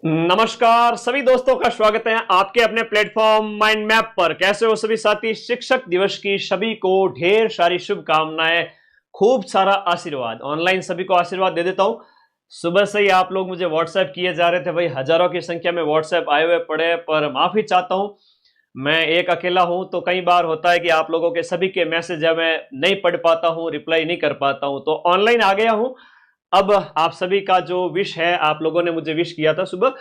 नमस्कार सभी दोस्तों का स्वागत है आपके अपने प्लेटफॉर्म माइंड मैप पर। कैसे हो सभी साथी? शिक्षक दिवस की सभी को ढेर सारी शुभकामनाएं, खूब सारा आशीर्वाद। ऑनलाइन सभी को आशीर्वाद दे देता हूं। सुबह से ही आप लोग मुझे व्हाट्सएप किए जा रहे थे भाई, हजारों की संख्या में व्हाट्सएप आए हुए पड़े, पर माफी चाहता हूं, मैं एक अकेला हूं तो कई बार होता है कि आप लोगों के सभी के मैसेज है मैं नहीं पढ़ पाता हूं, रिप्लाई नहीं कर पाता हूं, तो ऑनलाइन आ गया हूं। अब आप सभी का जो विश है, आप लोगों ने मुझे विश किया था सुबह,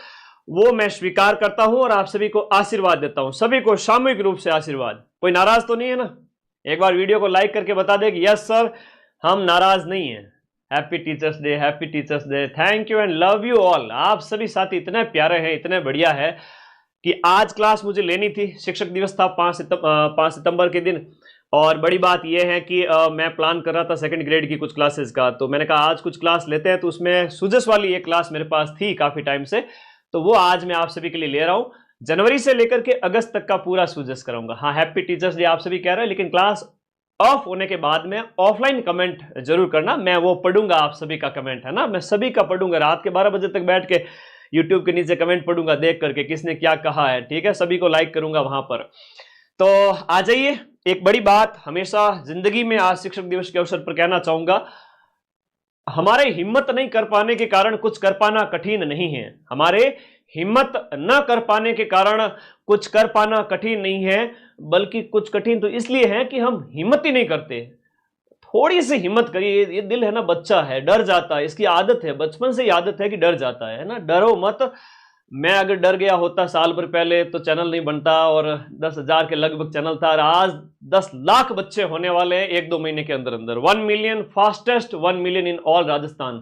वो मैं स्वीकार करता हूं और आप सभी को आशीर्वाद देता हूं। सभी को सामूहिक रूप से आशीर्वाद। कोई नाराज तो नहीं है ना? एक बार वीडियो को लाइक करके बता दे कि यस सर, हम नाराज नहीं है। Happy teachers day, happy teachers day, thank you and love you all. आप सभी साथी इतने प्यारे हैं, इतने बढ़िया है कि आज क्लास मुझे लेनी थी। शिक्षक दिवस था 5 सितंबर के दिन, और बड़ी बात यह है कि मैं प्लान कर रहा था सेकंड ग्रेड की कुछ क्लासेस का, तो मैंने कहा आज कुछ क्लास लेते हैं। तो उसमें सुजस वाली एक क्लास मेरे पास थी काफी टाइम से, तो वो आज मैं आप सभी के लिए ले रहा हूं। जनवरी से लेकर के अगस्त तक का पूरा सुजस कराऊंगा। हाँ, हैप्पी टीचर्स डे आप सभी कह रहे हैं, लेकिन क्लास ऑफ होने के बाद में ऑफलाइन कमेंट जरूर करना, मैं वो पढ़ूंगा। आप सभी का कमेंट है ना, मैं सभी का पढ़ूंगा। रात के 12 बजे तक बैठ के यूट्यूब के नीचे कमेंट पढ़ूंगा, देख करके किसने क्या कहा है। ठीक है, सभी को लाइक करूंगा वहां पर। तो आ जाइए, एक बड़ी बात हमेशा जिंदगी में आज शिक्षक दिवस के अवसर पर कहना चाहूंगा, हमारे हिम्मत नहीं कर पाने के कारण कुछ कर पाना कठिन नहीं है। हमारे हिम्मत न कर पाने के कारण कुछ कर पाना कठिन नहीं है, बल्कि कुछ कठिन तो इसलिए है कि हम हिम्मत ही नहीं करते। थोड़ी सी हिम्मत करिए। ये दिल है ना, बच्चा है, डर जाता है, इसकी आदत है, बचपन से ही आदत है कि डर जाता है ना। डरो मत। मैं अगर डर गया होता साल भर पहले तो चैनल नहीं बनता, और 10,000 के लगभग चैनल था, और आज 10 लाख बच्चे होने वाले हैं 1-2 महीने के अंदर अंदर। 1 million, fastest 1 million in all Rajasthan.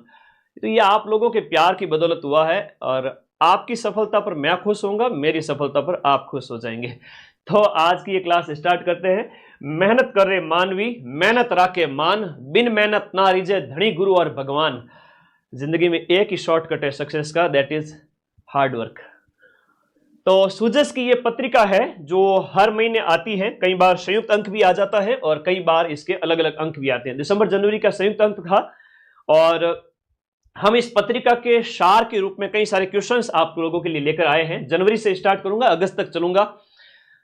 तो ये आप लोगों के प्यार की बदौलत हुआ है, और आपकी सफलता पर मैं खुश होऊंगा, मेरी सफलता पर आप खुश हो जाएंगे। तो आज की ये क्लास स्टार्ट करते हैं। मेहनत कर रहे मानवी, मेहनत राखे मान, बिन मेहनत ना रिजे धनी गुरु और भगवान। जिंदगी में एक ही शॉर्टकट है सक्सेस का, दैट इज हार्ड वर्क। तो सुजस की ये पत्रिका है जो हर महीने आती है। कई बार संयुक्त अंक भी आ जाता है और कई बार इसके अलग अलग अंक भी आते हैं। दिसंबर जनवरी का संयुक्त अंक था, और हम इस पत्रिका के सार के रूप में कई सारे क्वेश्चंस आप लोगों के लिए लेकर आए हैं। जनवरी से स्टार्ट करूंगा, अगस्त तक चलूंगा।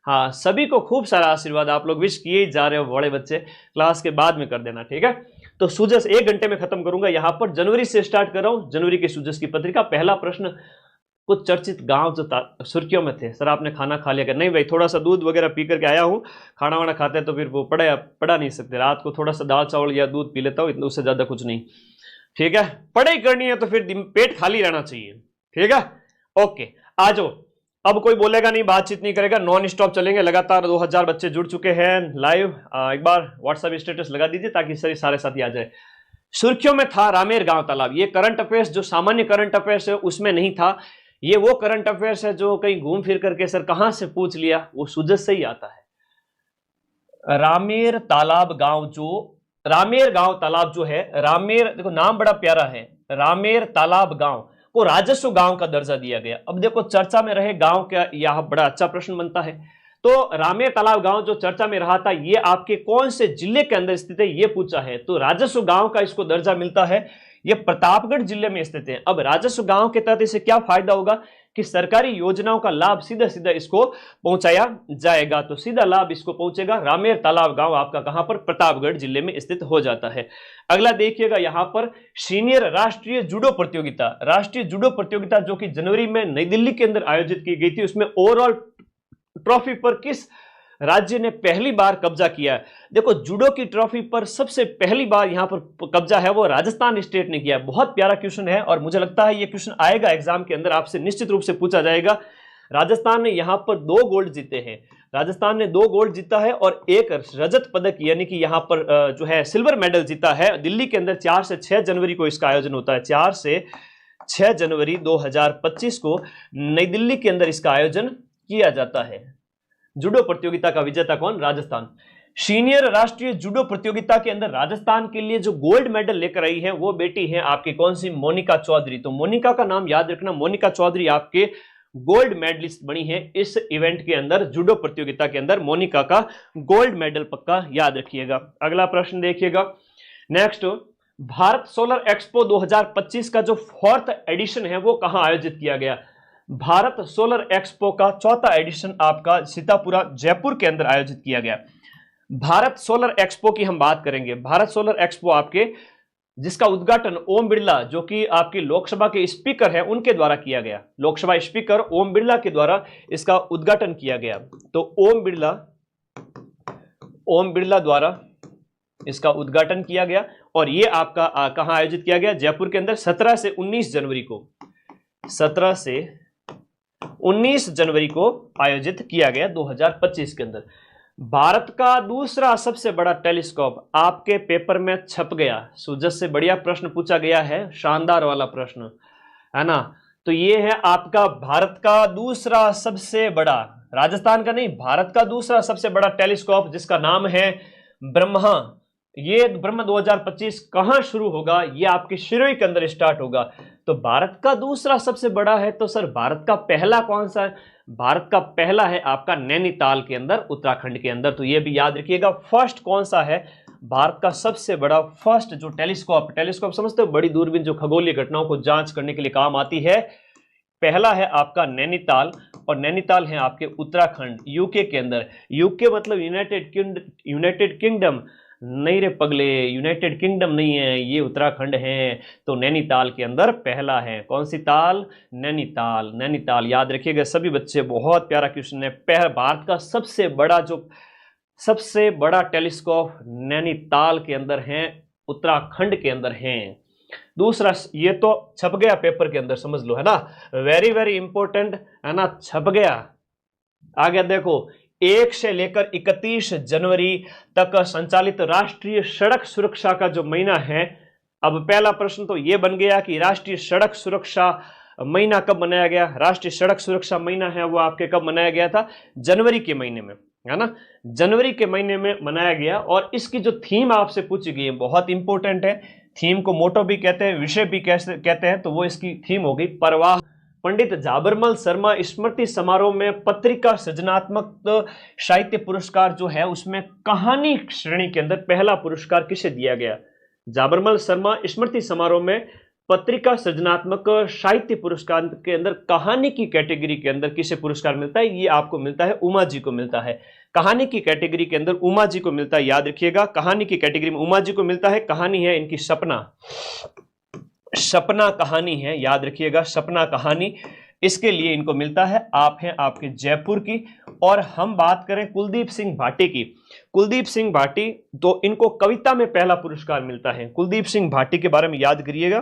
हाँ, सभी को खूब सारा आशीर्वाद। आप लोग विश किए ही जा रहे हो, बड़े बच्चे, क्लास के बाद में कर देना, ठीक है। तो सुजस 1 घंटे में खत्म करूंगा। यहां पर जनवरी से स्टार्ट कर रहा हूं, जनवरी के सुजस की पत्रिका। पहला प्रश्न, कुछ चर्चित गांव जो सुर्खियों में थे। सर आपने खाना खा लिया क्या? नहीं भाई, थोड़ा सा दूध वगैरह पी करके आया हूँ। खाना वाना खाते हैं तो फिर वो पढ़ा नहीं सकते। रात को थोड़ा सा दाल चावल या दूध पी लेता हूँ, इतना, उससे ज्यादा कुछ नहीं। ठीक है, पढ़ाई करनी है तो फिर पेट खाली रहना चाहिए। ठीक है, ओके, आ जाओ। अब कोई बोलेगा नहीं, बातचीत नहीं करेगा, नॉन स्टॉप चलेंगे। लगातार 2000 बच्चे जुड़ चुके हैं लाइव। एक बार व्हाट्सएप स्टेटस लगा दीजिए ताकि सारे साथी आ जाए। सुर्खियों में था रामेर गांव तालाब। ये करंट अफेयर्स, जो सामान्य करंट अफेयर्स है उसमें नहीं था। ये वो करंट अफेयर्स है जो कहीं घूम फिर करके सर कहां से पूछ लिया, वो सुजस से ही आता है। रामेर तालाब गांव, जो रामेर गांव तालाब जो है, रामेर, देखो नाम बड़ा प्यारा है, रामेर तालाब गांव को राजस्व गांव का दर्जा दिया गया। अब देखो, चर्चा में रहे गांव क्या, यह बड़ा अच्छा प्रश्न बनता है। तो रामेर तालाब गांव जो चर्चा में रहा था, ये आपके कौन से जिले के अंदर स्थित है, ये पूछा है। तो राजस्व गांव का इसको दर्जा मिलता है। ये प्रतापगढ़ जिले में स्थित है। अब राजस्व गांव के तहत इसे क्या फायदा होगा कि सरकारी योजनाओं का लाभ सीधा सीधा इसको पहुंचाया जाएगा। तो सीधा लाभ इसको पहुंचेगा। रामेर तालाब गांव आपका कहां पर? प्रतापगढ़ जिले में स्थित हो जाता है। अगला देखिएगा, यहां पर सीनियर राष्ट्रीय जूडो प्रतियोगिता, राष्ट्रीय जूडो प्रतियोगिता जो कि जनवरी में नई दिल्ली के अंदर आयोजित की गई थी, उसमें ओवरऑल ट्रॉफी पर किस राज्य ने पहली बार कब्जा किया है? देखो, जूडो की ट्रॉफी पर सबसे पहली बार यहां पर कब्जा है वो राजस्थान स्टेट ने किया है। बहुत प्यारा क्वेश्चन है, और मुझे लगता है ये क्वेश्चन आएगा एग्जाम के अंदर, आपसे निश्चित रूप से पूछा जाएगा। राजस्थान ने यहां पर 2 गोल्ड जीते हैं। राजस्थान ने 2 गोल्ड जीता है और 1 रजत पदक, यानी कि यहां पर जो है सिल्वर मेडल जीता है। दिल्ली के अंदर 4 से 6 जनवरी को इसका आयोजन होता है। 4 से 6 जनवरी 2025 को नई दिल्ली के अंदर इसका आयोजन किया जाता है। जूडो प्रतियोगिता का विजेता कौन? राजस्थान। सीनियर राष्ट्रीय जूडो प्रतियोगिता के अंदर राजस्थान के लिए जो गोल्ड मेडल लेकर आई है वो बेटी है आपकी कौन सी? मोनिका चौधरी। तो मोनिका का नाम याद रखना, मोनिका चौधरी आपके गोल्ड मेडलिस्ट बनी है इस इवेंट के अंदर, जूडो प्रतियोगिता के अंदर। मोनिका का गोल्ड मेडल पक्का याद रखिएगा। अगला प्रश्न देखिएगा, नेक्स्ट, भारत सोलर एक्सपो 2025 का जो 4th एडिशन है वो कहां आयोजित किया गया? भारत सोलर एक्सपो का चौथा एडिशन आपका सीतापुरा जयपुर के अंदर आयोजित किया गया। भारत सोलर एक्सपो की हम बात करेंगे। भारत सोलर एक्सपो आपके जिसका उद्घाटन ओम बिरला जो कि आपकी लोकसभा के स्पीकर हैं उनके द्वारा किया गया। लोकसभा स्पीकर ओम बिरला के द्वारा इसका उद्घाटन किया गया। तो ओम बिरला द्वारा इसका उद्घाटन किया गया और ये आपका कहां आयोजित किया गया? जयपुर के अंदर 17 से 19 जनवरी को 17 से 19 जनवरी को आयोजित किया गया 2025 के अंदर। भारत का दूसरा सबसे बड़ा टेलीस्कोप आपके पेपर में छप गया। सुजत से बढ़िया प्रश्न पूछा गया है, शानदार वाला प्रश्न है ना। तो ये है आपका भारत का दूसरा सबसे बड़ा, राजस्थान का नहीं, भारत का दूसरा सबसे बड़ा टेलीस्कोप जिसका नाम है ब्रह्मा। ये ब्रह्म 2025 कहां शुरू होगा? ये आपके शिरोई के अंदर स्टार्ट होगा। तो भारत का दूसरा सबसे बड़ा है तो सर भारत का पहला कौन सा है? भारत का पहला है आपका नैनीताल के अंदर, उत्तराखंड के अंदर। तो ये भी याद रखिएगा। फर्स्ट कौन सा है? भारत का सबसे बड़ा फर्स्ट जो टेलीस्कोप समझते हो, बड़ी दूरबीन जो खगोलीय घटनाओं को जांच करने के लिए काम आती है, पहला है आपका नैनीताल और नैनीताल है आपके उत्तराखंड यूके के अंदर। यूके मतलब यूनाइटेड किंगडम नहीं रे पगले, यूनाइटेड किंगडम नहीं है, ये उत्तराखंड है। तो नैनीताल के अंदर पहला है। कौन सी ताल? नैनीताल। नैनीताल याद रखिएगा सभी बच्चे, बहुत प्यारा क्वेश्चन है। भारत का सबसे बड़ा टेलीस्कोप नैनीताल के अंदर है, उत्तराखंड के अंदर है। दूसरा, ये तो छप गया पेपर के अंदर, समझ लो है ना, वेरी वेरी इंपॉर्टेंट है ना, छप गया। आगे देखो, 1 से लेकर 31 जनवरी तक संचालित राष्ट्रीय सड़क सुरक्षा का जो महीना है। अब पहला प्रश्न तो यह बन गया कि राष्ट्रीय सड़क सुरक्षा महीना कब मनाया गया? राष्ट्रीय सड़क सुरक्षा महीना है वो आपके कब मनाया गया था? जनवरी के महीने में, है ना, जनवरी के महीने में मनाया गया। और इसकी जो थीम आपसे पूछी गई है बहुत इंपॉर्टेंट है। थीम को मोटो भी कहते हैं, विषय भी कहते हैं। तो वो इसकी थीम होगी परवाह। पंडित झाबरमल शर्मा स्मृति समारोह में पत्रिका सृजनात्मक साहित्य पुरस्कार जो है उसमें कहानी श्रेणी के अंदर पहला पुरस्कार किसे दिया गया? झाबरमल शर्मा स्मृति समारोह में पत्रिका सृजनात्मक साहित्य पुरस्कार के अंदर कहानी की कैटेगरी के अंदर किसे पुरस्कार मिलता है? ये आपको मिलता है, उमा जी को मिलता है। कहानी की कैटेगरी के अंदर उमा जी को मिलता है, याद रखिएगा। कहानी की कैटेगरी में उमा जी को मिलता है। कहानी है इनकी सपना कहानी है, याद रखिएगा, सपना कहानी, इसके लिए इनको मिलता है। आप हैं आपके जयपुर की। और हम बात करें कुलदीप सिंह भाटी की। कुलदीप सिंह भाटी, तो इनको कविता में पहला पुरस्कार मिलता है। कुलदीप सिंह भाटी के बारे में याद करिएगा।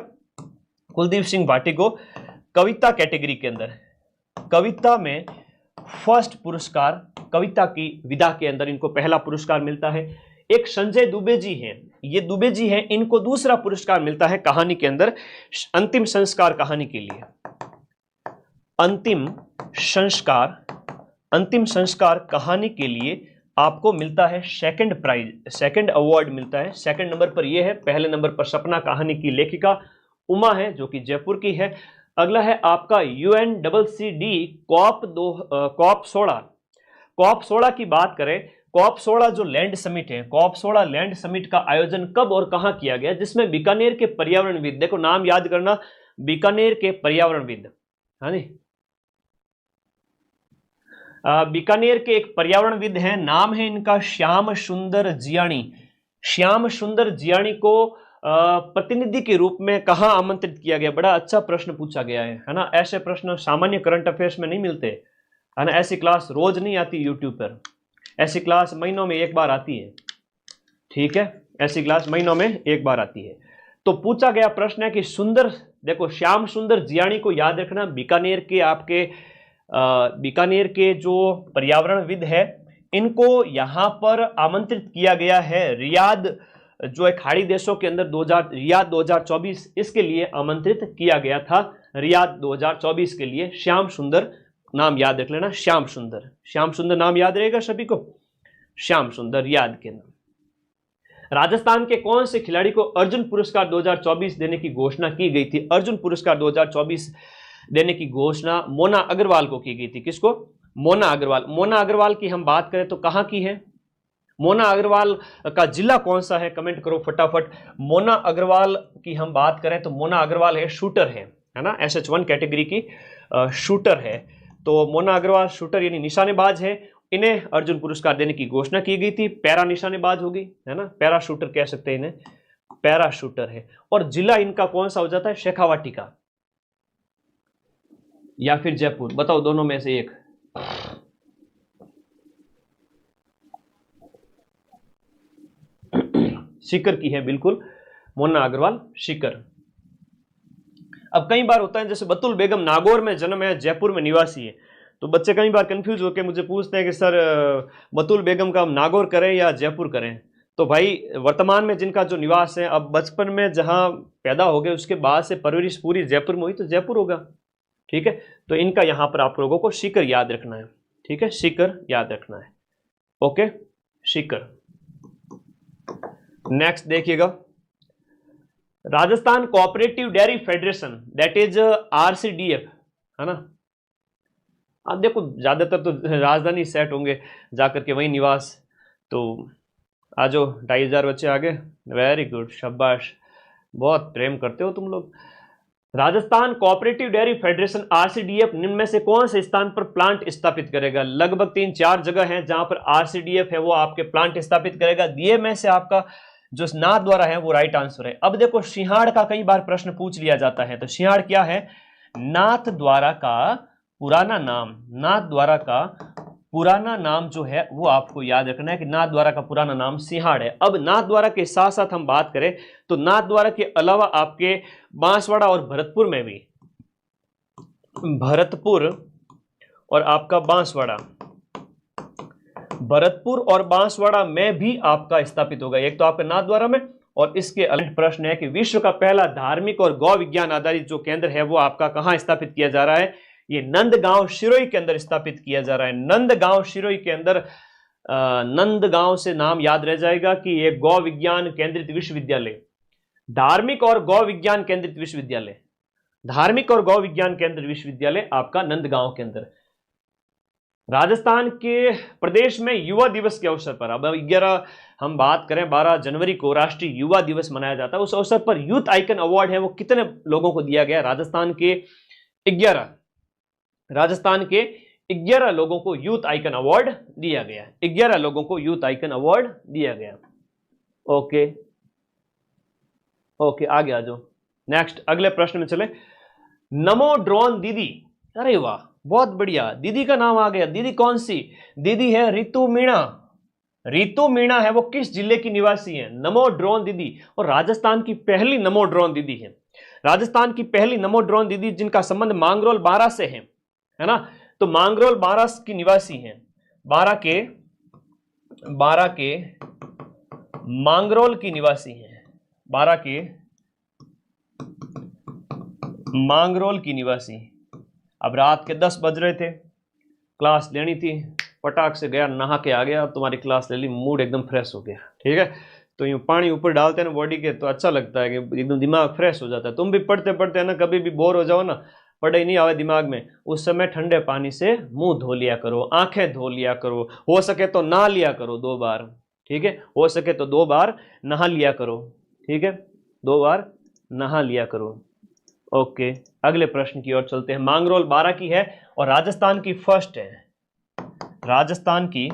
कुलदीप सिंह भाटी को कविता कैटेगरी के अंदर, कविता में फर्स्ट पुरस्कार, कविता की विधा के अंदर इनको पहला पुरस्कार मिलता है। एक संजय दुबे जी हैं, ये दुबे जी हैं, इनको दूसरा पुरस्कार मिलता है कहानी के अंदर, अंतिम संस्कार कहानी के लिए। अंतिम संस्कार कहानी के लिए आपको मिलता है सेकंड प्राइज, सेकंड अवार्ड मिलता है। सेकंड नंबर पर यह है, पहले नंबर पर सपना कहानी की लेखिका उमा है जो कि जयपुर की है। अगला है आपका UNCCD कॉप 16 की बात करें। कॉप 16 जो लैंड समिट है, कॉप 16 लैंड समिट का आयोजन कब और कहां किया गया? जिसमें बीकानेर के पर्यावरणविद, देखो नाम याद करना, बीकानेर के पर्यावरणविद, हाँ जी, बीकानेर के एक पर्यावरणविद हैं, नाम है इनका श्याम सुंदर जियाणी। श्याम सुंदर जियाणी को प्रतिनिधि के रूप में कहां आमंत्रित किया गया? बड़ा अच्छा प्रश्न पूछा गया है ना। ऐसे प्रश्न सामान्य करंट अफेयर्स में नहीं मिलते, है ना। ऐसी क्लास रोज नहीं आती यूट्यूब पर, ऐसी क्लास महीनों में एक बार आती है, ठीक है, ऐसी क्लास महीनों में एक बार आती है। तो पूछा गया प्रश्न है कि सुंदर, देखो श्याम सुंदर जियाणी को याद रखना, बीकानेर के जो पर्यावरणविद है, इनको यहां पर आमंत्रित किया गया है रियाद, जो एक खाड़ी देशों के अंदर रियाद 2024, इसके लिए आमंत्रित किया गया था। रियाद 2024 के लिए श्याम सुंदर नाम याद रख लेना, श्याम सुंदर नाम याद रहेगा सभी को, श्याम सुंदर रियाद के नाम। राजस्थान के कौन से खिलाड़ी को अर्जुन पुरस्कार 2024 देने की घोषणा की गई थी? अर्जुन पुरस्कार 2024 देने की घोषणा मोना अग्रवाल को की गई थी। किसको? मोना अग्रवाल। मोना अग्रवाल की हम बात करें तो कहां की है? मोना अग्रवाल का जिला कौन सा है? कमेंट करो फटाफट। मोना अग्रवाल की हम बात करें तो मोना अग्रवाल है, शूटर है है ना, SH1 कैटेगरी की शूटर है। तो मोना अग्रवाल शूटर यानी निशानेबाज है, इन्हें अर्जुन पुरस्कार देने की घोषणा की गई थी। पैरा निशानेबाज होगी, है ना, पैरा शूटर कह सकते हैं इन्हें, पैरा शूटर है। और जिला इनका कौन सा हो जाता है, शेखावाटी का या फिर जयपुर, बताओ दोनों में से एक। सीकर की है बिल्कुल मोना अग्रवाल, सीकर। अब कई बार होता है जैसे बतुल बेगम नागौर में जन्म है, जयपुर में निवासी है, तो बच्चे कई बार कंफ्यूज होकर मुझे पूछते हैं कि सर बतुल बेगम का हम नागौर करें या जयपुर करें। तो भाई वर्तमान में जिनका जो निवास है, अब बचपन में जहां पैदा हो गए उसके बाद से परवरिश पूरी जयपुर में हुई तो जयपुर होगा, ठीक है। तो इनका यहां पर आप लोगों को सीकर याद रखना है, ठीक है, सीकर याद रखना है, ओके, सीकर। नेक्स्ट देखिएगा, Rajasthan cooperative dairy federation, that is RCDF, है ना। आप देखो ज्यादातर तो राजधानी सेट होंगे जाकर के वही निवास। तो आ जाओ, 2500 बच्चे आगे, वेरी गुड, शाबाश, बहुत प्रेम करते हो तुम लोग। Rajasthan cooperative dairy federation RCDF निम्न में से कौन से स्थान पर प्लांट स्थापित करेगा? लगभग 3-4 जगह हैं जहां पर RCDF है वो आपके प्लांट स्थापित करेगा। दिए में से आपका जो नाथ द्वारा है वो राइट आंसर है। अब देखो सिंहाड़ का कई बार प्रश्न पूछ लिया जाता है, तो सिंहाड़ क्या है? नाथ द्वारा का पुराना नाम, नाथ द्वारा का पुराना नाम जो है वो आपको याद रखना है कि नाथ द्वारा का पुराना नाम सिंहाड़ है। अब नाथ द्वारा के साथ साथ हम बात करें तो नाथ द्वारा के अलावा आपके बांसवाड़ा और भरतपुर में भी, भरतपुर और आपका बांसवाड़ा, भरतपुर और बांसवाड़ा में भी आपका स्थापित होगा। एक तो आपका नाथ द्वारा में, और इसके अलावा प्रश्न है कि विश्व का पहला धार्मिक और गौ विज्ञान आधारित जो केंद्र है वो आपका कहां स्थापित किया जा रहा है? ये नंदगांव शिरोई के अंदर स्थापित किया जा रहा है। नंदगांव शिरोई के अंदर, नंदगांव से नाम याद रह जाएगा कि ये गौ विज्ञान केंद्रित विश्वविद्यालय, धार्मिक और गौ विज्ञान केंद्रित विश्वविद्यालय, धार्मिक और गौ विज्ञान केंद्र विश्वविद्यालय आपका नंदगांव के अंदर। राजस्थान के प्रदेश में युवा दिवस के अवसर पर, अब 11 हम बात करें 12 जनवरी को राष्ट्रीय युवा दिवस मनाया जाता है, उस अवसर पर यूथ आइकन अवार्ड है वो कितने लोगों को दिया गया? राजस्थान के 11, राजस्थान के 11 लोगों को यूथ आइकन अवार्ड दिया गया, 11 लोगों को यूथ आइकन अवार्ड दिया गया। ओके ओके, आगे आ जाओ, नेक्स्ट अगले प्रश्न में चले। नमो ड्रोन दीदी, अरे वाह बहुत बढ़िया, दीदी का नाम आ गया। दीदी कौन सी दीदी है? रितु मीणा, रितु मीणा है वो किस जिले की निवासी है? नमो ड्रोन दीदी, और राजस्थान की पहली नमो ड्रोन दीदी है, राजस्थान की पहली नमो ड्रोन दीदी जिनका संबंध मांगरोल 12 से है ना। तो मांगरोल 12 की निवासी हैं, 12 के मांगरोल की निवासी हैं, 12 के मांगरोल की निवासी। अब रात के 10 बज रहे थे, क्लास लेनी थी, पटाख से गया, नहा के आ गया, तुम्हारी क्लास ले ली, मूड एकदम फ्रेश हो गया, ठीक है। तो यूं पानी ऊपर डालते हैं ना बॉडी के तो अच्छा लगता है कि एकदम दिमाग फ्रेश हो जाता है। तुम भी पढ़ते पढ़ते ना कभी भी बोर हो जाओ ना, पढ़ाई नहीं आवे दिमाग में, उस समय ठंडे पानी से मुंह धो लिया करो, आंखें धो लिया करो, हो सके तो नहा लिया करो 2 बार, ठीक है, हो सके तो 2 बार नहा लिया करो, ठीक है, 2 बार नहा लिया करो। ओके, अगले प्रश्न की ओर चलते हैं। मांगरोल 12 की है और राजस्थान की फर्स्ट है, राजस्थान की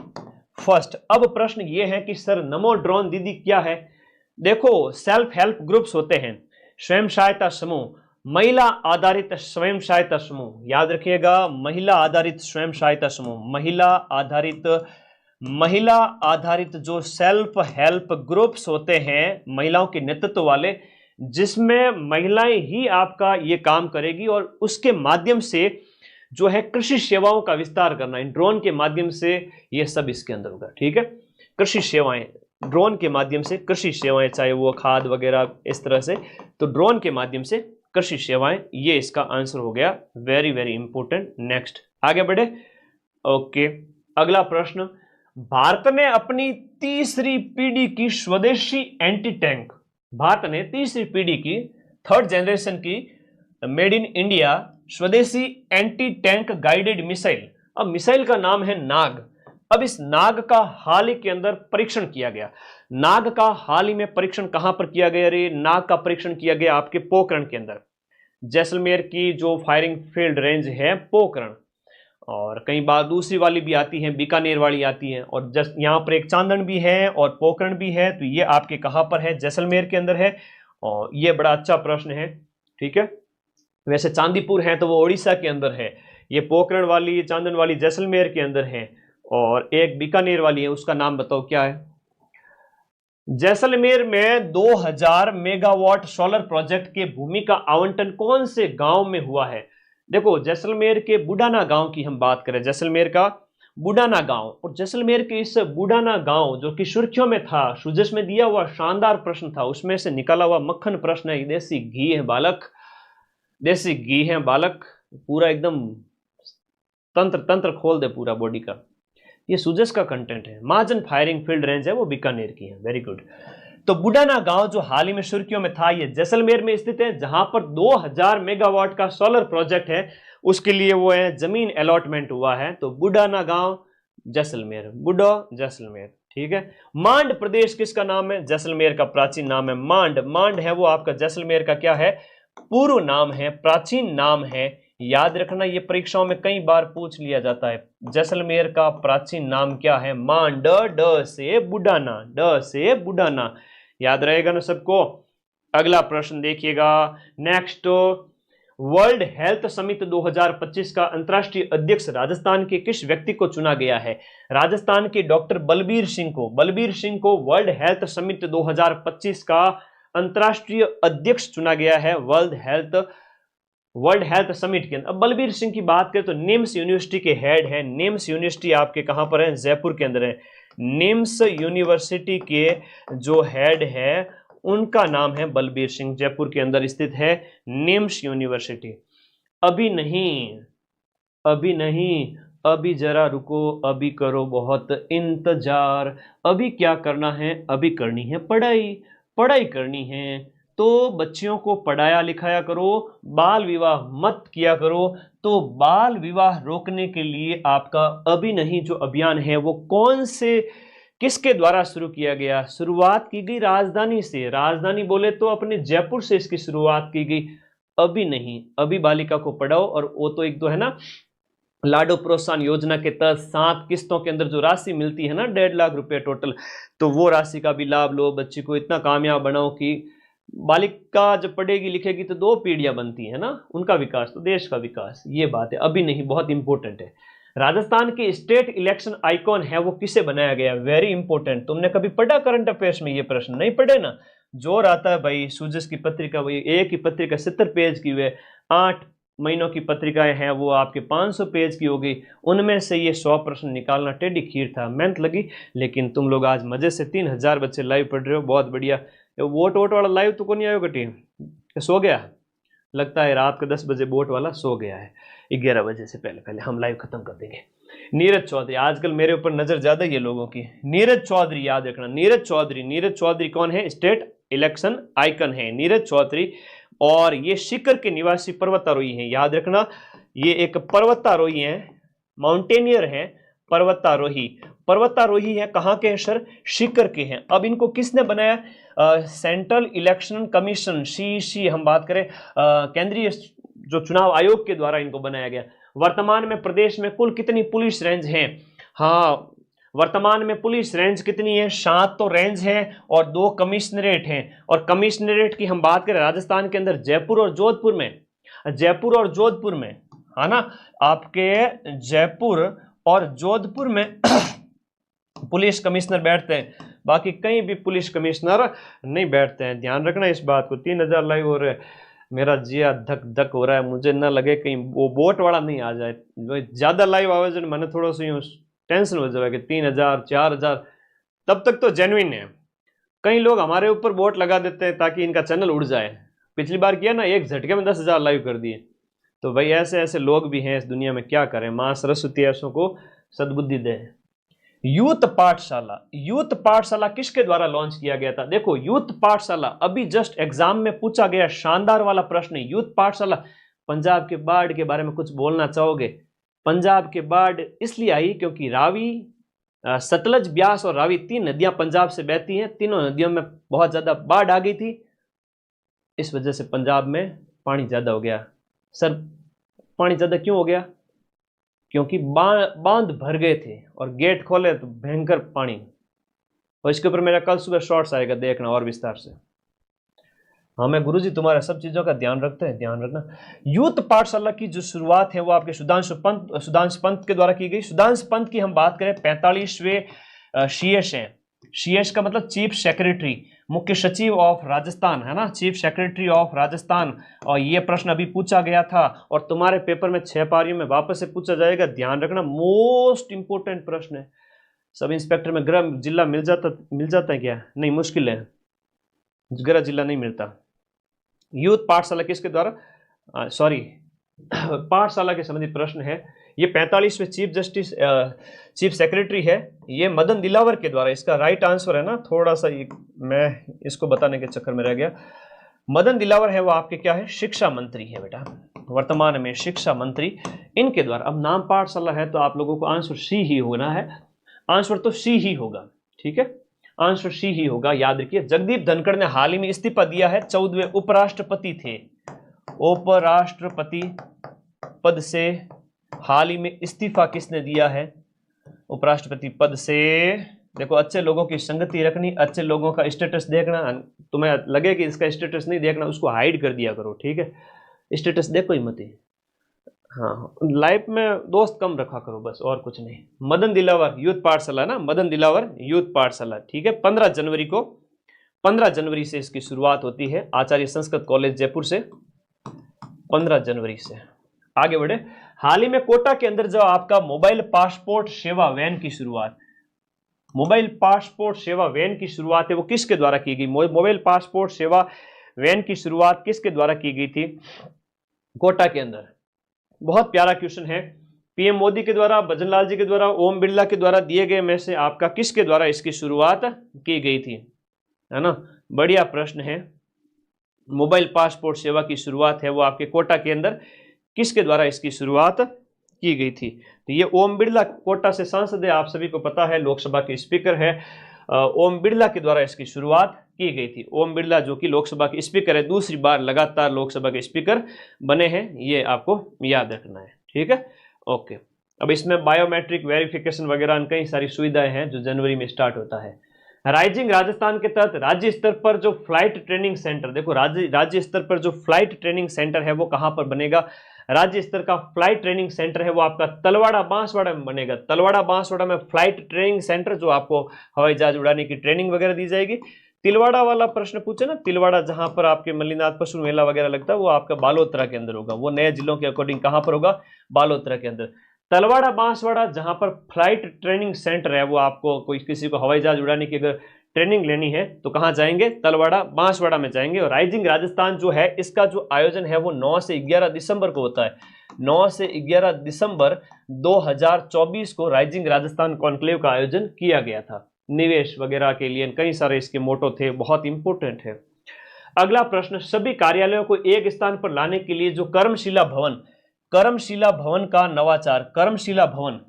फर्स्ट। अब प्रश्न ये है कि सर नमो ड्रोन दीदी क्या है? देखो सेल्फ हेल्प ग्रुप्स होते हैं, स्वयं सहायता समूह, महिला आधारित स्वयं सहायता समूह, याद रखिएगा, महिला आधारित स्वयं सहायता समूह, महिला आधारित जो सेल्फ हेल्प ग्रुप्स होते हैं महिलाओं के नेतृत्व वाले, जिसमें महिलाएं ही आपका ये काम करेगी और उसके माध्यम से जो है कृषि सेवाओं का विस्तार करना, इन ड्रोन के माध्यम से ये सब इसके अंदर होगा, ठीक है। कृषि सेवाएं, ड्रोन के माध्यम से कृषि सेवाएं, चाहे वो खाद वगैरह इस तरह से, तो ड्रोन के माध्यम से कृषि सेवाएं, ये इसका आंसर हो गया, वेरी वेरी इंपॉर्टेंट। नेक्स्ट आगे बढ़े। ओके, अगला प्रश्न, भारत ने अपनी तीसरी पीढ़ी की स्वदेशी एंटी टैंक, भारत ने तीसरी पीढ़ी की 3rd जनरेशन की मेड इन इंडिया स्वदेशी एंटी टैंक गाइडेड मिसाइल, अब मिसाइल का नाम है नाग। अब इस नाग का हाल ही के अंदर परीक्षण किया गया। नाग का हाल ही में परीक्षण कहां पर किया गया रे? नाग का परीक्षण किया गया आपके पोखरण के अंदर। जैसलमेर की जो फायरिंग फील्ड रेंज है पोखरण, और कई बार दूसरी वाली भी आती है, बीकानेर वाली आती है, और जस्ट यहाँ पर एक चांदन भी है और पोखरण भी है। तो ये आपके कहाँ पर है? जैसलमेर के अंदर है। और ये बड़ा अच्छा प्रश्न है, ठीक है। वैसे चांदीपुर है तो वो उड़ीसा के अंदर है, ये पोखरण वाली चांदन वाली जैसलमेर के अंदर है, और एक बीकानेर वाली है, उसका नाम बताओ क्या है? जैसलमेर में 2000 मेगावाट सोलर प्रोजेक्ट के भूमि का आवंटन कौन से गांव में हुआ है? देखो, जैसलमेर के बुडाना गांव की हम बात करें, जैसलमेर का बुडाना गांव, और जैसलमेर के इस बुडाना गांव जो कि सुर्खियों में था, सुजस में दिया हुआ शानदार प्रश्न था, उसमें से निकाला हुआ मक्खन प्रश्न है। देसी घी है बालक, देसी घी है बालक, पूरा एकदम तंत्र तंत्र खोल दे पूरा बॉडी का। ये सुजस का कंटेंट है। महाजन फायरिंग फील्ड रेंज है वो बीकानेर की है। Very good. तो बुडाना गांव जो हाल ही में सुर्खियों में था, ये जैसलमेर में स्थित है, जहां पर 2000 मेगावाट का सोलर प्रोजेक्ट है, उसके लिए वो है जमीन अलॉटमेंट हुआ है। तो बुडाना गांव जैसलमेर, बुडो जैसलमेर, ठीक है। मांड प्रदेश किसका नाम है? जैसलमेर का प्राचीन नाम है मांड। मांड है वो आपका जैसलमेर का क्या है? पूर्व नाम है, प्राचीन नाम है। याद रखना, ये परीक्षाओं में कई बार पूछ लिया जाता है। जैसलमेर का प्राचीन नाम क्या है? मांड, ड से बुडाना, ड से बुडाना। याद रहेगा ना सबको? अगला प्रश्न देखिएगा। नेक्स्ट, वर्ल्ड हेल्थ समिट 2025 का अंतर्राष्ट्रीय अध्यक्ष राजस्थान के किस व्यक्ति को चुना गया है? राजस्थान के डॉक्टर बलबीर सिंह को वर्ल्ड हेल्थ समिट 2025 का अंतर्राष्ट्रीय अध्यक्ष चुना गया है वर्ल्ड हेल्थ समिट के अंदर। अब बलबीर सिंह की बात करें तो निम्स यूनिवर्सिटी के हेड है। निम्स यूनिवर्सिटी आपके कहां पर है? जयपुर के अंदर है। निम्स यूनिवर्सिटी के जो हेड है उनका नाम है बलबीर सिंह, जयपुर के अंदर स्थित है निम्स यूनिवर्सिटी। अभी नहीं, अभी नहीं, अभी जरा रुको, अभी करो बहुत इंतजार। अभी क्या करना है? अभी करनी है पढ़ाई, पढ़ाई करनी है तो बच्चियों को पढ़ाया लिखाया करो, बाल विवाह मत किया करो। तो बाल विवाह रोकने के लिए आपका अभी नहीं जो अभियान है वो कौन से, किसके द्वारा शुरू किया गया? शुरुआत की गई राजधानी से। राजधानी बोले तो अपने जयपुर से इसकी शुरुआत की गई। अभी नहीं, अभी बालिका को पढ़ाओ। और वो तो एक तो है ना, लाडो प्रोत्साहन योजना के तहत 7 किस्तों के अंदर जो राशि मिलती है ना, 1.5 लाख रुपए टोटल, तो वो राशि का भी लाभ लो। बच्ची को इतना कामयाब बनाओ कि बालिका जब पढ़ेगी लिखेगी तो 2 पीढ़ियां बनती है ना, उनका विकास तो देश का विकास। ये बात है, अभी नहीं बहुत इंपॉर्टेंट है। राजस्थान के स्टेट इलेक्शन आइकॉन है वो किसे बनाया गया? Very important. तुमने कभी पढ़ा करंट अफेयर्स में ये प्रश्न? नहीं पढ़े ना? जोर आता है भाई। सुजस की पत्रिका, वही एक ही पत्रिका 70 पेज की हुई है, 8 महीनों की पत्रिकाएं हैं वो आपके 500 पेज की हो गई। उनमें से ये 100 प्रश्न निकालना टेढ़ी खीर था, मेहनत लगी। लेकिन तुम लोग आज मजे से 3000 बच्चे लाइव पढ़ रहे हो, बहुत बढ़िया। वोट वोट वाला लाइव तो कौन नहीं आएगा टीम? सो गया लगता है, रात के 10 बजे वोट वाला सो गया है। 11 बजे से पहले पहले हम लाइव खत्म कर देंगे। नीरज चौधरी, आजकल मेरे ऊपर नजर ज्यादा ये लोगों की। नीरज चौधरी याद रखना, नीरज चौधरी। नीरज चौधरी कौन है? स्टेट इलेक्शन आइकन है नीरज चौधरी। और ये सीकर के निवासी पर्वतारोही हैं, याद रखना। ये एक पर्वतारोही है, माउंटेनियर है, पर्वतारोही। पर्वतारोही है कहाँ के हैं सर? सीकर के हैं। अब इनको किसने बनाया? सेंट्रल इलेक्शन कमीशन, सीईसी हम बात करें, केंद्रीय जो चुनाव आयोग के द्वारा इनको बनाया गया। वर्तमान में प्रदेश में कुल कितनी पुलिस रेंज हैं? हाँ, वर्तमान में पुलिस रेंज कितनी है? 7 तो रेंज है और 2 कमिश्नरेट हैं। और कमिश्नरेट की हम बात करें राजस्थान के अंदर जयपुर और जोधपुर में, जयपुर और जोधपुर में, है ना, आपके जयपुर और जोधपुर में पुलिस कमिश्नर बैठते हैं। बाकी कहीं भी पुलिस कमिश्नर नहीं बैठते हैं, ध्यान रखना इस बात को। 3000 लाइव हो रहे हैं, मेरा जिया धक धक हो रहा है। मुझे ना लगे कहीं वो वोट वाला नहीं आ जाए, ज्यादा लाइव आवाज मैंने थोड़ा सा यूँ टेंशन हो जाए कि 3000 4000, तब तक तो जेन्युइन है। कई लोग हमारे ऊपर वोट लगा देते हैं ताकि इनका चैनल उड़ जाए। पिछली बार किया ना, एक झटके में 10,000 लाइव कर दिए। तो भाई ऐसे ऐसे लोग भी हैं इस दुनिया में, क्या करें। मां सरस्वती ऐसों को सद्बुद्धि दे। यूथ पाठशाला, यूथ पाठशाला किसके द्वारा लॉन्च किया गया था? देखो, यूथ पाठशाला अभी जस्ट एग्जाम में पूछा गया शानदार वाला प्रश्न है। यूथ पाठशाला, पंजाब के बाढ़ के बारे में कुछ बोलना चाहोगे? पंजाब के बाढ़ इसलिए आई क्योंकि रावी, सतलज, ब्यास और रावी 3 नदियां पंजाब से बहती हैं। तीनों नदियों में बहुत ज्यादा बाढ़ आ गई थी, इस वजह से पंजाब में पानी ज्यादा हो गया। सर पानी ज्यादा क्यों हो गया? क्योंकि बांध भर गए थे और गेट खोले तो भयंकर पानी। और इसके ऊपर मेरा कल सुबह शॉर्ट्स आएगा, देखना और विस्तार से। हाँ मैं गुरुजी तुम्हारा सब चीजों का ध्यान रखते हैं, ध्यान रखना। यूथ पाठशाला की जो शुरुआत है वो आपके सुधांशु पंत के द्वारा की गई। सुधांशु पंत की हम बात करें 45वें शीएस हैं। शीएस का मतलब चीफ सेक्रेटरी, मुख्य सचिव ऑफ राजस्थान, है ना, चीफ सेक्रेटरी ऑफ राजस्थान। और ये प्रश्न अभी पूछा गया था और तुम्हारे पेपर में 6 पारियों में वापस से पूछा जाएगा, ध्यान रखना, मोस्ट इंपोर्टेंट प्रश्न है। सब इंस्पेक्टर में गृह जिला मिल जाता है क्या? नहीं, मुश्किल है, गृह जिला नहीं मिलता। यूथ पाठशाला किसके द्वारा, सॉरी पाठशाला के संबंधित प्रश्न है। ये 45वें चीफ सेक्रेटरी है, ये मदन दिलावर के द्वारा। इसका राइट आंसर है ना, थोड़ा सा मैं इसको बताने के चक्कर में रह गया। मदन दिलावर है वो आपके क्या है, शिक्षा मंत्री है बेटा, वर्तमान में शिक्षा मंत्री, इनके द्वारा। अब नाम पाठशाला है तो आप लोगों को आंसर सी ही होना है, आंसर तो सी ही होगा, ठीक है, आंसर सी ही होगा, याद रखिए। जगदीप धनखड़ ने हाल ही में इस्तीफा दिया है, 14वें उपराष्ट्रपति थे। उपराष्ट्रपति पद से हाल ही में इस्तीफा किसने दिया है? उपराष्ट्रपति पद से। देखो अच्छे लोगों की संगति रखनी, अच्छे लोगों का स्टेटस देखना। तुम्हें लगे कि इसका स्टेटस नहीं देखना, उसको हाइड कर दिया करो, ठीक है, स्टेटस देखो ही मत ही। हाँ, लाइफ में दोस्त कम रखा करो बस, और कुछ नहीं। मदन दिलावर यूथ पाठशाला ना, मदन दिलावर यूथ पाठशाला, ठीक है। 15 जनवरी से इसकी शुरुआत होती है, आचार्य संस्कृत कॉलेज जयपुर से, 15 जनवरी से। आगे बढ़े। हाल ही में कोटा के अंदर जो आपका मोबाइल पासपोर्ट सेवा वैन की शुरुआत, मोबाइल पासपोर्ट सेवा वैन की शुरुआत है वो किसके द्वारा की गई? मोबाइल पासपोर्ट सेवा वैन की शुरुआत किसके द्वारा की गई थी? कोटा के अंदर। बहुत प्यारा क्वेश्चन है। पीएम मोदी के द्वारा, भजनलाल जी के द्वारा, ओम बिरला के द्वारा दिए गए में से आपका किसके द्वारा इसकी शुरुआत की गई थी, है ना, बढ़िया प्रश्न है। मोबाइल पासपोर्ट सेवा की शुरुआत है वो आपके कोटा के अंदर किसके द्वारा इसकी शुरुआत की गई थी? तो ये ओम बिरला, कोटा से सांसद है, आप सभी को पता है, लोकसभा के स्पीकर है। ओम बिरला के द्वारा इसकी शुरुआत की गई थी। ओम बिरला जो कि लोकसभा के स्पीकर है, दूसरी बार लगातार लोकसभा के स्पीकर बने हैं, ये आपको याद रखना है, ठीक है, ओके। अब इसमें बायोमेट्रिक वेरिफिकेशन वगैरह कई सारी सुविधाएं हैं जो जनवरी में स्टार्ट होता है। राइजिंग राजस्थान के तहत राज्य स्तर पर जो फ्लाइट ट्रेनिंग सेंटर, देखो राज्य स्तर पर जो फ्लाइट ट्रेनिंग सेंटर है वो कहां पर बनेगा? राज्य स्तर का फ्लाइट ट्रेनिंग सेंटर है वो आपका तलवाड़ा बांसवाड़ा में बनेगा। तलवाड़ा बांसवाड़ा में फ्लाइट ट्रेनिंग सेंटर, जो आपको हवाई जहाज उड़ाने की ट्रेनिंग वगैरह दी जाएगी। तिलवाड़ा वाला प्रश्न पूछे ना, तिलवाड़ा जहां पर आपके मल्लीनाथ पशु मेला वगैरह लगता है वो आपका बालोतरा के अंदर होगा। वो नए जिलों के अकॉर्डिंग कहां पर होगा? बालोतरा के अंदर। तलवाड़ा बांसवाड़ा जहां पर फ्लाइट ट्रेनिंग सेंटर है वो आपको कोई किसी को हवाई जहाज उड़ाने की अगर ट्रेनिंग लेनी है तो कहां जाएंगे? तलवाड़ा बांसवाड़ा में जाएंगे। और राइजिंग राजस्थान जो है इसका जो आयोजन है वो 9 से 11 दिसंबर को होता है। 9 से 11 दिसंबर 2024 को राइजिंग राजस्थान कॉन्क्लेव का आयोजन किया गया था। निवेश वगैरह के लिए कई सारे इसके मोटो थे, बहुत इंपोर्टेंट है। अगला प्रश्न, सभी कार्यालयों को एक स्थान पर लाने के लिए जो कर्मशिला भवन का नवाचार, कर्मशिला भवन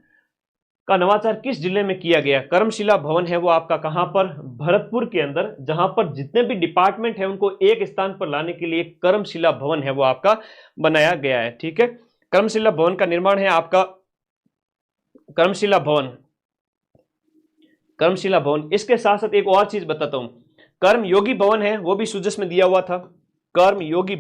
का नवाचार किस जिले में किया गया? कर्मशिला भवन है वो आपका कहां पर? भरतपुर के अंदर, जहां पर जितने भी डिपार्टमेंट है उनको एक स्थान पर लाने के लिए कर्मशिला भवन है वो आपका बनाया गया है, ठीक है। कर्मशिला भवन का निर्माण है आपका कर्मशिला भवन। इसके साथ साथ एक और चीज बताता हूं, कर्मयोगी भवन है वो भी सुजस में दिया हुआ था। कर्मयोगी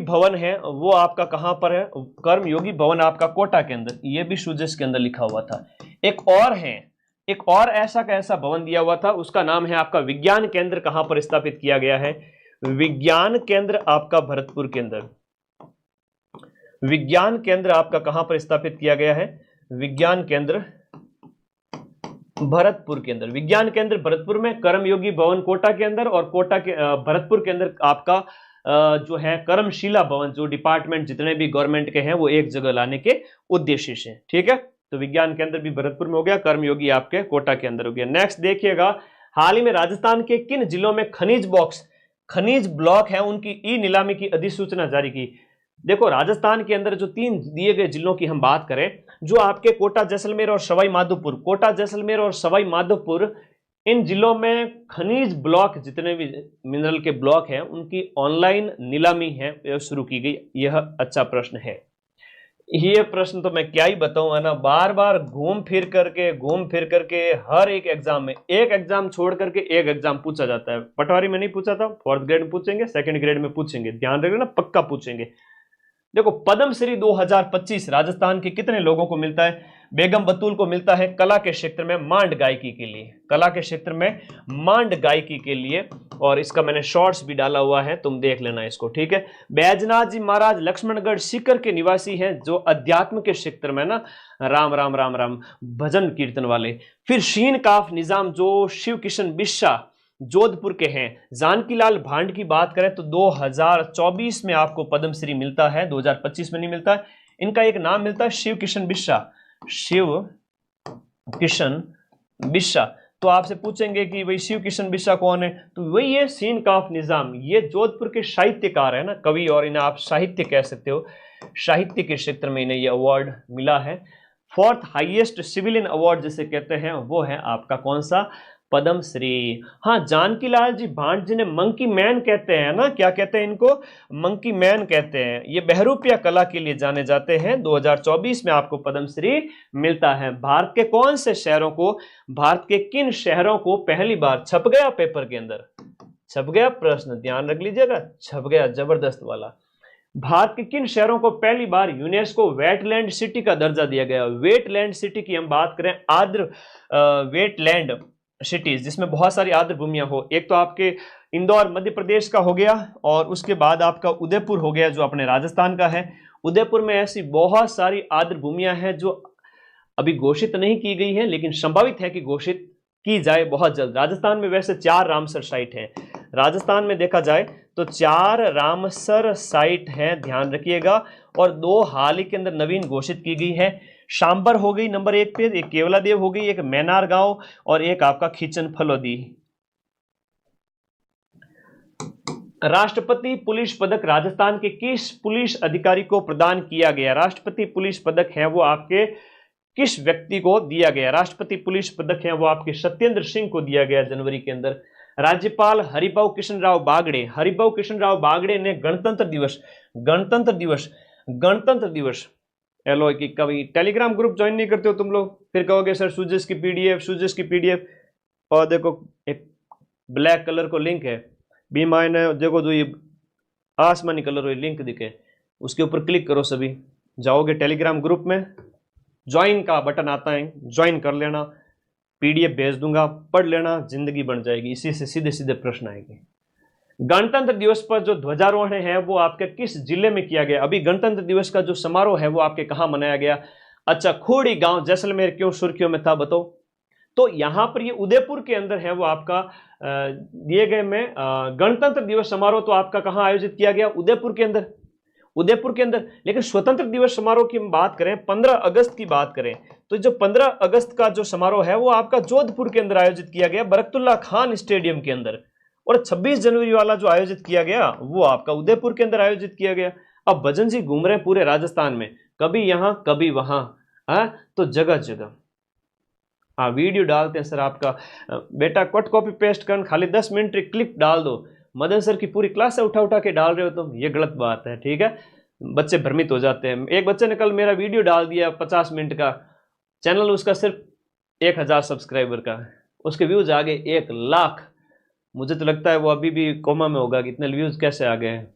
भवन है वो आपका कहां पर है? कर्मयोगी भवन आपका कोटा के अंदर, ये भी सुजस के अंदर लिखा हुआ था। एक और ऐसा का ऐसा भवन दिया हुआ था, उसका नाम है आपका विज्ञान केंद्र। कहां पर स्थापित किया गया है? विज्ञान केंद्र आपका भरतपुर के अंदर। विज्ञान केंद्र आपका कहां पर स्थापित किया गया है? विज्ञान केंद्र भरतपुर के अंदर। विज्ञान केंद्र भरतपुर में, कर्मयोगी भवन कोटा के अंदर, और कोटा के भरतपुर के अंदर आपका जो है कर्मशिला भवन, जो डिपार्टमेंट जितने भी गवर्नमेंट के हैं वो एक जगह लाने के उद्देश्य से, ठीक है। तो विज्ञान केंद्र भी भरतपुर में हो गया, कर्मयोगी आपके कोटा के अंदर हो गया। नेक्स्ट देखिएगा, हाल ही में राजस्थान के किन जिलों में खनिज ब्लॉक है उनकी ई नीलामी की अधिसूचना जारी की? देखो राजस्थान के अंदर जो 3 दिए गए जिलों की हम बात करें, जो आपके कोटा जैसलमेर और सवाई माधोपुर इन जिलों में खनिज ब्लॉक, जितने भी मिनरल के ब्लॉक हैं, उनकी ऑनलाइन नीलामी है शुरू की गई। यह अच्छा प्रश्न है। ये प्रश्न तो मैं क्या ही बताऊं, है ना, बार बार घूम फिर करके हर एक एग्जाम में, एक एग्जाम छोड़ करके एक एग्जाम पूछा जाता है। पटवारी में नहीं पूछा था, फोर्थ ग्रेड में पूछेंगे, सेकंड ग्रेड में पूछेंगे, ध्यान रखना ना, पक्का पूछेंगे। देखो, पद्मश्री 2025 राजस्थान के कितने लोगों को मिलता है? बेगम बतूल को मिलता है कला के क्षेत्र में मांड गायकी के लिए, कला के क्षेत्र में मांड गायकी के लिए। और इसका मैंने शॉर्ट्स भी डाला हुआ है, तुम देख लेना इसको, ठीक है। बैजनाथ जी महाराज लक्ष्मणगढ़ सीकर के निवासी हैं, जो अध्यात्म के क्षेत्र में ना राम राम राम राम भजन कीर्तन वाले। फिर शीन काफ निजाम जो शिव किशन बिस्सा जोधपुर के हैं। जानकीलाल भांड की बात करें तो 2024 में आपको पद्मश्री मिलता है, 2025 में नहीं मिलता है। इनका एक नाम मिलता है शिव किशन बिस्सा, शिव किशन बिस्सा। तो आपसे पूछेंगे कि भाई शिव किशन बिस्सा कौन है, तो वही है सीन काफ निजाम। ये जोधपुर के साहित्यकार है ना, कवि, और इन्हें आप साहित्य कह सकते हो। साहित्य के क्षेत्र में इन्हें यह अवार्ड मिला है। फोर्थ हाईएस्ट सिविलियन अवार्ड जिसे कहते हैं वो है आपका कौन सा? पद्मश्री। हाँ, जानकीलाल जी भांड जिन्हें मंकी मैन कहते हैं ना, क्या कहते हैं इनको? मंकी मैन कहते हैं। ये बहरूपिया कला के लिए जाने जाते हैं। 2024 में आपको पद्मश्री मिलता है। भारत के कौन से शहरों को, भारत के किन शहरों को पहली बार छप गया पेपर के अंदर? छप गया प्रश्न, ध्यान रख लीजिएगा, छप गया, जबरदस्त वाला। भारत के किन शहरों को पहली बार यूनेस्को वेटलैंड सिटी का दर्जा दिया गया? वेटलैंड सिटी की हम बात करें, आर्द्र वेटलैंड सिटीज जिसमें बहुत सारी आर्द्र भूमियां हो। एक तो आपके इंदौर मध्य प्रदेश का हो गया, और उसके बाद आपका उदयपुर हो गया जो अपने राजस्थान का है। उदयपुर में ऐसी बहुत सारी आर्द्र भूमियां हैं जो अभी घोषित नहीं की गई है, लेकिन संभावित है कि घोषित की जाए बहुत जल्द। राजस्थान में वैसे 4 रामसर साइट है। राजस्थान में देखा जाए तो 4 रामसर साइट है, ध्यान रखिएगा, और 2 हाल ही के अंदर नवीन घोषित की गई है। शांबर हो गई नंबर 1 पे, एक केवलादेव हो गई, एक मैनार गांव, और एक आपका खींचन फलोदी। राष्ट्रपति पुलिस पदक राजस्थान के किस पुलिस अधिकारी को प्रदान किया गया? राष्ट्रपति पुलिस पदक है वो आपके किस व्यक्ति को दिया गया? राष्ट्रपति पुलिस पदक है वो आपके सत्येंद्र सिंह को दिया गया जनवरी के अंदर। राज्यपाल हरिभाऊ कृष्णराव बागड़े, हरिभाऊ कृष्णराव बागड़े ने गणतंत्र दिवस एलो की कभी टेलीग्राम ग्रुप ज्वाइन नहीं करते हो तुम लोग, फिर कहोगे सर सुजेश की पीडीएफ। और देखो एक ब्लैक कलर को लिंक है, बी मायने देखो जो ये आसमानी कलर वाली लिंक दिखे, उसके ऊपर क्लिक करो, सभी जाओगे टेलीग्राम ग्रुप में, ज्वाइन का बटन आता है, ज्वाइन कर लेना, पीडीएफ भेज दूंगा, पढ़ लेना, जिंदगी बन जाएगी। इसी से सीधे सीधे प्रश्न आएंगे। गणतंत्र दिवस पर जो ध्वजारोहण है वो आपके किस जिले में किया गया? अभी गणतंत्र दिवस का जो समारोह है वो आपके कहाँ मनाया गया? अच्छा, खोड़ी गांव जैसलमेर क्यों सुर्खियों में था बताओ? तो यहां पर ये उदयपुर के अंदर है वो आपका दिए गए में गणतंत्र दिवस समारोह तो आपका कहाँ आयोजित किया गया? उदयपुर के अंदर। लेकिन स्वतंत्र दिवस समारोह की हम बात करें, 15 अगस्त की बात करें, तो जो 15 अगस्त का जो समारोह है वो आपका जोधपुर के अंदर आयोजित किया गया, बरकतुल्ला खान स्टेडियम के अंदर। और 26 जनवरी वाला जो आयोजित किया गया वो आपका उदयपुर के अंदर आयोजित किया गया। अब भजन जी घूम रहे हैं पूरे राजस्थान में, कभी यहां कभी वहां, तो जगह जगह वीडियो डालते हैं सर आपका। बेटा कट कॉपी पेस्ट कर, खाली 10 मिनट क्लिप डाल दो। मदन सर की पूरी क्लास से उठा के डाल रहे हो तुम, ये गलत बात है, ठीक है। बच्चे भ्रमित हो जाते हैं। एक बच्चे ने कल मेरा वीडियो डाल दिया 50 मिनट का, चैनल उसका सिर्फ 1000 सब्सक्राइबर का, उसके व्यूज आ गए 1 लाख। मुझे तो लगता है वो अभी भी कोमा में होगा कि इतने व्यूज कैसे आ गए हैं।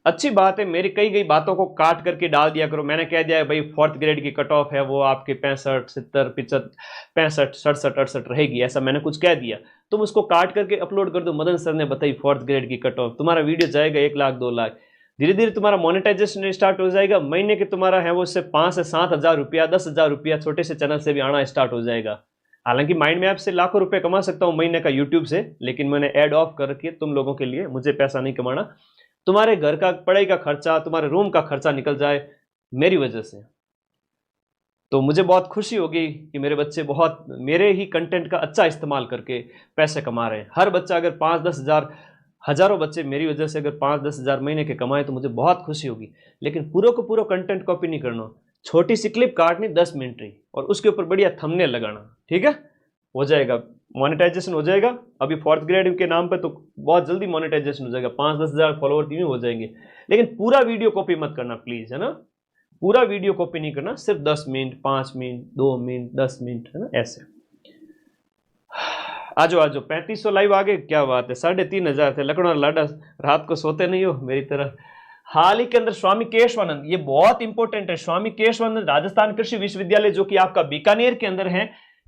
अच्छी बात है, मेरी कई गई बातों को काट करके डाल दिया करो। मैंने कह दिया है भाई 4th ग्रेड की कट ऑफ है वो आपके 65, 70, 65, 67, 68 रहेगी, ऐसा मैंने कुछ कह दिया। तुम उसको काट करके अपलोड कर दो, मदन सर ने बताई 4th ग्रेड की कट ऑफ, तुम्हारा वीडियो जाएगा 1 लाख 2 लाख। धीरे धीरे तुम्हारा मोनेटाइजेशन स्टार्ट हो जाएगा। महीने के तुम्हारा है वो इससे 5 से 7 हज़ार रुपया, 10 हज़ार रुपया छोटे से चैनल से भी आना स्टार्ट हो जाएगा। हालांकि माइंड मैप से लाखों रुपए कमा सकता हूँ महीने का यूट्यूब से, लेकिन मैंने ऐड ऑफ कर रखी है तुम लोगों के लिए। मुझे पैसा नहीं कमाना, तुम्हारे घर का पढ़ाई का खर्चा, तुम्हारे रूम का खर्चा निकल जाए मेरी वजह से, तो मुझे बहुत खुशी होगी कि मेरे बच्चे बहुत मेरे ही कंटेंट का अच्छा इस्तेमाल करके पैसे कमा रहे हैं। हर बच्चा अगर 5-10 हज़ार, हजारों बच्चे मेरी वजह से अगर 5-10 हज़ार महीने के कमाए तो मुझे बहुत खुशी होगी। लेकिन पूरा को पूरा कंटेंट कॉपी नहीं करना, छोटी सी क्लिप काटनी 10 मिनट की, और उसके ऊपर बढ़िया थंबनेल लगाना, ठीक है, हो जाएगा। मोनेटाइजेशन हो जाएगा। अभी 4th ग्रेड के नाम पे तो बहुत जल्दी मोनेटाइजेशन हो जाएगा, 5-10 हज़ार फॉलोवर टीवी हो जाएंगे। लेकिन पूरा वीडियो कॉपी मत करना प्लीज, है ना, पूरा वीडियो कॉपी नहीं करना, सिर्फ 10 मिनट, 5 मिनट, 2 मिनट, 10 मिनट, है ना, ऐसे। आजो आजो 3500 लाइव आ गए, क्या बात है। 3500 थे। लखनऊ लाडा रात को सोते नहीं हो मेरी तरह। हाल ही के अंदर स्वामी केशवानंद, ये बहुत इंपॉर्टेंट है, स्वामी केशवानंद राजस्थान कृषि विश्वविद्यालय जो कि आपका बीकानेर के अंदर है,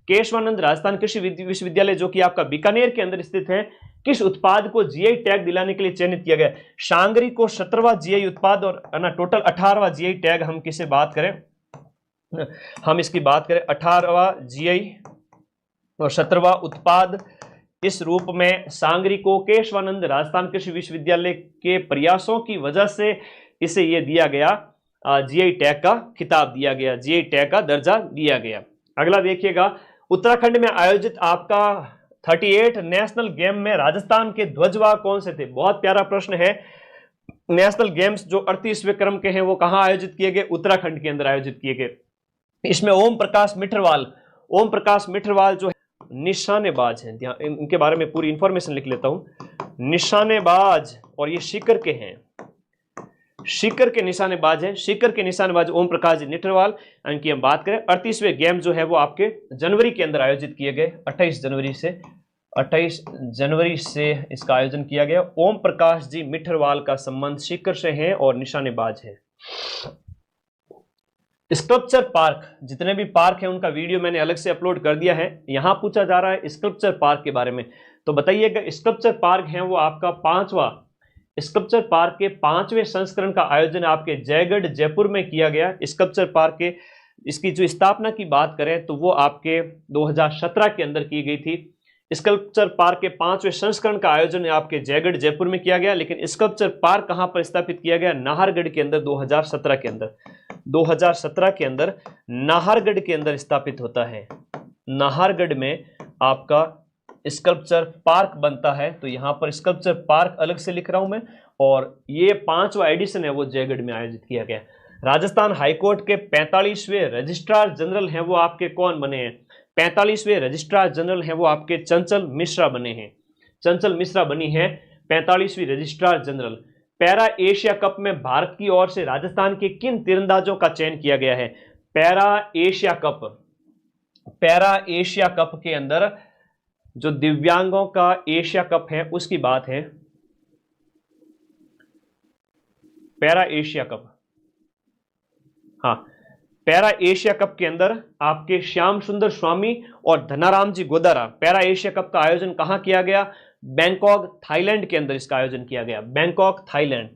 केशवानंद राजस्थान कृषि विश्वविद्यालय जो कि आपका बीकानेर के अंदर स्थित है, किस उत्पाद को जीआई टैग दिलाने के लिए चयनित किया गया? शांगरी को 17वां जीआई उत्पाद और ना टोटल 18वां जीआई टैग। हम किसे बात करें, हम इसकी बात करें 18वां जीआई और 17वां उत्पाद। इस रूप में सांगरी को केशवानंद राजस्थान कृषि विश्वविद्यालय के प्रयासों की वजह से इसे यह दिया गया, जीआई टैग का खिताब दिया गया, जीआई टैग का दर्जा दिया गया। अगला देखिएगा, उत्तराखंड में आयोजित आपका 38 नेशनल गेम में राजस्थान के ध्वजवाहक कौन से थे? बहुत प्यारा प्रश्न है। नेशनल गेम्स जो 38वें क्रम के हैं वो कहां आयोजित किए गए? उत्तराखंड के अंदर आयोजित किए गए। इसमें ओम प्रकाश मिठरवाल जो निशानेबाज हैं, इनके बारे में पूरी इंफॉर्मेशन लिख लेता हूं। निशानेबाज, और ये सीकर के हैं, सीकर के निशानेबाज हैं, सीकर के निशानेबाज ओम प्रकाश जी निठरवाल। इनकी हम बात करें, 38वें गेम जो है वो आपके जनवरी के अंदर आयोजित किए गए, 28 जनवरी से इसका आयोजन किया गया। ओम प्रकाश जी मिठरवाल का संबंध सीकर से है और निशानेबाज है। स्कल्पचर पार्क, जितने भी पार्क हैं उनका वीडियो मैंने अलग से अपलोड कर दिया है। यहां पूछा जा रहा है स्कल्पचर पार्क के बारे में, तो बताइएगा। स्कल्पचर पार्क है वो आपका 5वां, स्कल्पचर पार्क के 5वें संस्करण का आयोजन आपके जयगढ़ जयपुर में किया गया। स्कल्पचर पार्क के इसकी जो स्थापना की बात करें तो वो आपके 2017 के अंदर की गई थी। स्कल्पचर पार्क के 5वें संस्करण का आयोजन आपके जयगढ़ जयपुर में किया गया। लेकिन स्कल्पचर पार्क कहां पर स्थापित किया गया? नाहरगढ़ के अंदर 2017 के अंदर, 2017 के अंदर नाहरगढ़ के अंदर स्थापित होता है। नाहरगढ़ में आपका स्कल्पचर पार्क बनता है, तो यहां पर स्कल्पचर पार्क अलग से लिख रहा हूं मैं। और ये 5वां एडिशन है वो जयगढ़ में आयोजित किया गया। राजस्थान हाईकोर्ट के 45वें रजिस्ट्रार जनरल हैं वो आपके कौन बने हैं? 45वें रजिस्ट्रार जनरल हैं वो आपके चंचल मिश्रा बने हैं। चंचल मिश्रा बनी है 45वीं registrar general. Para Asia cup में भारत की ओर से राजस्थान के किन तीरंदाजों का चयन किया गया है? पैरा एशिया कप के अंदर जो दिव्यांगों का एशिया कप है उसकी बात है। पैरा एशिया कप, हाँ, पैरा एशिया कप के अंदर आपके श्याम सुंदर स्वामी और धनाराम जी गोदारा। पैरा एशिया कप का आयोजन कहां किया गया? बैंकॉक थाईलैंड के अंदर इसका आयोजन किया गया, बैंकॉक थाईलैंड।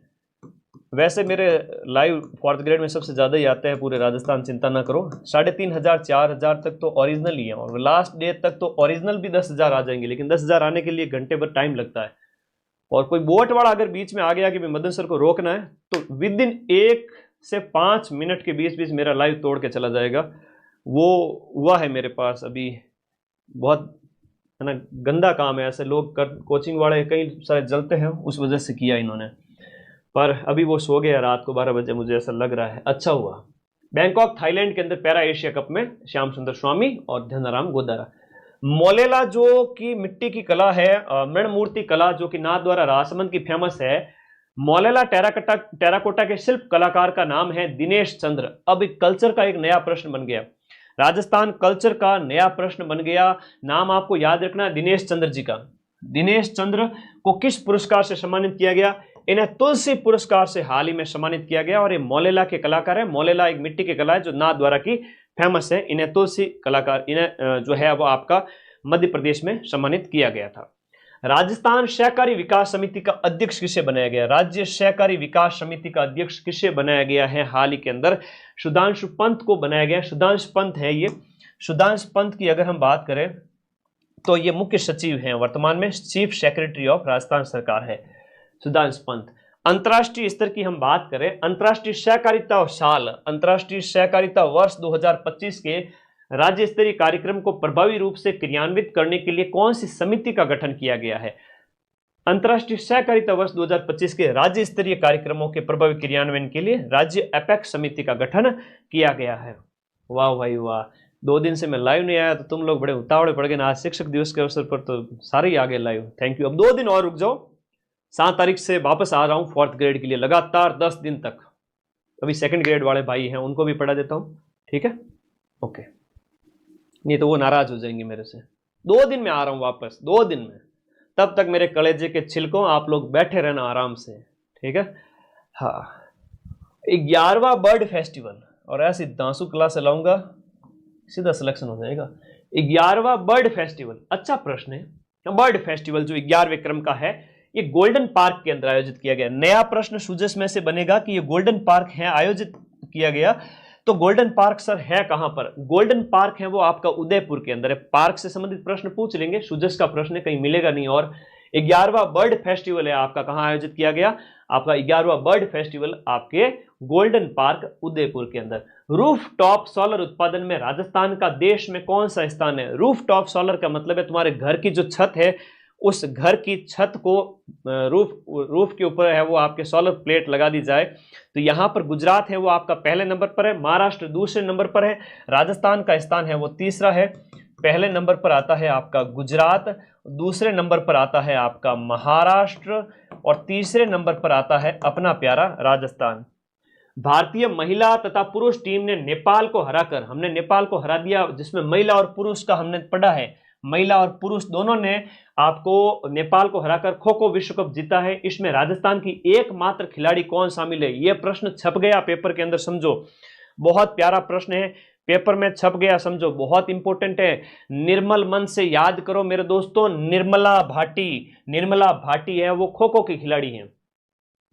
वैसे मेरे लाइव 4th ग्रेड में सबसे ज्यादा ही आते हैं पूरे राजस्थान, चिंता ना करो। 3500 4000 तक तो ओरिजिनल ही है, और लास्ट डे तक तो ओरिजिनल भी 10,000 आ जाएंगे। लेकिन 10,000 आने के लिए घंटे भर टाइम लगता है। और कोई बोट वाला अगर बीच में आ गया कि मदन सर को रोकना है, तो विद इन 1 से 5 मिनट के बीच बीच मेरा लाइव तोड़ के चला जाएगा। वो हुआ है मेरे पास अभी, बहुत है ना, गंदा काम है। ऐसे लोग कोचिंग वाले कई सारे जलते हैं, उस वजह से किया इन्होंने। पर अभी वो सो गया रात को 12 बजे, मुझे ऐसा लग रहा है। अच्छा हुआ। बैंकॉक थाईलैंड के अंदर पैरा एशिया कप में श्याम सुंदर स्वामी और धनाराम गोदारा। मोलेला जो कि मिट्टी की कला है, मृण मूर्ति कला जो कि नाथद्वारा राजसमंद की फेमस है। मोलेला टेराकोटा के शिल्प कलाकार का नाम है दिनेश चंद्र। अब कल्चर का एक नया प्रश्न बन गया, राजस्थान कल्चर का नया प्रश्न बन गया। नाम आपको याद रखना, दिनेश चंद्र जी का। दिनेश चंद्र को किस पुरस्कार से सम्मानित किया गया? इन्हें तुलसी पुरस्कार से हाल ही में सम्मानित किया गया। और ये मोलेला के कलाकार है। मोलेला एक मिट्टी की कला है जो नाथद्वारा की फेमस है। इन्हें तुलसी कलाकार, इन्हें जो है वो आपका मध्य प्रदेश में सम्मानित किया गया था। राजस्थान सहकारी विकास समिति का अध्यक्ष किसे बनाया गया? राज्य सहकारी विकास समिति का अध्यक्ष किसे बनाया गया है? हाल ही के अंदर सुधांशु पंत को बनाया गया। सुधांशु पंत है ये। सुधांशु पंत की अगर हम बात करें तो ये मुख्य सचिव हैं, वर्तमान में चीफ सेक्रेटरी ऑफ राजस्थान सरकार है सुधांशु पंत। अंतर्राष्ट्रीय स्तर की हम बात करें, अंतर्राष्ट्रीय सहकारिता साल, अंतर्राष्ट्रीय सहकारिता वर्ष 2025 के राज्य स्तरीय कार्यक्रम को प्रभावी रूप से क्रियान्वित करने के लिए कौन सी समिति का गठन किया गया है? अंतर्राष्ट्रीय सहकारिता वर्ष 2025 के राज्य स्तरीय कार्यक्रमों के प्रभावी क्रियान्वयन के लिए राज्य एपेक्स समिति का गठन किया गया है। वाह भाई वाह, 2 दिन से मैं लाइव नहीं आया तो तुम लोग बड़े उतावड़े पड़ गए ना। आज शिक्षक दिवस के अवसर पर तो सारे ही आ गए लाइव। Thank you. अब 2 दिन और रुक जाओ, 7 तारीख से वापस आ रहा हूँ 4th ग्रेड के लिए, लगातार 10 दिन तक। अभी 2nd ग्रेड वाले भाई हैं उनको भी पढ़ा देता हूँ, ठीक है? ओके, नहीं तो वो नाराज हो जाएंगे मेरे से। 2 दिन में आ रहा हूँ वापस, 2 दिन में। तब तक मेरे कलेजे के छिलकों आप लोग बैठे रहना आराम से, ठीक है? हाँ, 11वां बर्ड फेस्टिवल, और ऐसी दांसू क्लास लाऊंगा सीधा सिलेक्शन हो जाएगा। 11वां बर्ड फेस्टिवल, अच्छा प्रश्न है। बर्ड फेस्टिवल जो 11वें क्रम का है, ये गोल्डन पार्क के अंदर आयोजित किया गया। नया प्रश्न सुजस में से बनेगा कि ये गोल्डन पार्क है आयोजित किया गया, तो गोल्डन पार्क सर है कहां पर? गोल्डन पार्क है वो आपका उदयपुर के अंदर है। पार्क से संबंधित प्रश्न पूछ लेंगे, सुजस का प्रश्न कहीं मिलेगा नहीं। और 11वां बर्ड फेस्टिवल है आपका कहां आयोजित किया गया? आपका 11वां बर्ड फेस्टिवल आपके गोल्डन पार्क उदयपुर के अंदर। रूफ टॉप सोलर उत्पादन में राजस्थान का देश में कौन सा स्थान है? रूफ टॉप सोलर का मतलब है तुम्हारे घर की जो छत है, उस घर की छत को रूफ के ऊपर है वो आपके सोलर प्लेट लगा दी जाए। तो यहां पर गुजरात है वो आपका पहले नंबर पर है, महाराष्ट्र दूसरे नंबर पर है, राजस्थान का स्थान है वो तीसरा है। पहले नंबर पर आता है आपका गुजरात, दूसरे नंबर पर आता है आपका महाराष्ट्र, और तीसरे नंबर पर आता है अपना प्यारा राजस्थान। भारतीय महिला तथा पुरुष टीम ने नेपाल को हराकर, हमने नेपाल को हरा दिया, जिसमें महिला और पुरुष का हमने पढ़ा है, महिला और पुरुष दोनों ने आपको नेपाल को हराकर खो खो विश्व कप जीता है। इसमें राजस्थान की एकमात्र खिलाड़ी कौन शामिल है? यह प्रश्न छप गया पेपर के अंदर, समझो, बहुत प्यारा प्रश्न है, पेपर में छप गया, समझो, बहुत इंपॉर्टेंट है। निर्मल मन से याद करो मेरे दोस्तों, निर्मला भाटी। निर्मला भाटी है वो खो खो की खिलाड़ी है।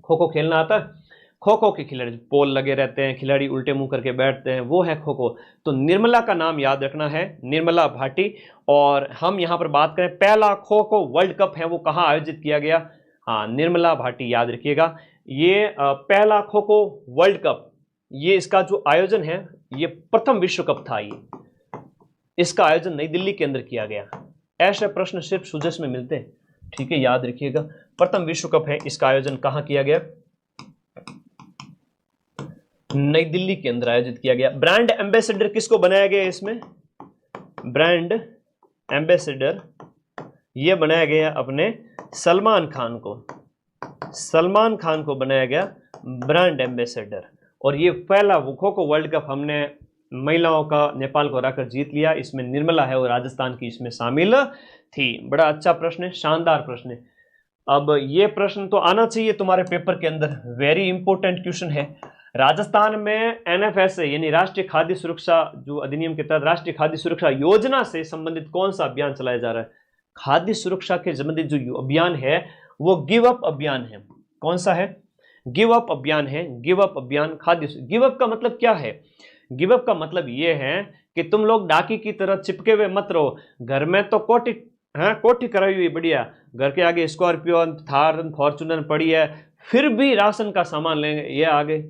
खो खो खेलना आता है? खो खो के खिलाड़ी, पोल लगे रहते हैं, खिलाड़ी उल्टे मुंह करके बैठते हैं, वो है खो खो। तो निर्मला का नाम याद रखना है, निर्मला भाटी। और हम यहाँ पर बात करें, पहला खो खो वर्ल्ड कप है वो कहाँ आयोजित किया गया? हाँ, निर्मला भाटी, याद रखिएगा। ये पहला खो खो वर्ल्ड कप, ये इसका जो आयोजन है, ये प्रथम विश्व कप था। ये इसका आयोजन नई दिल्ली के अंदर किया गया। ऐसे प्रश्न सिर्फ सुजस में मिलते हैं, ठीक है, याद रखिएगा। प्रथम विश्व कप है, इसका आयोजन कहाँ किया गया? नई दिल्ली के अंदर आयोजित किया गया। ब्रांड एम्बेसडर किसको बनाया गया? इसमें ब्रांड एम्बेसडर ये बनाया गया अपने सलमान खान को। सलमान खान को बनाया गया ब्रांड एम्बेसडर। और ये पहला वो खो खो वर्ल्ड कप हमने महिलाओं का नेपाल को हराकर जीत लिया। इसमें निर्मला है और राजस्थान की इसमें शामिल थी। बड़ा अच्छा प्रश्न है, शानदार प्रश्न है। अब ये प्रश्न तो आना चाहिए तुम्हारे पेपर के अंदर, वेरी इंपॉर्टेंट क्वेश्चन है। राजस्थान में NFSA यानी राष्ट्रीय खाद्य सुरक्षा जो अधिनियम के तहत राष्ट्रीय खाद्य सुरक्षा योजना से संबंधित कौन सा अभियान चलाया जा रहा है? खाद्य सुरक्षा के संबंधित जो अभियान है वो गिव अप अभियान है। कौन सा है? गिव अप अभियान है। गिव अप अभियान खाद्य। गिव अप का मतलब क्या है? गिव अप का मतलब ये है कि तुम लोग डाकी की तरह चिपके हुए मत रहो। घर में तो कोठी कराई हुई बढ़िया, घर के आगे स्कॉर्पियो, थार, फॉर्चूनर पड़ी है, फिर भी राशन का सामान लेंगे, ये आगे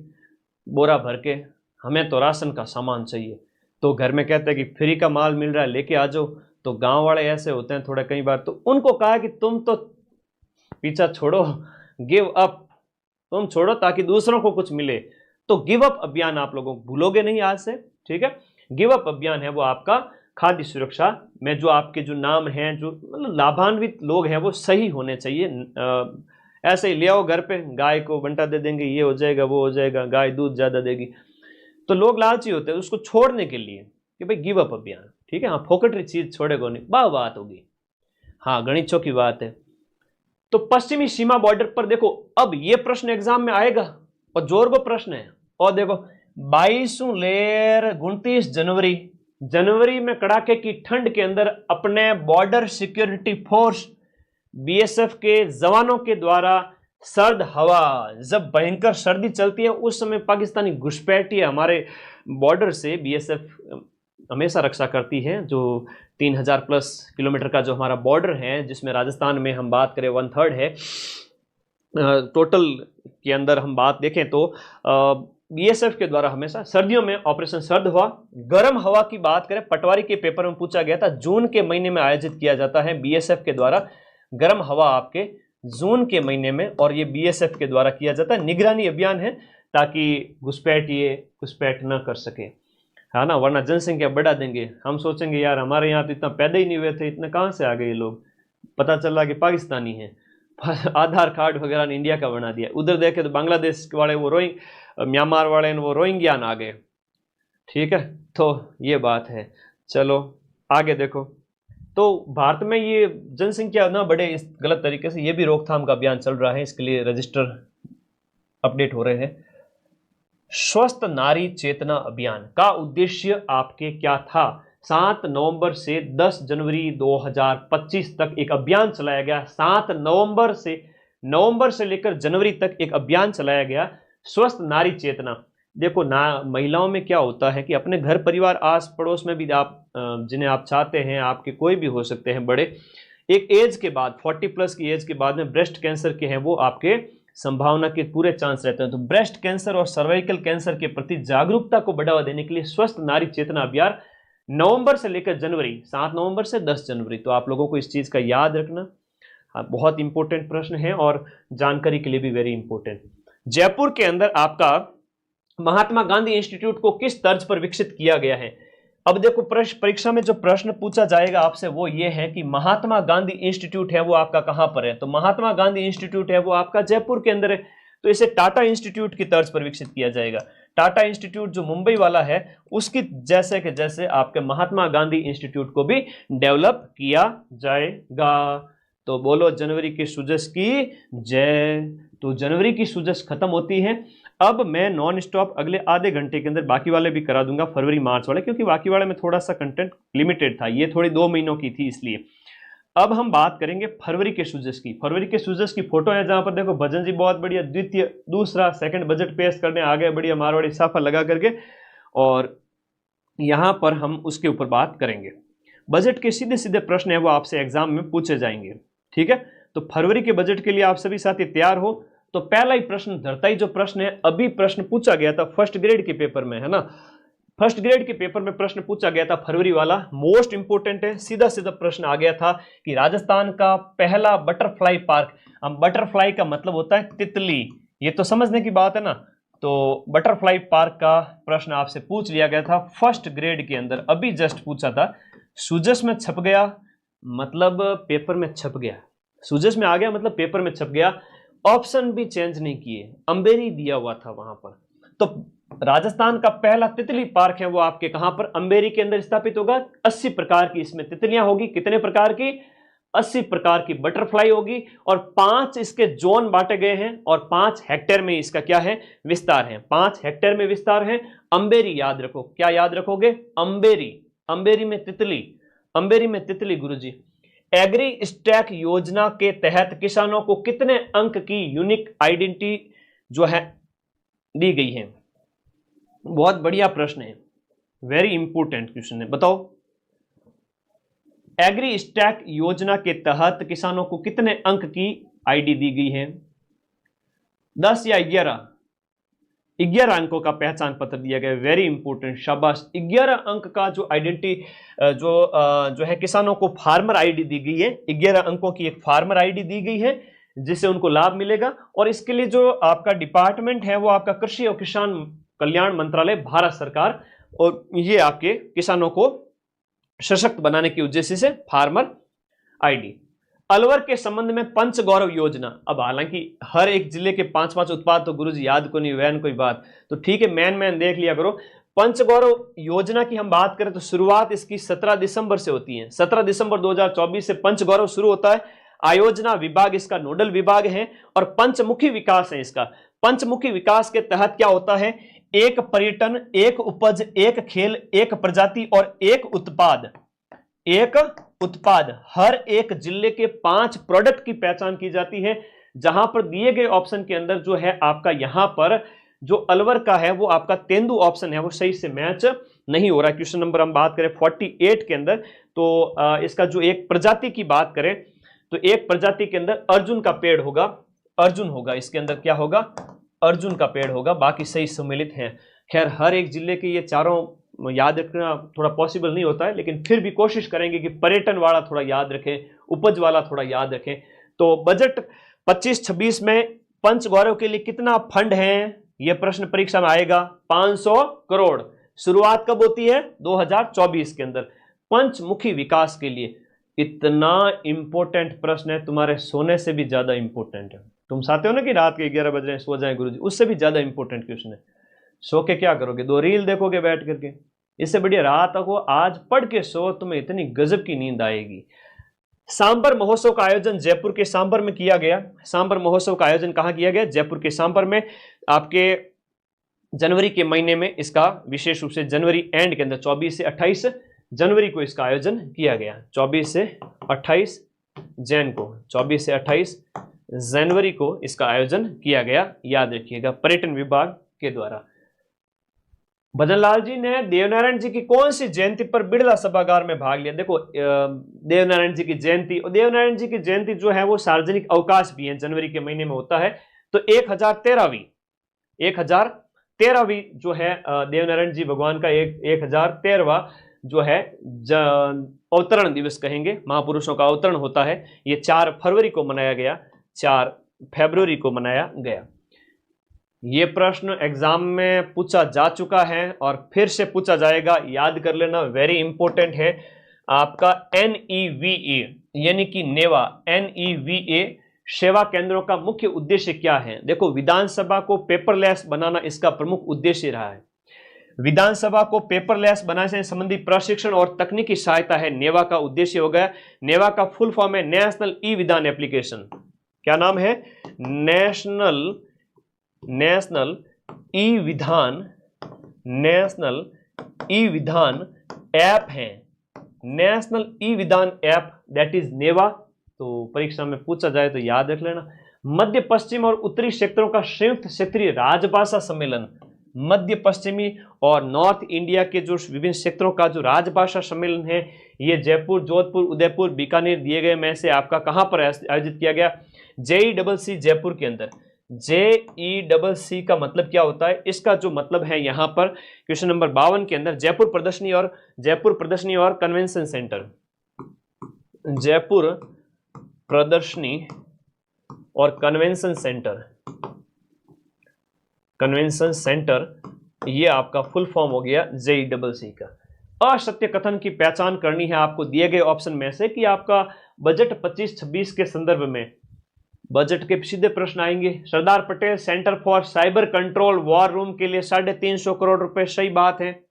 बोरा भर के, हमें तो राशन का सामान चाहिए। तो घर में कहते हैं कि फ्री का माल मिल रहा है, लेके आ जाओ। तो गांव वाले ऐसे होते हैं थोड़ा, कई बार तो उनको कहा कि तुम तो पीछा छोड़ो, गिव अप, तुम छोड़ो ताकि दूसरों को कुछ मिले। तो गिव अप अभियान आप लोगों को भूलोगे नहीं आज से, ठीक है? गिव अप अभियान है वो आपका खाद्य सुरक्षा में, जो आपके जो नाम हैं, जो मतलब लाभान्वित लोग हैं, वो सही होने चाहिए। ऐसे ही ले आओ घर पे, गाय को बंटा दे देंगे, ये हो जाएगा, वो हो जाएगा, गाय दूध ज्यादा देगी, तो लोग लालची होते हैं उसको छोड़ने के लिए कि भाई गिव अप अभियान, ठीक है? हाँ, फोकटरी चीज छोड़ेगा नहीं, बात होगी। हाँ, गणितों की बात है। तो पश्चिमी सीमा बॉर्डर पर देखो, अब ये प्रश्न एग्जाम में आएगा और जोरबो प्रश्न है। और देखो 22 लेर 29 जनवरी में कड़ाके की ठंड के अंदर अपने बॉर्डर सिक्योरिटी फोर्स BSF के जवानों के द्वारा सर्द हवा, जब भयंकर सर्दी चलती है उस समय पाकिस्तानी घुसपैठिए हमारे बॉर्डर से BSF हमेशा रक्षा करती है। जो 3000 प्लस किलोमीटर का जो हमारा बॉर्डर है, जिसमें राजस्थान में हम बात करें 1/3 है टोटल के अंदर हम बात देखें तो BSF के द्वारा हमेशा सर्दियों में ऑपरेशन सर्द हवा। गर्म हवा की बात करें, पटवारी के पेपर में पूछा गया था, जून के महीने में आयोजित किया जाता है BSF के द्वारा गर्म हवा आपके जून के महीने में, और ये BSF के द्वारा किया जाता है। निगरानी अभियान है ताकि घुसपैठ न कर सके। है ना, वरना जनसंख्या बढ़ा देंगे। हम सोचेंगे यार हमारे यहाँ तो इतना पैदा ही नहीं हुए थे, इतने कहाँ से आ गए ये लोग, पता चला कि पाकिस्तानी हैं। आधार कार्ड वगैरह ने इंडिया का बना दिया। उधर देखे तो बांग्लादेश वाले वो म्यांमार वाले वो रोहिंग्यान आ गए। ठीक है, तो ये बात है। चलो आगे देखो, तो भारत में ये जनसंख्या ना बढ़े इस गलत तरीके से, ये भी रोकथाम का अभियान चल रहा है, इसके लिए रजिस्टर अपडेट हो रहे हैं। स्वस्थ नारी चेतना अभियान का उद्देश्य आपके क्या था? 7 नवंबर से 10 जनवरी 2025 तक एक अभियान चलाया गया। 7 नवंबर से लेकर जनवरी तक एक अभियान चलाया गया, स्वस्थ नारी चेतना। देखो ना, महिलाओं में क्या होता है कि अपने घर परिवार आस पड़ोस में भी आप जिन्हें आप चाहते हैं, आपके कोई भी हो सकते हैं बड़े, एक एज के बाद 40+ की एज के बाद में ब्रेस्ट कैंसर के हैं वो आपके संभावना के पूरे चांस रहते हैं। तो ब्रेस्ट कैंसर और सर्वाइकल कैंसर के प्रति जागरूकता को बढ़ावा देने के लिए स्वस्थ नारी चेतना अभियान नवंबर से लेकर जनवरी, 7 नवंबर से 10 जनवरी। तो आप लोगों को इस चीज का याद रखना, बहुत इंपॉर्टेंट प्रश्न है और जानकारी के लिए भी वेरी इंपॉर्टेंट। जयपुर के अंदर आपका महात्मा गांधी इंस्टीट्यूट को किस तर्ज पर विकसित किया गया है? अब देखो परीक्षा में जो प्रश्न पूछा जाएगा आपसे वो ये है कि महात्मा गांधी इंस्टीट्यूट है वो आपका कहां पर है? तो महात्मा गांधी इंस्टीट्यूट है वो आपका जयपुर के अंदर है। तो इसे टाटा इंस्टीट्यूट की तर्ज पर विकसित किया जाएगा। टाटा इंस्टीट्यूट जो मुंबई वाला है उसकी जैसे के जैसे आपके महात्मा गांधी इंस्टीट्यूट को भी डेवलप किया जाएगा। तो बोलो जनवरी की सूजश की जय। तो जनवरी की सूजश खत्म होती है। अब मैं नॉन स्टॉप अगले आधे घंटे के अंदर बाकी वाले भी करा दूंगा, फरवरी मार्च वाले, क्योंकि बाकी वाले में थोड़ा सा कंटेंट लिमिटेड था, ये थोड़ी 2 महीनों की थी इसलिए। अब हम बात करेंगे फरवरी के सूजश की। फरवरी के सूजश की फोटो है जहां पर देखो भजन जी बहुत बढ़िया दूसरा सेकंड बजट पेश करने आ गए, बढ़िया मारवाड़ी साफा लगा करके, और यहां पर हम उसके ऊपर बात करेंगे। बजट के सीधे सीधे प्रश्न है वो आपसे एग्जाम में पूछे जाएंगे। ठीक है, तो फरवरी के बजट के लिए आप सभी साथी तैयार हो। तो पहला ही प्रश्न धरता ही जो प्रश्न है, अभी प्रश्न पूछा गया था फर्स्ट ग्रेड के पेपर में, है ना, फर्स्ट ग्रेड के पेपर में प्रश्न पूछा गया था फरवरी वाला, मोस्ट इंपोर्टेंट है। सीधा सीधा प्रश्न आ गया था कि राजस्थान का पहला बटरफ्लाई पार्क, हम बटरफ्लाई का मतलब होता है तितली, ये तो समझने की बात है ना। तो बटरफ्लाई पार्क का प्रश्न आपसे पूछ लिया गया था फर्स्ट ग्रेड के अंदर, अभी जस्ट पूछा था। सूजस में छप गया मतलब पेपर में छप गया, सूजस में आ गया मतलब पेपर में छप गया। ऑप्शन भी चेंज नहीं किए, अंबेरी दिया हुआ था वहां पर। तो राजस्थान का पहला तितली पार्क है वो आपके कहां पर? अंबेरी के अंदर स्थापित होगा। 80 प्रकार की इसमें तितलियां होगी। कितने प्रकार की? 80 प्रकार की बटरफ्लाई होगी, और 5 इसके जोन बांटे गए हैं, और 5 हेक्टेयर में इसका क्या है? विस्तार है। 5 हेक्टेयर में विस्तार है। अंबेरी याद रखो, क्या याद रखोगे? अंबेरी, अंबेरी में तितली, अंबेरी में तितली गुरुजी। एग्री स्टैक योजना के तहत किसानों को कितने अंक की यूनिक आइडेंटिटी जो है दी गई है? बहुत बढ़िया प्रश्न है, वेरी इंपोर्टेंट क्वेश्चन है। बताओ, एग्री स्टैक योजना के तहत किसानों को कितने अंक की आईडी दी गई है? 10 या 11? 11 अंकों का पहचान पत्र दिया गया, वेरी इंपोर्टेंट, शाबाश। 11 अंक का जो आइडेंटिटी जो है किसानों को फार्मर आईडी दी गई है। 11 अंकों की एक फार्मर आईडी दी गई है जिससे उनको लाभ मिलेगा, और इसके लिए जो आपका डिपार्टमेंट है वो आपका कृषि और किसान कल्याण मंत्रालय, भारत सरकार, और ये आपके किसानों को सशक्त बनाने के उद्देश्य से फार्मर आईडी। अलवर के संबंध में पंच गौरव योजना, अब हालांकि हर एक जिले के 5-5 उत्पाद तो गुरुजी याद को नहीं वैन कोई बात, तो ठीक है मैन देख लिया करो। पंच गौरव योजना की हम बात करें तो शुरुआत इसकी 17 दिसंबर से होती है। 17 दिसंबर 2024 से पंच गौरव शुरू होता है। आयोजना विभाग इसका नोडल विभाग है, और पंचमुखी विकास है इसका। पंचमुखी विकास के तहत क्या होता है? एक पर्यटन, एक उपज, एक खेल, एक प्रजाति और एक उत्पाद, एक उत्पाद, हर एक जिले के 5 प्रोडक्ट की पहचान की जाती है। जहां पर दिए गए ऑप्शन के अंदर जो है आपका यहां पर जो अलवर का है वो आपका तेंदु ऑप्शन है वो सही से मैच नहीं हो रहा। क्वेश्चन नंबर हम बात करें 48 के अंदर, तो इसका जो एक प्रजाति की बात करें तो एक प्रजाति के अंदर अर्जुन का पेड़ होगा, अर्जुन होगा, इसके अंदर क्या होगा? अर्जुन का पेड़ होगा, बाकी सही सम्मिलित हैं। खैर हर एक जिले के ये चारों याद रखना थोड़ा पॉसिबल नहीं होता है, लेकिन फिर भी कोशिश करेंगे कि पर्यटन वाला थोड़ा याद रखें, उपज वाला थोड़ा याद रखें। तो बजट 25-26 में पंच गौरव के लिए कितना फंड है? यह प्रश्न परीक्षा में आएगा। 500 करोड़, शुरुआत कब होती है? 2024 के अंदर, पंचमुखी विकास के लिए। इतना इंपॉर्टेंट प्रश्न है, तुम्हारे सोने से भी ज्यादा इंपॉर्टेंट है। तुम चाहते हो ना कि रात के 11 बज रहे हैं सो जाए गुरुजी, उससे भी ज्यादा इंपॉर्टेंट क्वेश्चन है। सो के क्या करोगे? 2 रील देखोगे बैठ करके? इससे बढ़िया रात को आज पढ़ के सो, तुम्हें इतनी गजब की नींद आएगी। सांबर महोत्सव का आयोजन जयपुर के सांबर में किया गया। सांबर महोत्सव का आयोजन कहां किया गया? जयपुर के सांबर में। आपके जनवरी के महीने में इसका विशेष रूप से जनवरी एंड के अंदर 24 से 28 जनवरी को इसका आयोजन किया गया। 24 से 28 जैन को, 24 से 28 जनवरी को इसका आयोजन किया गया, याद रखिएगा, पर्यटन विभाग के द्वारा। भजनलाल जी ने देवनारायण जी की कौन सी जयंती पर बिड़ला सभागार में भाग लिया? देखो, देवनारायण जी की जयंती, और देवनारायण जी की जयंती जो है वो सार्वजनिक अवकाश भी है, जनवरी के महीने में होता है। तो 1013वीं जो है देवनारायण जी भगवान का 1013वां जो है अवतरण दिवस कहेंगे, महापुरुषों का अवतरण होता है। ये 4 फरवरी को मनाया गया, 4 फरवरी को मनाया गया। ये प्रश्न एग्जाम में पूछा जा चुका है और फिर से पूछा जाएगा, याद कर लेना, वेरी इंपॉर्टेंट है। आपका NEVA यानी कि नेवा, NEVA सेवा केंद्रों का मुख्य उद्देश्य क्या है? देखो, विधानसभा को पेपरलेस बनाना इसका प्रमुख उद्देश्य रहा है। विधानसभा को पेपरलेस बनाने से संबंधी प्रशिक्षण और तकनीकी सहायता है नेवा का उद्देश्य हो गया। नेवा का फुल फॉर्म है नेशनल ई विधान एप्लीकेशन। क्या नाम है? नेशनल ई विधान ऐप है, नेशनल ई विधान ऐप, दैट इज नेवा। तो परीक्षा में पूछा जाए तो याद रख लेना। मध्य पश्चिम और उत्तरी क्षेत्रों का संयुक्त क्षेत्रीय राजभाषा सम्मेलन, मध्य पश्चिमी और नॉर्थ इंडिया के जो विभिन्न क्षेत्रों का जो राजभाषा सम्मेलन है, ये जयपुर, जोधपुर, उदयपुर, बीकानेर दिए गए में से आपका कहां पर आयोजित किया गया? JEEC जयपुर के अंदर। JEEC का मतलब क्या होता है? इसका जो मतलब है यहां पर क्वेश्चन नंबर 52 के अंदर, जयपुर प्रदर्शनी और कन्वेंशन सेंटर, जयपुर प्रदर्शनी और कन्वेंशन सेंटर, ये आपका फुल फॉर्म हो गया JEEC का। असत्य कथन की पहचान करनी है आपको दिए गए ऑप्शन में से कि आपका बजट 25-26 के संदर्भ में, बजट के सीधे प्रश्न आएंगे। Sardar Patel centre for cyber control war room के लिए 350 करोड़ रुपए, सही बात है।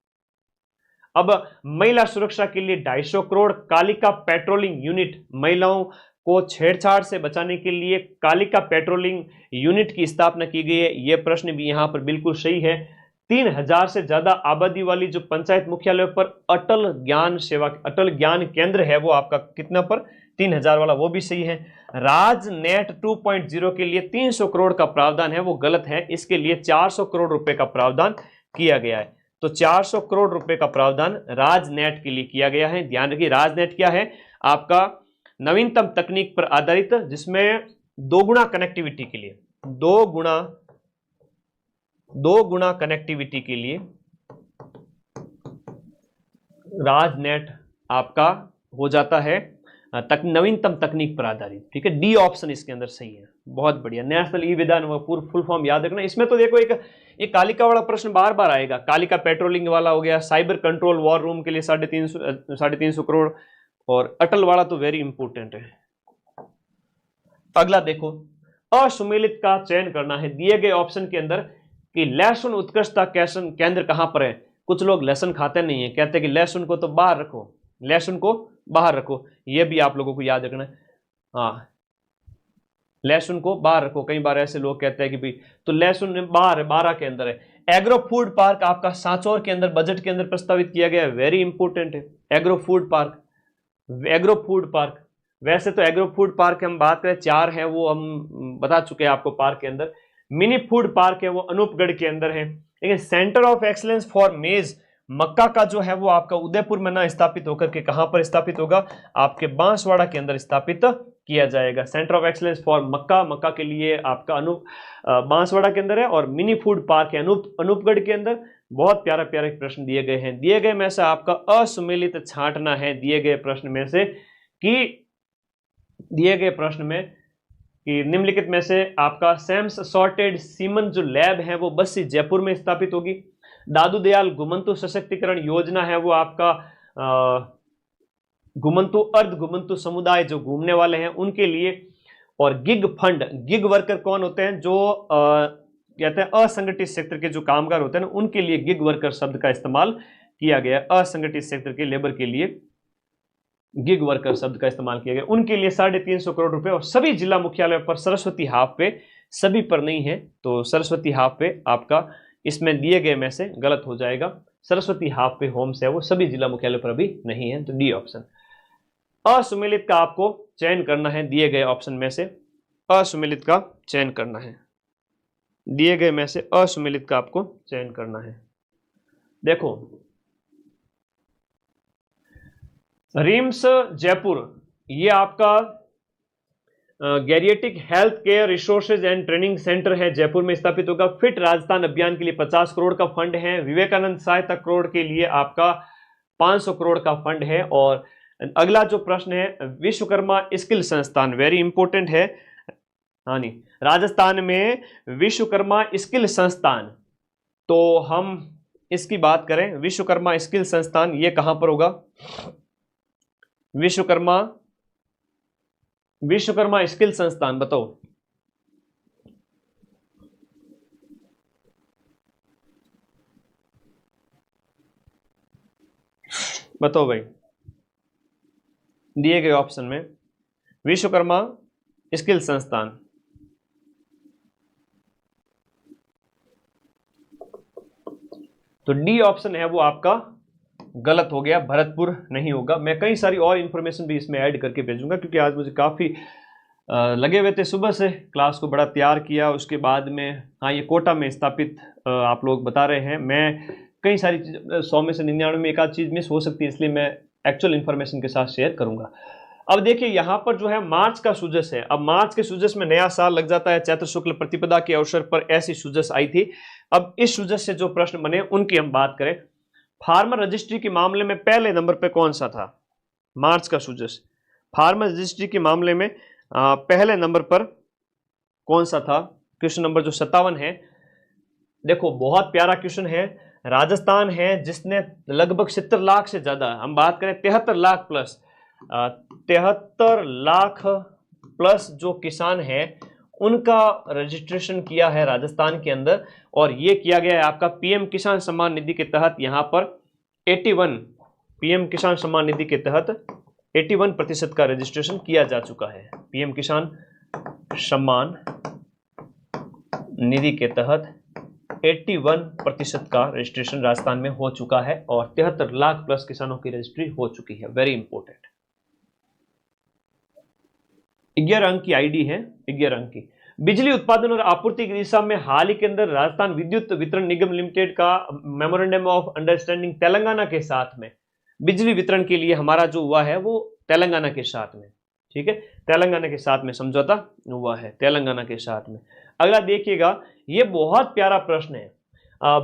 अब महिला सुरक्षा के लिए 250 करोड़। कालिका पेट्रोलिंग यूनिट, महिलाओं को छेड़छाड़ से बचाने के लिए कालिका पेट्रोलिंग यूनिट की स्थापना की गई है। यह प्रश्न भी यहां पर बिल्कुल सही है। 3000 से ज्यादा आबादी वाली जो पंचायत मुख्यालय पर अटल ज्ञान केंद्र है, वो आपका कितना पर? 3000 वाला, वो भी सही है। राजनेट 2.0 के लिए 300 करोड़ का प्रावधान है, वो गलत है। इसके लिए 400 करोड़ रुपए का प्रावधान किया गया है। तो 400 करोड़ रुपए का प्रावधान राजनेट के लिए किया गया है। ध्यान रखिए, राजनेट क्या है? आपका नवीनतम तकनीक पर आधारित, जिसमें 2 गुना कनेक्टिविटी के लिए, 2 गुना कनेक्टिविटी के लिए राजनेट आपका हो जाता है नवीनतम तकनीक पर आधारित। ठीक है, डी ऑप्शन इसके अंदर सही है। बहुत बढ़िया। नेशनल ई विधान पूर्व फुल फॉर्म याद रखना। इसमें तो देखो एक कालिका वाला प्रश्न बार बार आएगा। कालिका पेट्रोलिंग वाला हो गया, साइबर कंट्रोल वॉर रूम के लिए 350 करोड़, और अटल वाला तो वेरी इंपॉर्टेंट है। अगला देखो, असुमेलित का चयन करना है दिए गए ऑप्शन के अंदर कि लहसुन उत्कृष्टता केंद्र कहां पर है। कुछ लोग लहसुन खाते नहीं है, कहते हैं कि लहसुन को तो बाहर रखो, लहसुन को बाहर रखो। यह भी आप लोगों को याद रखना है। हाँ, लहसुन को बाहर रखो। कई बार ऐसे लोग कहते हैं कि भाई तो लहसुन बाहर है, 12 के अंदर है। एग्रो फूड पार्क आपका सांचौर के अंदर बजट के अंदर प्रस्तावित किया गया है, वेरी इंपॉर्टेंट है। एग्रो फूड पार्क, वैसे तो एग्रो फूड पार्क हम बात करें 4 है, वो हम बता चुके हैं आपको पार्क के अंदर। मिनी फूड पार्क है, वो अनूपगढ़ के अंदर है। लेकिन सेंटर ऑफ एक्सलेंस फॉर मेज, मक्का का जो है वो आपका उदयपुर में ना स्थापित होकर के कहां पर स्थापित होगा? आपके बांसवाड़ा के अंदर स्थापित किया जाएगा। सेंटर ऑफ एक्सलेंस फॉर मक्का के लिए आपका बांसवाड़ा के अंदर है, और मिनी फूड पार्क है अनूपगढ़ के अंदर। बहुत प्यारे प्यारे प्रश्न दिए गए हैं। दिए गए में से आपका असुमेलित छांटना है दिए गए प्रश्न में से कि निम्नलिखित में से आपका सैम्स सॉर्टेड सीमन जो लैब है वो बस्सी जयपुर में स्थापित होगी। दादू दयाल घुमंतु सशक्तिकरण योजना है वो आपका घुमंतु अर्ध घुमंतु समुदाय जो घूमने वाले हैं उनके लिए। और गिग फंड, गिग वर्कर कौन होते हैं, जो कहते हैं असंगठित क्षेत्र के जो कामगार होते हैं उनके लिए गिग वर्कर शब्द का इस्तेमाल किया गया। असंगठित क्षेत्र के लेबर के लिए गिग वर्कर शब्द का इस्तेमाल किया गया। उनके लिए 350 करोड़ रुपए। और सभी जिला मुख्यालयों पर सरस्वती हाफ पे, सभी पर नहीं है तो सरस्वती हाफ पे आपका इसमें दिए गए में से गलत हो जाएगा। सरस्वती हाफ पे होम्स है वो सभी जिला मुख्यालय पर अभी नहीं है, तो डी ऑप्शन। असुमेलित का आपको चयन करना है दिए गए ऑप्शन में से, असुमेलित का चयन करना है, दिए गए में से असुमेलित का आपको चयन करना है। देखो रिम्स जयपुर, ये आपका geriatric health care resources and training centre है, जयपुर में स्थापित होगा। फिट राजस्थान अभियान के लिए 50 करोड़ का फंड है। विवेकानंद सहायता करोड़ के लिए आपका 500 करोड़ का फंड है। और अगला जो प्रश्न है विश्वकर्मा स्किल संस्थान, वेरी इंपॉर्टेंट है। हाँ नहीं, राजस्थान में विश्वकर्मा स्किल संस्थान, तो हम इसकी बात करें विश्वकर्मा स्किल संस्थान ये कहां पर होगा? विश्वकर्मा स्किल संस्थान बताओ। बताओ भाई, दिए गए ऑप्शन में विश्वकर्मा स्किल संस्थान, तो डी ऑप्शन है वो आपका गलत हो गया, भरतपुर नहीं होगा। मैं कई सारी और इंफॉर्मेशन भी इसमें ऐड करके भेजूंगा क्योंकि आज मुझे काफ़ी लगे हुए थे, सुबह से क्लास को बड़ा तैयार किया। उसके बाद में हाँ ये कोटा में स्थापित आप लोग बता रहे हैं, मैं कई सारी 100 में से 99 में एक आध चीज़ मिस हो सकती है, इसलिए मैं एक्चुअल इन्फॉर्मेशन के साथ शेयर करूंगा। अब देखिए यहाँ पर जो है मार्च का सूजस है। अब मार्च के सूजस में नया साल लग जाता है, चैत्र शुक्ल प्रतिपदा के अवसर पर ऐसी सूजस आई थी। अब इस सूजस से जो प्रश्न बने उनकी हम बात करें। फार्मर रजिस्ट्री के मामले में पहले नंबर पे कौन सा था? मार्च का सूजस फार्मर रजिस्ट्री के मामले में पहले नंबर पर कौन सा था? क्वेश्चन नंबर जो 57 है। देखो बहुत प्यारा क्वेश्चन है। राजस्थान है जिसने लगभग 70 लाख से ज्यादा, हम बात करें 73 लाख प्लस, 73 लाख प्लस जो किसान है उनका रजिस्ट्रेशन किया है राजस्थान के अंदर। और ये किया गया है आपका पीएम किसान सम्मान निधि के तहत। यहाँ पर 81 पीएम किसान सम्मान निधि के तहत 81% का रजिस्ट्रेशन किया जा चुका है। पीएम किसान सम्मान निधि के तहत 81% का रजिस्ट्रेशन राजस्थान में हो चुका है और 73 लाख प्लस किसानों की रजिस्ट्री हो चुकी है। Very important. 11 अंक की आईडी है, 11 अंक की। बिजली उत्पादन और आपूर्ति की दिशा में हाल ही के अंदर राजस्थान विद्युत वितरण निगम लिमिटेड का मेमोरेंडम ऑफ अंडरस्टैंडिंग तेलंगाना के साथ में बिजली वितरण के लिए हमारा जो हुआ है वो तेलंगाना के साथ में, ठीक है, तेलंगाना के साथ में समझौता हुआ है, तेलंगाना के साथ में। अगला देखिएगा, ये बहुत प्यारा प्रश्न है।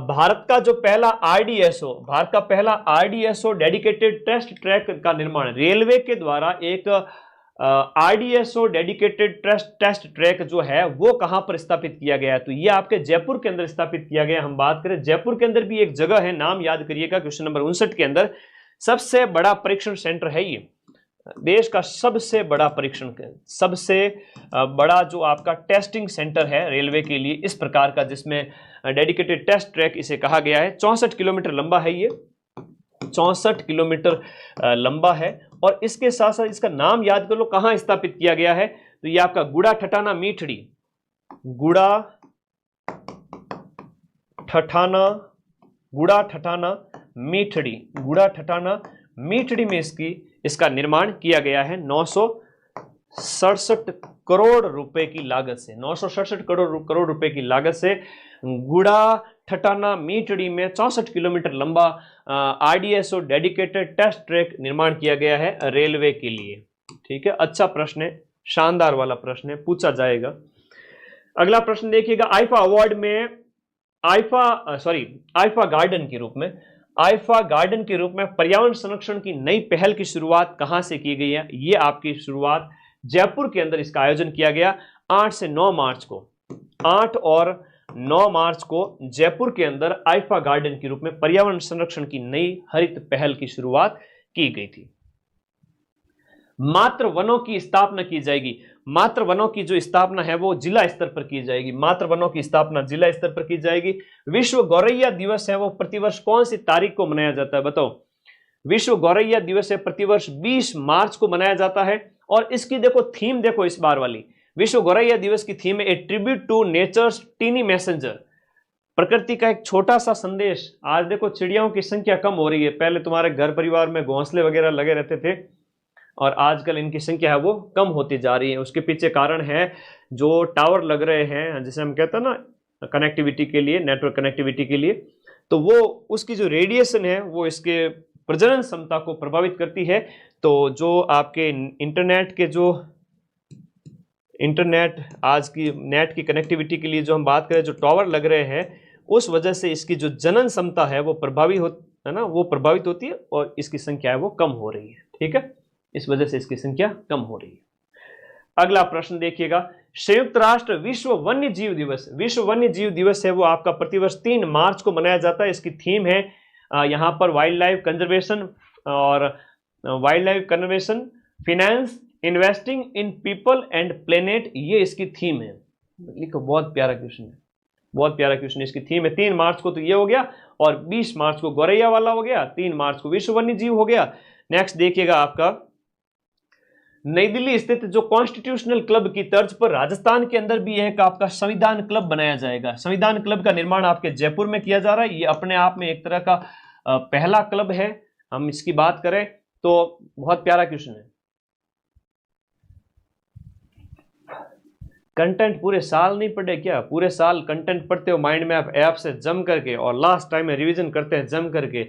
भारत का जो पहला आरडीएसओ, भारत का पहला आरडीएसओ डेडिकेटेड टेस्ट ट्रैक का निर्माण रेलवे के द्वारा एक आरडीएसओ डेडिकेटेड टेस्ट ट्रैक जो है वो कहां पर स्थापित किया गया है? तो ये आपके जयपुर के अंदर स्थापित किया गया। हम बात करें जयपुर के अंदर भी एक जगह है, नाम याद करिएगा, क्वेश्चन नंबर 59 के अंदर। सबसे बड़ा परीक्षण सेंटर है ये, देश का सबसे बड़ा परीक्षण, सबसे बड़ा जो आपका टेस्टिंग सेंटर है रेलवे के लिए इस प्रकार का, जिसमें डेडिकेटेड टेस्ट ट्रैक इसे कहा गया है। 64 किलोमीटर लंबा है ये, 64 किलोमीटर लंबा है। और इसके साथ साथ इसका नाम याद कर लो कहां स्थापित किया गया है। तो ये आपका गुड़ा ठठाना मीठड़ी, गुड़ा ठठाना मीठड़ी, गुड़ा ठठाना मीठड़ी में इसका निर्माण किया गया है 967 करोड़ रुपए की लागत से, 967 करोड़ रुपए की लागत से गुड़ा ठठाना मीठड़ी में 64 किलोमीटर लंबा आरडीएसओ डेडिकेटेड टेस्ट ट्रैक निर्माण किया गया है रेलवे के लिए। ठीक है, अच्छा प्रश्न है, शानदार वाला प्रश्न है, पूछा जाएगा। अगला प्रश्न देखिएगा, आईफा अवार्ड में आईफा गार्डन के रूप में पर्यावरण संरक्षण की नई पहल की शुरुआत कहां से की गई है? ये आपकी शुरुआत जयपुर के अंदर इसका आयोजन किया गया 8 से 9 मार्च को, 8 और 9 मार्च को जयपुर के अंदर आइफा गार्डन के रूप में पर्यावरण संरक्षण की नई हरित पहल की शुरुआत की गई थी। मातृ वनों की स्थापना की जाएगी। मातृ वनों की जो स्थापना है वो जिला स्तर पर की जाएगी। मातृ वनों की स्थापना जिला स्तर पर की जाएगी। विश्व गौरैया दिवस है वो प्रतिवर्ष कौन सी तारीख को मनाया जाता है, बताओ। विश्व गौरैया दिवस है प्रतिवर्ष 20 मार्च को मनाया जाता है। और इसकी देखो थीम, देखो इस बार वाली विश्व गौरैया दिवस की थीम है a tribute to nature's tiny messenger, प्रकृति का एक छोटा सा संदेश। आज देखो चिड़ियाओं की संख्या कम हो रही है। पहले तुम्हारे घर परिवार में घोंसले वगैरह लगे रहते थे और आजकल इनकी संख्या है वो कम होती जा रही है। उसके पीछे कारण है जो टावर लग रहे हैं, जिसे हम कहते हैं ना कनेक्टिविटी के लिए, नेटवर्क कनेक्टिविटी के लिए, तो वो उसकी जो रेडिएशन है वो इसके प्रजनन क्षमता को प्रभावित करती है। तो जो आपके इंटरनेट आज की नेट की कनेक्टिविटी के लिए जो हम बात करें, जो टावर लग रहे हैं, उस वजह से इसकी जो जनन क्षमता है वो प्रभावित होती है और इसकी संख्या है वो कम हो रही है। ठीक है, इस वजह से इसकी संख्या कम हो रही है। अगला प्रश्न देखिएगा, संयुक्त राष्ट्र विश्व वन्य जीव दिवस। विश्व वन्य जीव दिवस है वो आपका प्रतिवर्ष 3 मार्च को मनाया जाता है। इसकी थीम है यहाँ पर wild life conservation finance investing in people and planet, ये इसकी थीम है। लिखो, बहुत प्यारा क्वेश्चन है, बहुत प्यारा क्वेश्चन। इसकी थीम है 3 मार्च को तो ये हो गया और 20 मार्च को गौरैया वाला हो गया, 3 मार्च को विश्व वन्य जीव हो गया। नेक्स्ट देखिएगा आपका नई दिल्ली स्थित जो कॉन्स्टिट्यूशनल क्लब की तर्ज पर राजस्थान के अंदर भी एक आपका संविधान क्लब बनाया जाएगा। संविधान क्लब का निर्माण आपके जयपुर में किया जा रहा है। ये अपने आप में एक तरह का पहला क्लब है। हम इसकी बात करें तो बहुत प्यारा क्वेश्चन है। कंटेंट पूरे साल नहीं पढ़े क्या? पूरे साल कंटेंट पढ़ते हो माइंड मैप ऐप से जम करके और लास्ट टाइम में रिवीजन करते हैं जम करके।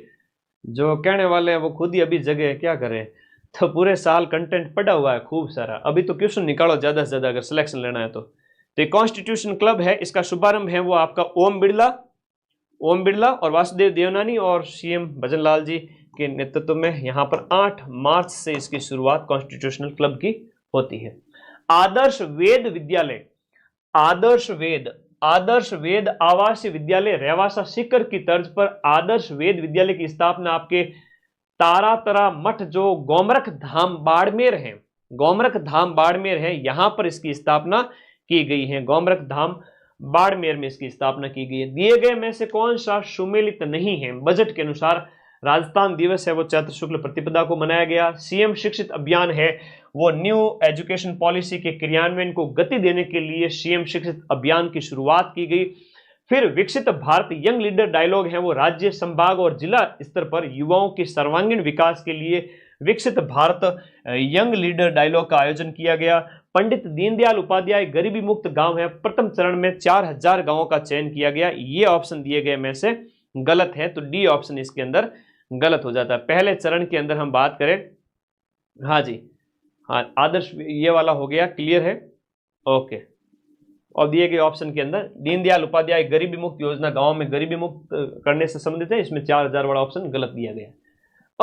जो कहने वाले हैं वो खुद ही अभी जगह, क्या करें। तो पूरे साल कंटेंट पढ़ा हुआ है खूब सारा। अभी तो क्वेश्चन निकालो ज्यादा से ज्यादा अगर सिलेक्शन लेना है तो। ये कॉन्स्टिट्यूशन क्लब है, इसका शुभारंभ है वो आपका ओम बिरला और वासुदेव देवनानी और सीएम भजनलाल जी के नेतृत्व में यहाँ पर 8 मार्च से इसकी शुरुआत कॉन्स्टिट्यूशनल क्लब की होती है। आदर्श वेद आवासीय विद्यालय रेवासा सीकर की तर्ज पर आदर्श वेद विद्यालय की स्थापना आपके तारातरा मठ जो गोमरख धाम बाड़मेर है, यहां पर इसकी स्थापना की गई है। गोमरख धाम बाड़मेर में इसकी स्थापना की गई है। दिए गए में से कौन सा सुमेलित नहीं है? बजट के अनुसार राजस्थान दिवस है वो चैत्र शुक्ल प्रतिपदा को मनाया गया। सीएम शिक्षित अभियान है वो न्यू एजुकेशन पॉलिसी के क्रियान्वयन को गति देने के लिए सीएम शिक्षित अभियान की शुरुआत की गई। फिर विकसित भारत यंग लीडर डायलॉग है वो राज्य, संभाग और जिला स्तर पर युवाओं के सर्वांगीण विकास के लिए विकसित भारत यंग लीडर डायलॉग का आयोजन किया गया। पंडित दीनदयाल उपाध्याय गरीबी मुक्त गांव है, प्रथम चरण में 4000 गांवों का चयन किया गया। ये ऑप्शन दिए गए में से गलत है, तो डी ऑप्शन इसके अंदर गलत हो जाता है। पहले चरण के अंदर हम बात करें, हाँ जी, हाँ आदर्श ये वाला हो गया, क्लियर है, ओके। और दिए गए ऑप्शन के अंदर दीनदयाल उपाध्याय गरीबी मुक्त योजना गांव में गरीबी मुक्त करने से संबंधित है, इसमें 4000 वाला ऑप्शन गलत दिया गया।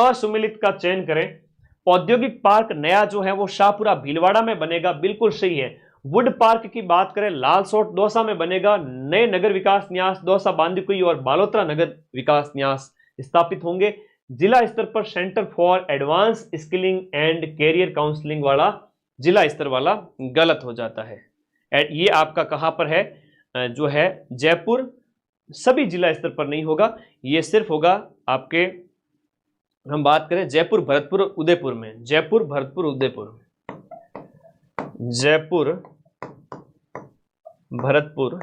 असुमिलित का चयन करें। औद्योगिक पार्क नया जो है वो शाहपुरा भीलवाड़ा में बनेगा, बिल्कुल सही है। वुड पार्क की बात करें, लालसोट दौसा में बनेगा। नए नगर विकास न्यास दौसा बांदीकुई और बालोतरा नगर विकास न्यास स्थापित होंगे। जिला स्तर पर centre for advance skilling and career counselling वाला जिला स्तर वाला गलत हो जाता है। ये आपका कहां पर है? जो है जयपुर, सभी जिला स्तर पर नहीं होगा, ये सिर्फ होगा आपके, हम बात करें जयपुर भरतपुर उदयपुर में, जयपुर भरतपुर उदयपुर, जयपुर भरतपुर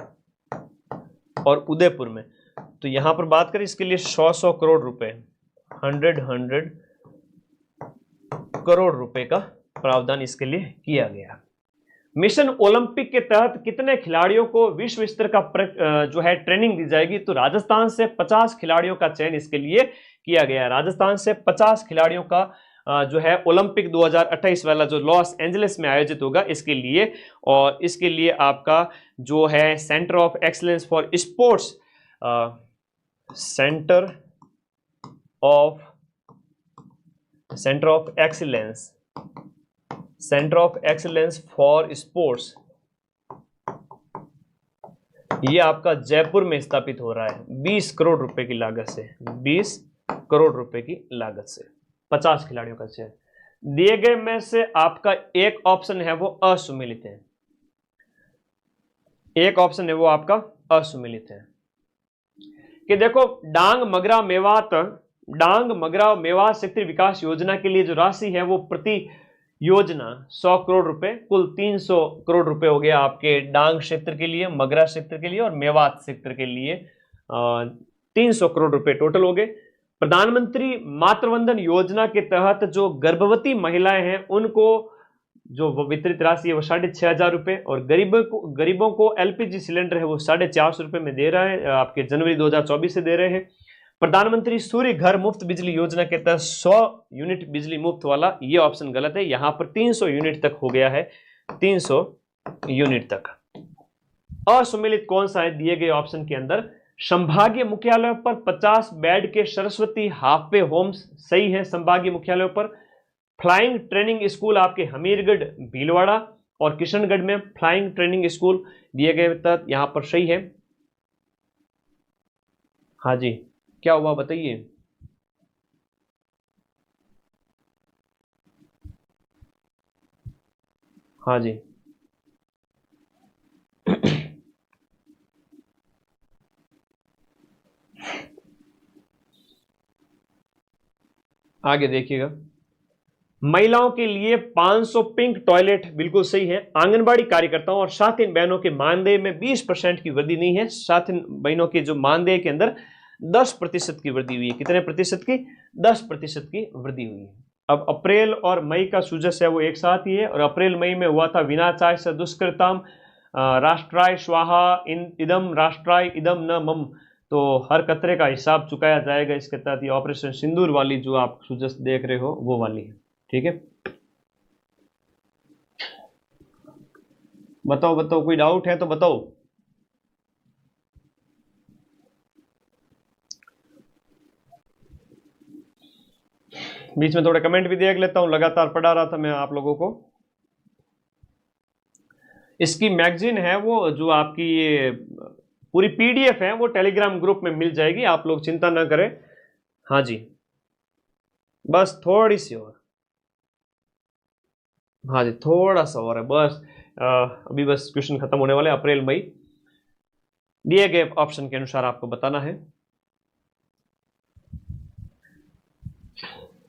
और उदयपुर में। तो यहां पर बात करें इसके लिए 100 करोड़ रुपए, 100 करोड़ रुपए का प्रावधान इसके लिए किया गया। मिशन ओलंपिक के तहत कितने खिलाड़ियों को विश्व स्तर का जो है ट्रेनिंग दी जाएगी? तो राजस्थान से 50 खिलाड़ियों का चयन इसके लिए किया गया। राजस्थान से 50 खिलाड़ियों का जो है ओलंपिक 2028 वाला जो लॉस एंजलिस में आयोजित होगा इसके लिए, और इसके लिए आपका जो है centre of excellence for sports, centre of excellence for sports ये आपका जयपुर में स्थापित हो रहा है 20 करोड़ रुपए की लागत से, 20 करोड़ रुपए की लागत से 50 खिलाड़ियों का चयन। दिए गए में से आपका एक ऑप्शन है वो असुमिलित है, एक ऑप्शन है वो आपका असुमिलित है कि देखो डांग मगरा मेवात क्षेत्रीय विकास योजना के लिए जो राशि है वो प्रति योजना 100 करोड़ रुपए, कुल 300 करोड़ रुपए हो गया आपके डांग क्षेत्र के लिए, मगरा क्षेत्र के लिए और मेवात क्षेत्र के लिए 300 करोड़ रुपए टोटल हो गए। प्रधानमंत्री मातृवंदन योजना के तहत जो गर्भवती महिलाएं हैं उनको जो वितरित राशि है वो 6,500 रुपए, और गरीबों को एलपीजी सिलेंडर है वो 450 रुपए में दे रहा है, आपके जनवरी 2024 से दे रहे हैं। प्रधानमंत्री सूर्य घर मुफ्त बिजली योजना के तहत 100 यूनिट बिजली मुफ्त वाला, ये ऑप्शन गलत है, यहां पर 300 यूनिट तक हो गया है, 300 यूनिट तक। असुमिलित कौन सा है दिए गए ऑप्शन के अंदर? संभागीय मुख्यालयों पर 50 बेड के सरस्वती हाफ वे होम्स सही है संभागीय मुख्यालयों पर। फ्लाइंग ट्रेनिंग स्कूल आपके हमीरगढ़, भीलवाड़ा और किशनगढ़ में फ्लाइंग ट्रेनिंग स्कूल दिए गए तहत यहां पर सही है। हाँ जी, क्या हुआ बताइए? हाँ जी आगे देखिएगा, महिलाओं के लिए 500 पिंक टॉयलेट बिल्कुल सही है। आंगनबाड़ी कार्यकर्ताओं और साथिन बहनों के मानदेय में 20% की वृद्धि नहीं है, साथिन बहनों के जो मानदेय के अंदर 10% की वृद्धि हुई है। कितने प्रतिशत की? 10% की वृद्धि हुई है। अब अप्रैल और मई का सूजस है वो एक साथ ही है, और अप्रैल मई में हुआ था विनाचाय स दुष्कृताम राष्ट्राय स्वाहा इदम राष्ट्राय इदम न मम, तो हर कतरे का हिसाब चुकाया जाएगा इसके तहत। ये ऑपरेशन सिंदूर वाली जो आप सूजस देख रहे हो वो वाली है, ठीक है। बताओ कोई डाउट है तो बताओ। बीच में थोड़े कमेंट भी देख लेता हूं, लगातार पढ़ा रहा था मैं आप लोगों को। इसकी मैगजीन है वो जो आपकी ये पूरी पीडीएफ है वो टेलीग्राम ग्रुप में मिल जाएगी, आप लोग चिंता ना करें। हाँ जी, बस थोड़ी सी और, हाँ जी थोड़ा सा और है बस। अभी बस क्वेश्चन खत्म होने वाले, अप्रैल मई दिए गए ऑप्शन के अनुसार आपको बताना है।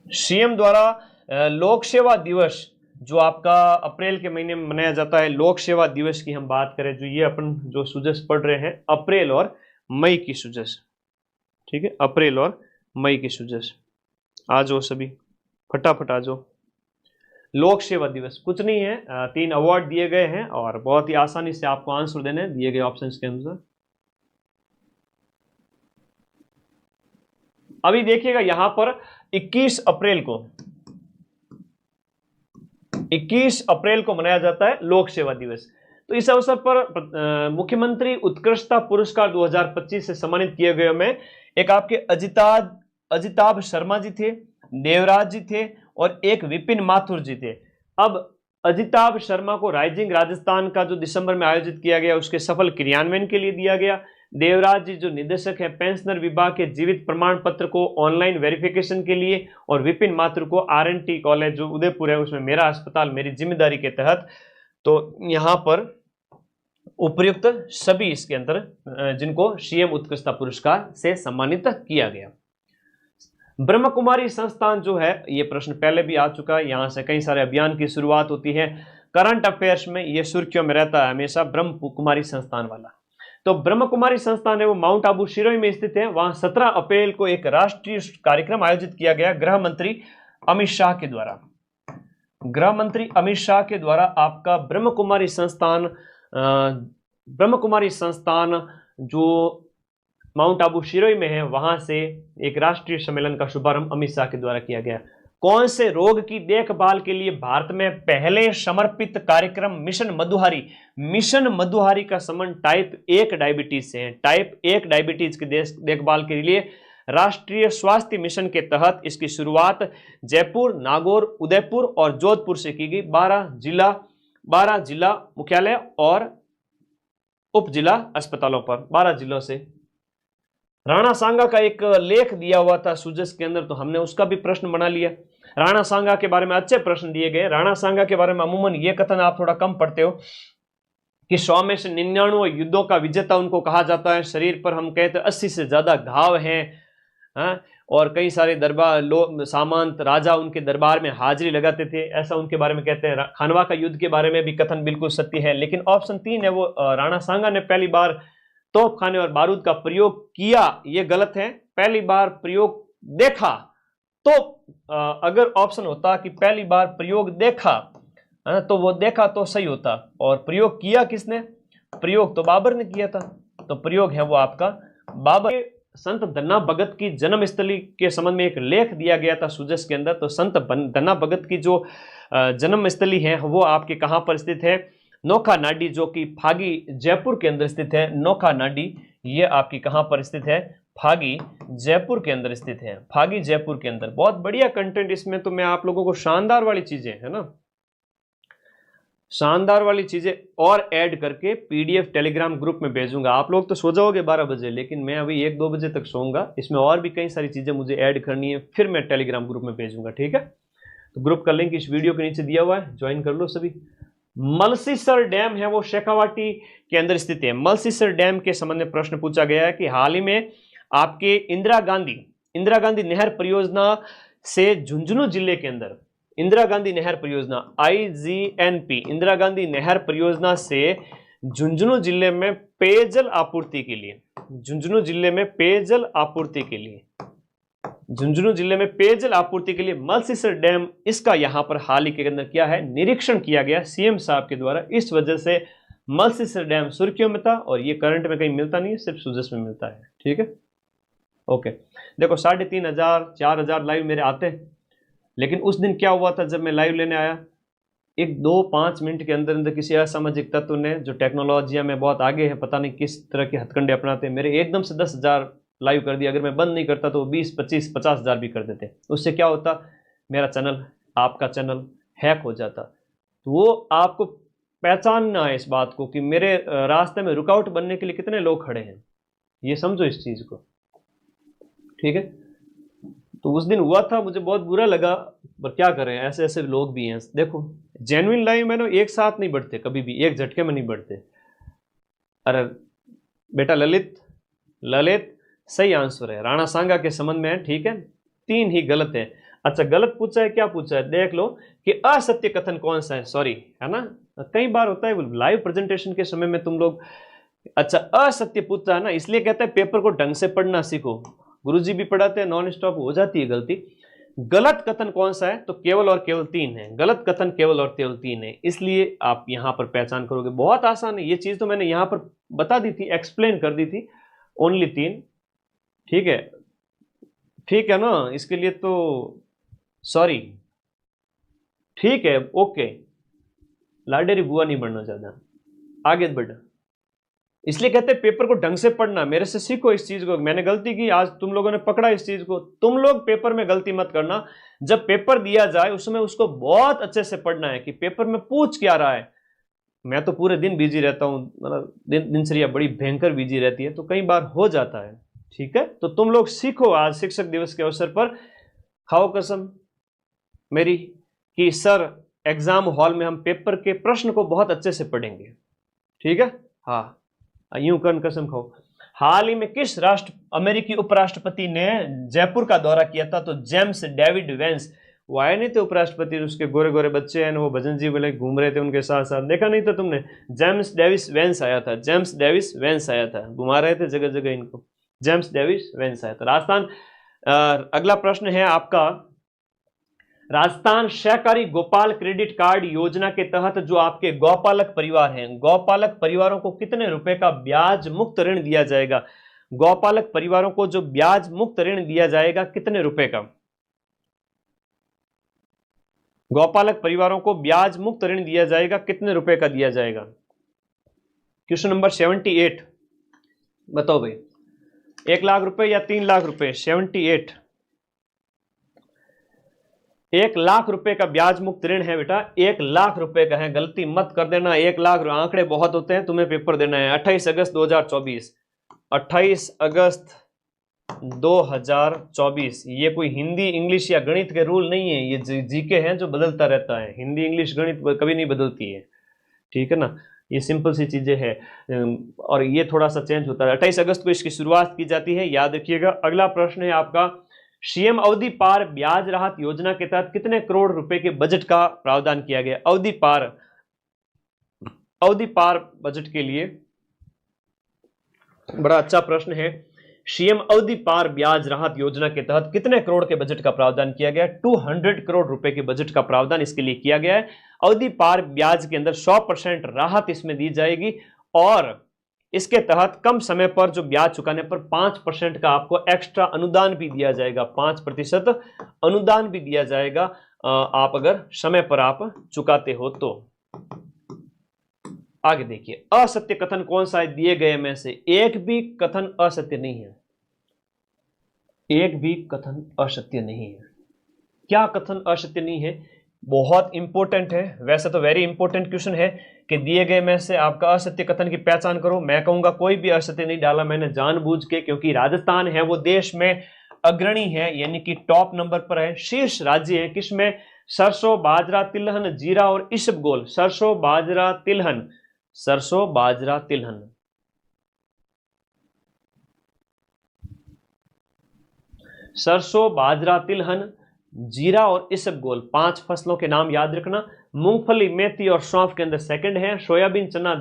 सीएम द्वारा लोक सेवा दिवस जो आपका अप्रैल के महीने में मनाया जाता है, लोक सेवा दिवस की हम बात करें, जो ये अपन जो सुजस पढ़ रहे हैं अप्रैल और मई की सुजस, ठीक है, अप्रैल और मई की सुजस। आ जाओ सभी, फटाफट आ जाओ। लोक सेवा दिवस कुछ नहीं है, 3 अवार्ड दिए गए हैं और बहुत ही आसानी से आपको आंसर देने हैं दिए गए ऑप्शंस के अनुसार। अभी देखिएगा यहां पर 21 अप्रैल को मनाया जाता है लोक सेवा दिवस। तो इस अवसर पर मुख्यमंत्री उत्कृष्टता पुरस्कार 2025 से सम्मानित किए गए में एक आपके अजिताभ शर्मा जी थे, देवराज जी थे और एक विपिन माथुर जी थे। अब अजिताभ शर्मा को राइजिंग राजस्थान का जो दिसंबर में आयोजित किया गया उसके सफल क्रियान्वयन के लिए दिया गया। देवराज जी जो निदेशक है पेंशनर विभाग के जीवित प्रमाण पत्र को ऑनलाइन वेरिफिकेशन के लिए, और विपिन माथुर को आरएनटी कॉलेज जो उदयपुर है उसमें मेरा अस्पताल मेरी जिम्मेदारी के तहत। तो यहां पर उपयुक्त सभी इसके अंदर जिनको सीएम उत्कृष्टता पुरस्कार से सम्मानित किया गया। ब्रह्म कुमारी संस्थान जो है, ये प्रश्न पहले भी आ चुका है, यहां से कई सारे अभियान की शुरुआत होती है करंट अफेयर्स में, ये सुर्खियों में रहता है हमेशा ब्रह्म कुमारी संस्थान वाला। तो ब्रह्म कुमारी संस्थान है वो माउंट आबू सिरोही में स्थित है। वहां 17 अप्रैल को एक राष्ट्रीय कार्यक्रम आयोजित किया गया गृह मंत्री अमित शाह के द्वारा। गृह मंत्री अमित शाह के द्वारा आपका ब्रह्म कुमारी संस्थान जो माउंट आबू सिरोही में है वहां से एक राष्ट्रीय सम्मेलन का शुभारंभ अमित शाह के द्वारा किया गया। कौन से रोग की देखभाल के लिए भारत में पहले समर्पित कार्यक्रम मिशन मधुहारी का संबंध टाइप 1 डायबिटीज से है। टाइप 1 डायबिटीज की देखभाल के लिए राष्ट्रीय स्वास्थ्य मिशन के तहत इसकी शुरुआत जयपुर, नागौर, उदयपुर और जोधपुर से की गई। 12 जिला मुख्यालय और उप जिला अस्पतालों पर 12 जिलों से। राणा सांगा का एक लेख दिया हुआ था सुजस के अंदर, तो हमने उसका भी प्रश्न बना लिया। राणा सांगा के बारे में अच्छे प्रश्न दिए गए। राणा सांगा के बारे में अमूमन ये कथन आप थोड़ा कम पढ़ते हो कि 100 में से 99 युद्धों का विजेता उनको कहा जाता है। शरीर पर हम कहते हैं 80 से ज्यादा घाव हैं, हाँ? और कई सारे दरबार सामंत राजा उनके दरबार में हाजिरी लगाते थे, ऐसा उनके बारे में कहते हैं। खानवा का युद्ध के बारे में भी कथन बिल्कुल सत्य है। लेकिन ऑप्शन 3 है वो राणा सांगा ने पहली बार तोपखाने और बारूद का प्रयोग किया, ये गलत है। पहली बार प्रयोग देखा, तो अगर ऑप्शन होता कि पहली बार प्रयोग देखा, तो वो देखा तो सही होता। और प्रयोग किया किसने? प्रयोग तो बाबर ने किया था, तो प्रयोग है वो आपका बाबर। संत धन्ना भगत की जन्मस्थली के संबंध में एक लेख दिया गया था सुजस के अंदर। तो संत धन्ना भगत की जो जन्मस्थली है वो आपके कहां पर स्थित है? नोखा नाडी, जो कि फागी जयपुर के अंदर स्थित है। नोखा नाडी ये आपकी कहां पर स्थित है? फागी जयपुर के अंदर स्थित है। फागी जयपुर के अंदर। बहुत बढ़िया कंटेंट इसमें, तो मैं आप लोगों को शानदार वाली चीजें है ना, शानदार वाली चीजें और ऐड करके पीडीएफ टेलीग्राम ग्रुप में भेजूंगा। आप लोग तो सो जाओगे 12 बजे, लेकिन मैं अभी 1-2 बजे तक सोऊंगा। इसमें और भी कई सारी चीजें मुझे ऐड करनी है, फिर मैं टेलीग्राम ग्रुप में भेजूंगा, ठीक है? तो ग्रुप का लिंक इस वीडियो के नीचे दिया हुआ है, ज्वाइन कर लो सभी। मलसीसर डैम है वो शेखावाटी के अंदर स्थित है। मलसीसर डैम के संबंध में प्रश्न पूछा गया है कि हाल ही में आपके इंदिरा गांधी नहर परियोजना से झुंझुनू जिले के अंदर, इंदिरा गांधी नहर परियोजना IGNP, इंदिरा गांधी नहर परियोजना से झुंझुनू जिले में पेयजल आपूर्ति के लिए, झुंझुनू जिले में पेयजल आपूर्ति के लिए, झुंझुनू जिले में पेयजल आपूर्ति के लिए मलसीसर डैम, इसका यहां पर हाल ही के अंदर क्या है? निरीक्षण किया गया सीएम साहब के द्वारा। इस वजह से मलसीसर डैम सुर्खियों में था, और ये करंट में कहीं मिलता नहीं है, सिर्फ सुजस में मिलता है, ठीक है? ओके, देखो 3500 4000 लाइव मेरे आते हैं, लेकिन उस दिन क्या हुआ था जब मैं लाइव लेने आया, 1-2-5 मिनट के अंदर अंदर किसी असामाजिक तत्व ने, जो टेक्नोलॉजी में बहुत आगे है, पता नहीं किस तरह के हथकंडे अपनाते हैं, मेरे एकदम से 10,000 लाइव कर दिया। अगर मैं बंद नहीं करता तो 20, 25, 50,000 भी कर देते। उससे क्या होता? मेरा चैनल, आपका चैनल हैक हो जाता। तो वो आपको पहचानना है इस बात को कि मेरे रास्ते में रुकावट बनने के लिए कितने लोग खड़े हैं, ये समझो इस चीज को, ठीक है? तो उस दिन हुआ था, मुझे बहुत बुरा लगा, पर क्या करें, ऐसे ऐसे लोग भी हैं। देखो जेन्युइन लाइव में ना एक साथ नहीं बढ़ते, कभी भी एक झटके में नहीं बढ़ते। अरे बेटा ललित सही आंसर है, राणा सांगा के संबंध में है, ठीक है? 3 ही गलत है। अच्छा, गलत पूछा है, क्या पूछा है देख लो कि असत्य कथन कौन सा है। सॉरी, है ना, कई बार होता है लाइव प्रेजेंटेशन के समय में तुम लोग, अच्छा असत्य पूछा है ना, इसलिए कहते हैं पेपर को ढंग से पढ़ना सीखो। गुरुजी भी पढ़ाते हैं, नॉन स्टॉप हो जाती है गलती। गलत कथन कौन सा है? तो केवल और केवल 3 है। गलत कथन केवल और केवल 3 है, इसलिए आप यहां पर पहचान करोगे। बहुत आसान है ये चीज, तो मैंने यहां पर बता दी थी, एक्सप्लेन कर दी थी। ओनली 3, ठीक है? ठीक है ना, इसके लिए तो सॉरी, ठीक है, ओके। लाडेरी बुआ नहीं बढ़ना चाहता, आगे बढ़। इसलिए कहते हैं पेपर को ढंग से पढ़ना, मेरे से सीखो इस चीज को। मैंने गलती की, आज तुम लोगों ने पकड़ा इस चीज को। तुम लोग पेपर में गलती मत करना, जब पेपर दिया जाए उसमें उसको बहुत अच्छे से पढ़ना है कि पेपर में पूछ क्या रहा है। मैं तो पूरे दिन बिजी रहता हूं, मतलब दिनचर्या बड़ी भयंकर बिजी रहती है, तो कई बार हो जाता है, ठीक है? तो तुम लोग सीखो, आज शिक्षक दिवस के अवसर पर खाओ कसम मेरी कि सर एग्जाम हॉल में हम पेपर के प्रश्न को बहुत अच्छे से पढ़ेंगे, ठीक है? हाँ, यूं कन कसम खाओ। हाल ही में किस अमेरिकी उपराष्ट्रपति ने जयपुर का दौरा किया था? तो जेम्स डेविड वेंस। वो आए नहीं थे उपराष्ट्रपति, उसके गोरे गोरे बच्चे हैं, वो भजन जी वाले घूम रहे थे उनके साथ साथ, देखा नहीं था तुमने? जेम्स डेविस वेंस आया था, जेम्स डेविस वेंस आया था, घुमा रहे थे जगह जगह इनको। जेम्स डेविस वेंस आया था। राजस्थान, अगला प्रश्न है आपका, राजस्थान सहकारी गोपाल क्रेडिट कार्ड योजना के तहत जो आपके गौपालक परिवार हैं, गौपालक परिवारों को कितने रुपए का ब्याज मुक्त ऋण दिया जाएगा? गौपालक परिवारों को जो ब्याज मुक्त ऋण दिया जाएगा कितने रुपए का? गौपालक परिवारों को ब्याज मुक्त ऋण दिया जाएगा कितने रुपए का दिया जाएगा? क्वेश्चन नंबर 78, बताओ भाई, 1 लाख रुपए या 3 लाख रुपए? 78। 1,00,000 रुपए का ब्याज मुक्त ऋण है बेटा, 1,00,000 रुपए का है, गलती मत कर देना। 1,00,000 आंकड़े बहुत होते हैं, तुम्हें पेपर देना है। 28 अगस्त 2024, 28 अगस्त 2024। ये कोई हिंदी इंग्लिश या गणित के रूल नहीं है, ये जीके हैं जो बदलता रहता है। हिंदी इंग्लिश गणित कभी नहीं बदलती है, ठीक है ना। ये सिंपल सी चीजें हैं और ये थोड़ा सा चेंज होता है। 28 अगस्त को इसकी शुरुआत की जाती है, याद रखिएगा। अगला प्रश्न है आपका, सीएम अवधि पार ब्याज राहत योजना के तहत कितने करोड़ रुपए के बजट का प्रावधान किया गया? अवधि पार बजट के लिए बड़ा अच्छा प्रश्न है। सीएम अवधि पार ब्याज राहत योजना के तहत कितने करोड़ के बजट का प्रावधान किया गया? 200 करोड़ रुपए के बजट का प्रावधान इसके लिए किया गया है। अवधि पार ब्याज के अंदर 100% राहत इसमें दी जाएगी और इसके तहत कम समय पर जो ब्याज चुकाने पर 5% का आपको एक्स्ट्रा अनुदान भी दिया जाएगा। 5% अनुदान भी दिया जाएगा आप अगर समय पर आप चुकाते हो तो। आगे देखिए, असत्य कथन कौन सा है दिए गए में से? एक भी कथन असत्य नहीं है, एक भी कथन असत्य नहीं है। क्या कथन असत्य नहीं है? बहुत इंपॉर्टेंट है, वैसे तो वेरी इंपॉर्टेंट क्वेश्चन है कि दिए गए में से आपका असत्य कथन की पहचान करो। मैं कहूंगा कोई भी असत्य नहीं डाला मैंने जानबूझ के, क्योंकि राजस्थान है वो देश में अग्रणी है, यानी कि टॉप नंबर पर है, शीर्ष राज्य है। किसमें? सरसों, बाजरा, तिलहन, जीरा और इसबगोल। सरसों, बाजरा, तिलहन, सरसों, बाजरा, तिलहन। सरसों, बाजरा, तिलहन, जीरा और इसबगोल, 5 फसलों के नाम याद रखना। मूंगफली, मेथी और सौंफ के अंदर सेकंड है। सोयाबीन, चना,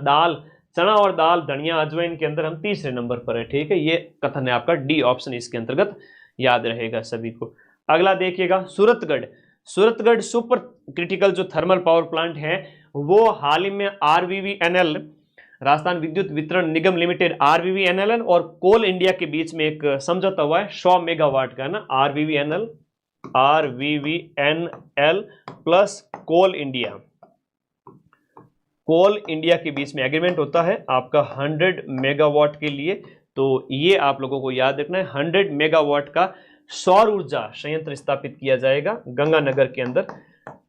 चना और दाल, धनिया, अजवाइन के अंदर हम तीसरे नंबर पर है, ठीक है। ये कथन है आपका, डी ऑप्शन इसके अंतर्गत याद रहेगा सभी को। अगला देखिएगा, सूरतगढ़ सुपर क्रिटिकल जो थर्मल पावर प्लांट है वो हाल ही में RVVNL, राजस्थान विद्युत वितरण निगम लिमिटेड, RVVNL और कोल इंडिया के बीच में एक समझौता हुआ है 100 मेगावाट का ना। RVVNL प्लस कोल इंडिया के बीच में एग्रीमेंट होता है आपका 100 मेगावाट के लिए। तो ये आप लोगों को याद रखना है, 100 मेगावाट का सौर ऊर्जा संयंत्र स्थापित किया जाएगा गंगानगर के अंदर।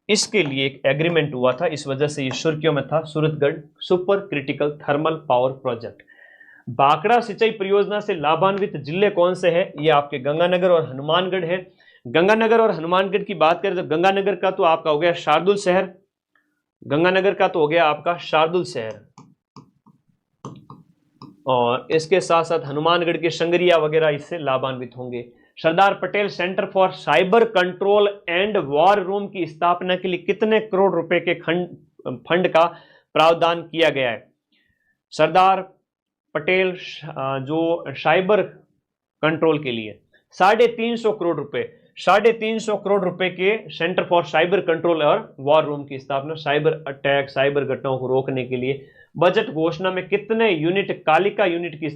इसके लिए एक एग्रीमेंट हुआ था, इस वजह से ये सुर्खियों में था, Suratgarh super critical thermal power project. Bhakra सिंचाई परियोजना से लाभान्वित जिले कौन से हैं? ये आपके गंगानगर और हनुमानगढ़ है। गंगानगर और हनुमानगढ़ की बात करें तो गंगानगर का तो आपका हो गया शार्दुल शहर, गंगानगर का तो हो गया आपका शार्दुल शहर, और इसके साथ साथ हनुमानगढ़ के संगरिया वगैरह इससे लाभान्वित होंगे। Sardar Patel centre for cyber control and war room की स्थापना के लिए कितने करोड़ रुपए के फंड का प्रावधान किया गया है? सरदार पटेल जो साइबर कंट्रोल के लिए 350 करोड़ रुपए, 350 करोड़ रुपए के सेंटर फॉर साइबर कंट्रोल और वॉर रूम की स्थापना, साइबर अटैक, साइबर घटनाओं को रोकने के लिए। बजट घोषणा में कितने यूनिट कालिका यूनिट की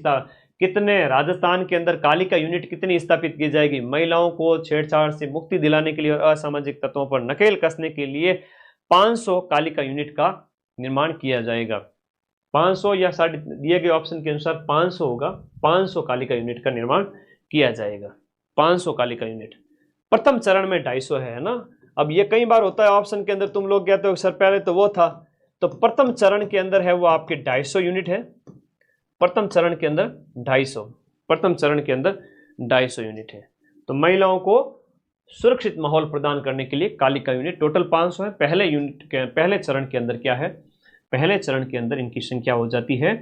कितने राजस्थान के अंदर कालिका यूनिट कितनी स्थापित की जाएगी? महिलाओं को छेड़छाड़ से मुक्ति दिलाने के लिए और असामाजिक तत्वों पर नकेल कसने के लिए 500 कालिका यूनिट का निर्माण किया जाएगा। 500 या दिए गए ऑप्शन के अनुसार 500 होगा, 500 कालिका यूनिट का निर्माण किया जाएगा। 500 कालिका यूनिट। प्रथम चरण में 250 है ना। अब ये कई बार होता है ऑप्शन के अंदर, तुम लोग कहते हो सर पहले तो वो था, तो प्रथम चरण के अंदर है वो आपके 250 यूनिट है। प्रथम चरण के अंदर 250, प्रथम चरण के अंदर 250 यूनिट है। तो महिलाओं को सुरक्षित माहौल प्रदान करने के लिए कालिका यूनिट टोटल 500 है। पहले चरण के अंदर क्या है? पहले चरण के अंदर इनकी संख्या हो जाती है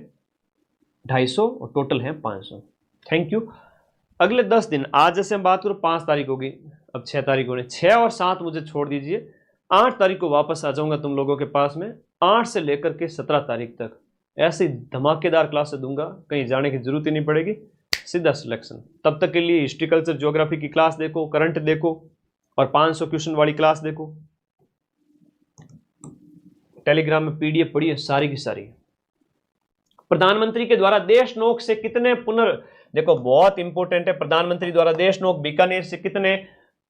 250 और टोटल है 500। Thank you. अगले 10 दिन, आज जैसे हम बात करो 5 तारीख होगी, अब 6 तारीख होने, 6 और 7 मुझे छोड़ दीजिए, 8 तारीख को वापस आ जाऊंगा तुम लोगों के पास में। 8 से लेकर के 17 तारीख तक ऐसी धमाकेदार क्लास दूंगा, कहीं जाने की जरूरत ही नहीं पड़ेगी, सीधा सिलेक्शन। तब तक के लिए हिस्ट्री कल्चर ज्योग्राफी की क्लास देखो, करंट देखो और 500 क्वेश्चन वाली क्लास देखो। टेलीग्राम में PDF पढ़िए सारी की सारी। प्रधानमंत्री के द्वारा देशनोक से कितने देखो बहुत इंपॉर्टेंट है, प्रधानमंत्री द्वारा देशनोक बीकानेर से कितने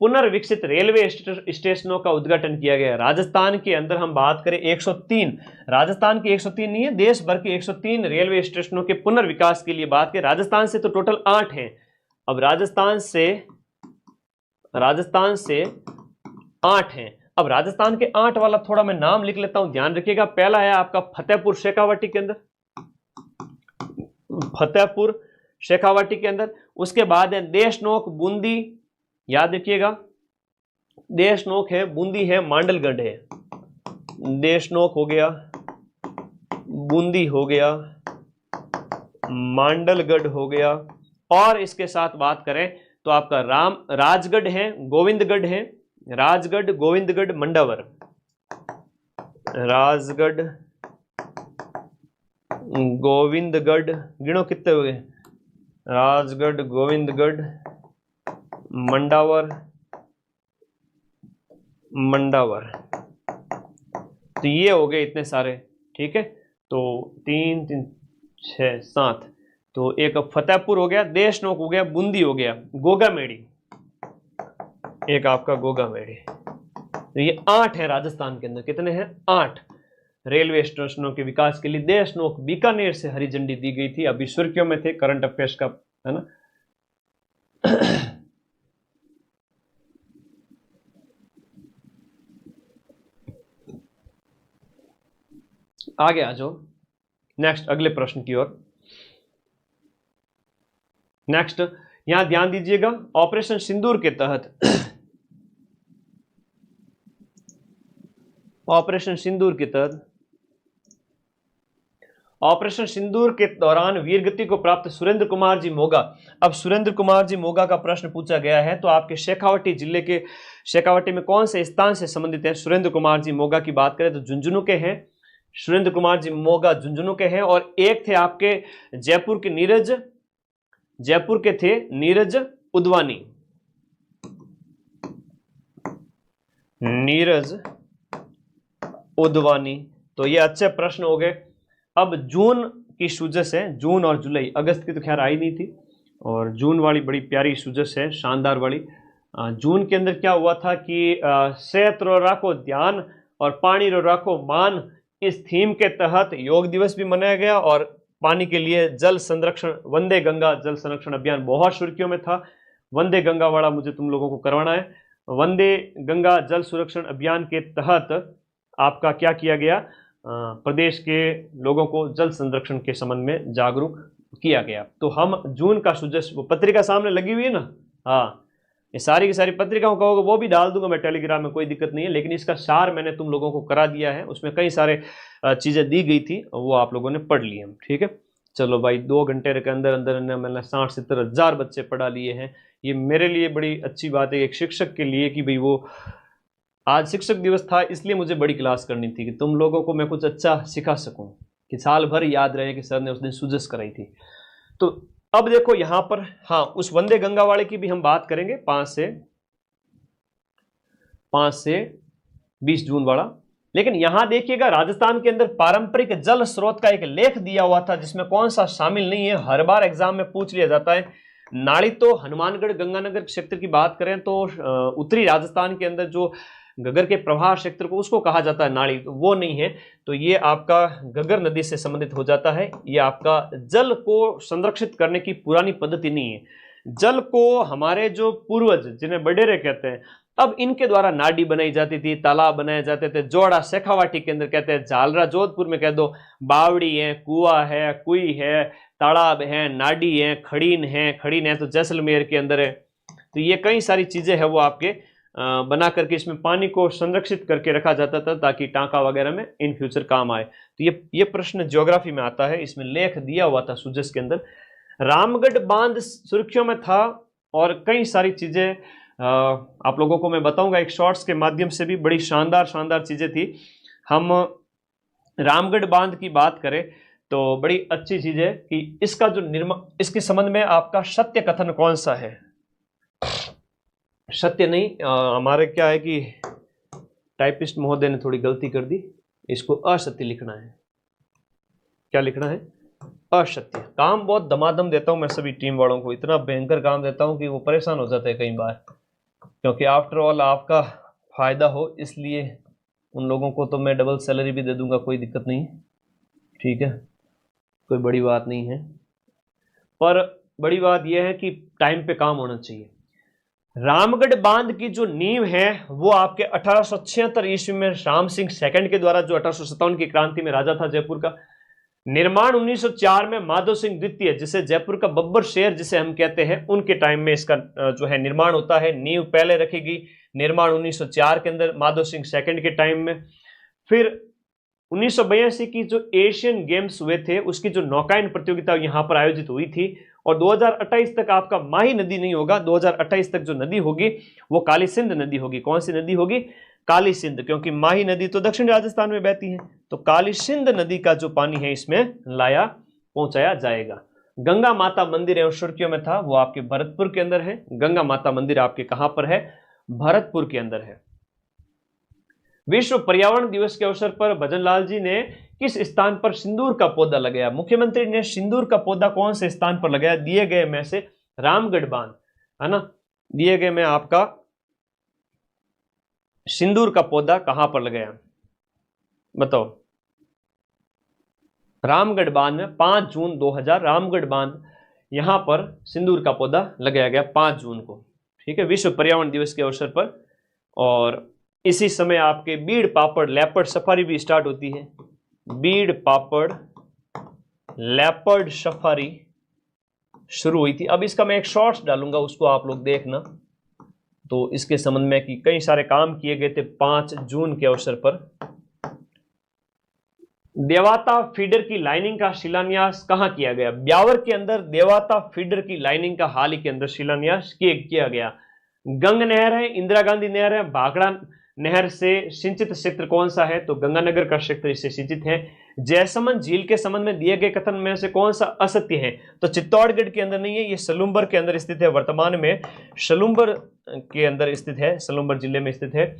पुनर्विकसित रेलवे स्टेशनों का उद्घाटन किया गया? राजस्थान के अंदर हम बात करें 103, राजस्थान के 103 नहीं है, देश भर के 103 रेलवे स्टेशनों के पुनर्विकास के लिए बात करें। राजस्थान से तो टोटल 8 हैं। अब राजस्थान से 8 हैं। अब राजस्थान के 8 वाला थोड़ा मैं नाम लिख लेता हूं, ध्यान रखिएगा। पहला है आपका फतेहपुर शेखावाटी के अंदर, फतेहपुर शेखावाटी के अंदर। उसके बाद है देशनोक बूंदी, याद रखिएगा, देशनोक है, बूंदी है, मांडलगढ़ है। देशनोक हो गया, बूंदी हो गया, मांडलगढ़ हो गया। और इसके साथ बात करें तो आपका राजगढ़ है, गोविंदगढ़ है, राजगढ़, गोविंदगढ़, मंडावर, राजगढ़, गोविंदगढ़, गिनो कितने हो गए, राजगढ़, गोविंदगढ़, मंडावर, मंडावर। तो ये हो गए इतने सारे, ठीक है। तो 3 3 6 7, तो एक फतेहपुर हो गया, देशनोक हो गया, बूंदी हो गया, गोगामेड़ी, एक आपका गोगामेड़ी। तो ये 8 है राजस्थान के अंदर। कितने हैं? 8। रेलवे स्टेशनों के विकास के लिए देशनोक बीकानेर से हरी झंडी दी गई थी। अभी सुर्खियों में थे, करंट अफेयर्स का, है ना। आगे आ जाओ, नेक्स्ट अगले प्रश्न की ओर। नेक्स्ट यहां ध्यान दीजिएगा, ऑपरेशन सिंदूर के तहत ऑपरेशन सिंदूर के तहत, ऑपरेशन सिंदूर के दौरान वीरगति को प्राप्त सुरेंद्र कुमार जी मोगा। अब सुरेंद्र कुमार जी मोगा का प्रश्न पूछा गया है, तो आपके शेखावाटी जिले के, शेखावाटी में कौन से स्थान से संबंधित है? सुरेंद्र कुमार जी मोगा की बात करें तो झुंझुनू के हैं, सुरेंद्र कुमार जी मोगा झुंझुनू के हैं। और एक थे आपके जयपुर के नीरज, जयपुर के थे नीरज उदवानी, नीरज उदवानी। तो ये अच्छे प्रश्न हो गए। अब जून की सूजस है, जून और जुलाई, अगस्त की तो खैर आई नहीं थी, और जून वाली बड़ी प्यारी सूजस है, शानदार वाली। जून के अंदर क्या हुआ था कि सेहत रो राखो ध्यान और पानी रो राखो मान, इस थीम के तहत योग दिवस भी मनाया गया। और पानी के लिए जल संरक्षण, वंदे गंगा जल संरक्षण अभियान बहुत सुर्खियों में था। वंदे गंगा वाला मुझे तुम लोगों को करवाना है। वंदे गंगा जल संरक्षण अभियान के तहत आपका क्या किया गया, प्रदेश के लोगों को जल संरक्षण के संबंध में जागरूक किया गया। तो हम जून का सुजस, वो पत्रिका सामने लगी हुई है ना, हाँ, ये सारी की सारी पत्रिकाओं कहोगे वो भी डाल दूंगा मैं टेलीग्राम में, कोई दिक्कत नहीं है। लेकिन इसका सार मैंने तुम लोगों को करा दिया है, उसमें कई सारे चीज़ें दी गई थी, वो आप लोगों ने पढ़ ली है, ठीक है। चलो भाई, 2 घंटे के अंदर अंदर मैंने 60-70 हज़ार बच्चे पढ़ा लिए हैं। ये मेरे लिए बड़ी अच्छी बात है एक शिक्षक के लिए कि भाई वो, आज शिक्षक दिवस था इसलिए मुझे बड़ी क्लास करनी थी कि तुम लोगों को मैं कुछ अच्छा सिखा सकूं, कि साल भर याद रहे कि सर ने उस दिन सुजस कराई थी। तो अब देखो यहां पर, हाँ, उस वंदे गंगा वाले की भी हम बात करेंगे, 5 से 20 जून वाला। लेकिन यहां देखिएगा राजस्थान के अंदर पारंपरिक जल स्रोत का एक लेख दिया हुआ था, जिसमें कौन सा शामिल नहीं है, हर बार एग्जाम में पूछ लिया जाता है। नाड़ी तो हनुमानगढ़ गंगानगर क्षेत्र की बात करें तो उत्तरी राजस्थान के अंदर जो गगर के प्रवाह क्षेत्र को, उसको कहा जाता है नाड़ी, तो वो नहीं है। तो ये आपका गगर नदी से संबंधित हो जाता है। ये आपका जल को संरक्षित करने की पुरानी पद्धति नहीं है। जल को हमारे जो पूर्वज, जिन्हें बडेरे कहते हैं, अब इनके द्वारा नाडी बनाई जाती थी, तालाब बनाए जाते थे। जोड़ा शेखावाटी के अंदर कहते हैं, झालरा जोधपुर में कह दो, बावड़ी है, कुआ है, कुई है, तालाब है, नाडी है, खड़ीन है तो जैसलमेर के अंदर है। तो ये कई सारी चीजें हैं वो आपके बना करके इसमें पानी को संरक्षित करके रखा जाता था, ताकि टांका वगैरह में इन फ्यूचर काम आए। तो ये प्रश्न ज्योग्राफी में आता है, इसमें लेख दिया हुआ था सुजस के अंदर। रामगढ़ बांध सुर्खियों में था, और कई सारी चीजें आप लोगों को मैं बताऊंगा एक शॉर्ट्स के माध्यम से भी, बड़ी शानदार शानदार चीजें थी। हम रामगढ़ बांध की बात करें तो बड़ी अच्छी चीज है कि इसका जो निर्माण, इसके संबंध में आपका सत्य कथन कौन सा है? सत्य नहीं, हमारे क्या है कि टाइपिस्ट महोदय ने थोड़ी गलती कर दी, इसको असत्य लिखना है। क्या लिखना है? असत्य। काम बहुत दमादम देता हूं मैं सभी टीम वालों को, इतना भयंकर काम देता हूं कि वो परेशान हो जाते हैं कई बार, क्योंकि आफ्टर ऑल आपका फायदा हो, इसलिए उन लोगों को तो मैं डबल सैलरी भी दे दूंगा, कोई दिक्कत नहीं, ठीक है, कोई बड़ी बात नहीं है। पर बड़ी बात यह है कि टाइम पे काम होना चाहिए। रामगढ़ बांध की जो नींव है वो आपके 1876 ईस्वी में राम सिंह सेकंड के द्वारा, जो 1857 की क्रांति में राजा था जयपुर का। निर्माण 1904 में माधव सिंह द्वितीय, जिसे जयपुर का बब्बर शेर जिसे हम कहते हैं, उनके टाइम में इसका जो है निर्माण होता है। नींव पहले रखी गई निर्माण 1904 के अंदर माधव सिंह सेकंड के टाइम में। फिर 1982 की जो एशियन गेम्स हुए थे उसकी जो नौकायन प्रतियोगिता यहां पर आयोजित हुई थी। और 2028 तक आपका माही नदी नहीं होगा, 2028 तक जो नदी होगी वो काली सिंध नदी होगी। कौन सी नदी होगी? काली सिंध, क्योंकि माही नदी तो दक्षिण राजस्थान में बहती है, तो काली सिंध नदी का जो पानी है इसमें लाया पहुंचाया जाएगा। गंगा माता मंदिर एवं सुर्खियों में था, वो आपके भरतपुर के अंदर है। गंगा माता मंदिर आपके कहां पर है? भरतपुर के अंदर है। विश्व पर्यावरण दिवस के अवसर पर भजनलाल जी ने किस स्थान पर सिंदूर का पौधा लगाया? मुख्यमंत्री ने सिंदूर का पौधा कौन से स्थान पर लगाया? दिए गए में से रामगढ़ बांध है ना, दिए गए में आपका सिंदूर का पौधा कहां पर लगाया बताओ? रामगढ़ बांध में 5 जून 2000 रामगढ़ बांध यहां पर सिंदूर का पौधा लगाया गया 5 जून को, ठीक है, विश्व पर्यावरण दिवस के अवसर पर। और इसी समय आपके बीड़ पापड़ लेपर्ड सफारी भी स्टार्ट होती है। बीड़ पापड़ लेपर्ड सफारी शुरू हुई थी। अब इसका मैं एक शॉर्ट्स डालूंगा, उसको आप लोग देखना। तो इसके संबंध में कि कई सारे काम किए गए थे 5 जून के अवसर पर। देवाता फीडर की लाइनिंग का शिलान्यास कहां किया गया? ब्यावर के अंदर देवाता फीडर की लाइनिंग का हाल ही के अंदर शिलान्यास किया गया। गंग नहर है, इंदिरा गांधी नहर है, भाखड़ा नहर से सिंचित क्षेत्र कौन सा है? तो गंगानगर का क्षेत्र इससे सिंचित है। जयसमंद झील के संबंध में दिए गए कथन में से कौन सा असत्य है? तो चित्तौड़गढ़ के अंदर नहीं है, ये सलूम्बर के अंदर स्थित है। वर्तमान में सलूम्बर के अंदर स्थित है, सलूम्बर जिले में स्थित है।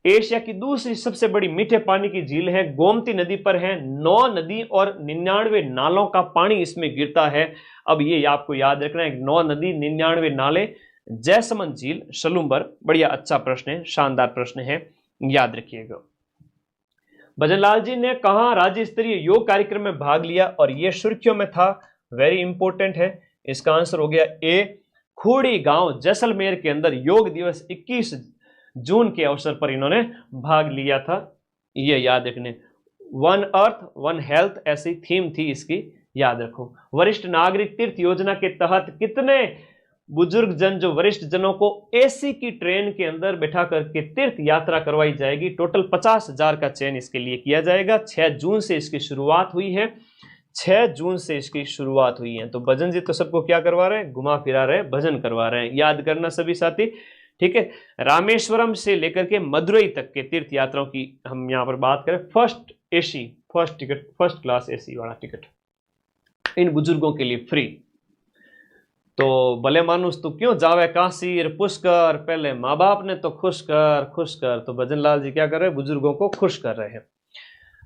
एशिया की दूसरी सबसे बड़ी मीठे पानी की झील है, गोमती नदी पर है। 9 नदी और 99 नालों का पानी इसमें गिरता है। अब ये आपको याद रखना है, 9 नदी 99 नाले, जयसमंद झील, सलूम्बर। बढ़िया, अच्छा प्रश्न है, शानदार प्रश्न है, याद रखिएगा। भजनलाल जी ने कहा राज्य स्तरीय योग कार्यक्रम में भाग लिया? और यह सुर्खियों में था, वेरी इंपॉर्टेंट है। इसका आंसर हो गया ए, खूड़ी गांव जैसलमेर के अंदर योग दिवस 21 जून के अवसर पर इन्होंने भाग लिया था। ये याद रखने, वन अर्थ वन हेल्थ ऐसी थीम थी इसकी, याद रखो। वरिष्ठ नागरिक तीर्थ योजना के तहत कितने बुजुर्ग जन, जो वरिष्ठ जनों को एसी की ट्रेन के अंदर बैठा करके तीर्थ यात्रा करवाई जाएगी? टोटल 50,000 का चयन इसके लिए किया जाएगा। 6 जून से इसकी शुरुआत हुई है, 6 जून से इसकी शुरुआत हुई है। तो भजन जी तो सबको क्या करवा रहे हैं? घुमा फिरा रहे हैं, भजन करवा रहे हैं। याद करना सभी साथी, ठीक है। रामेश्वरम से लेकर के मदुरई तक के तीर्थ यात्राओं की हम यहाँ पर बात करें। First AC, first ticket, first class AC वाला टिकट इन बुजुर्गों के लिए फ्री। तो भले मानुस तो क्यों जावे काशी पुष्कर, पहले माँ बाप ने तो खुश कर। तो भजनलाल जी क्या कर रहे हैं? बुजुर्गों को खुश कर रहे हैं।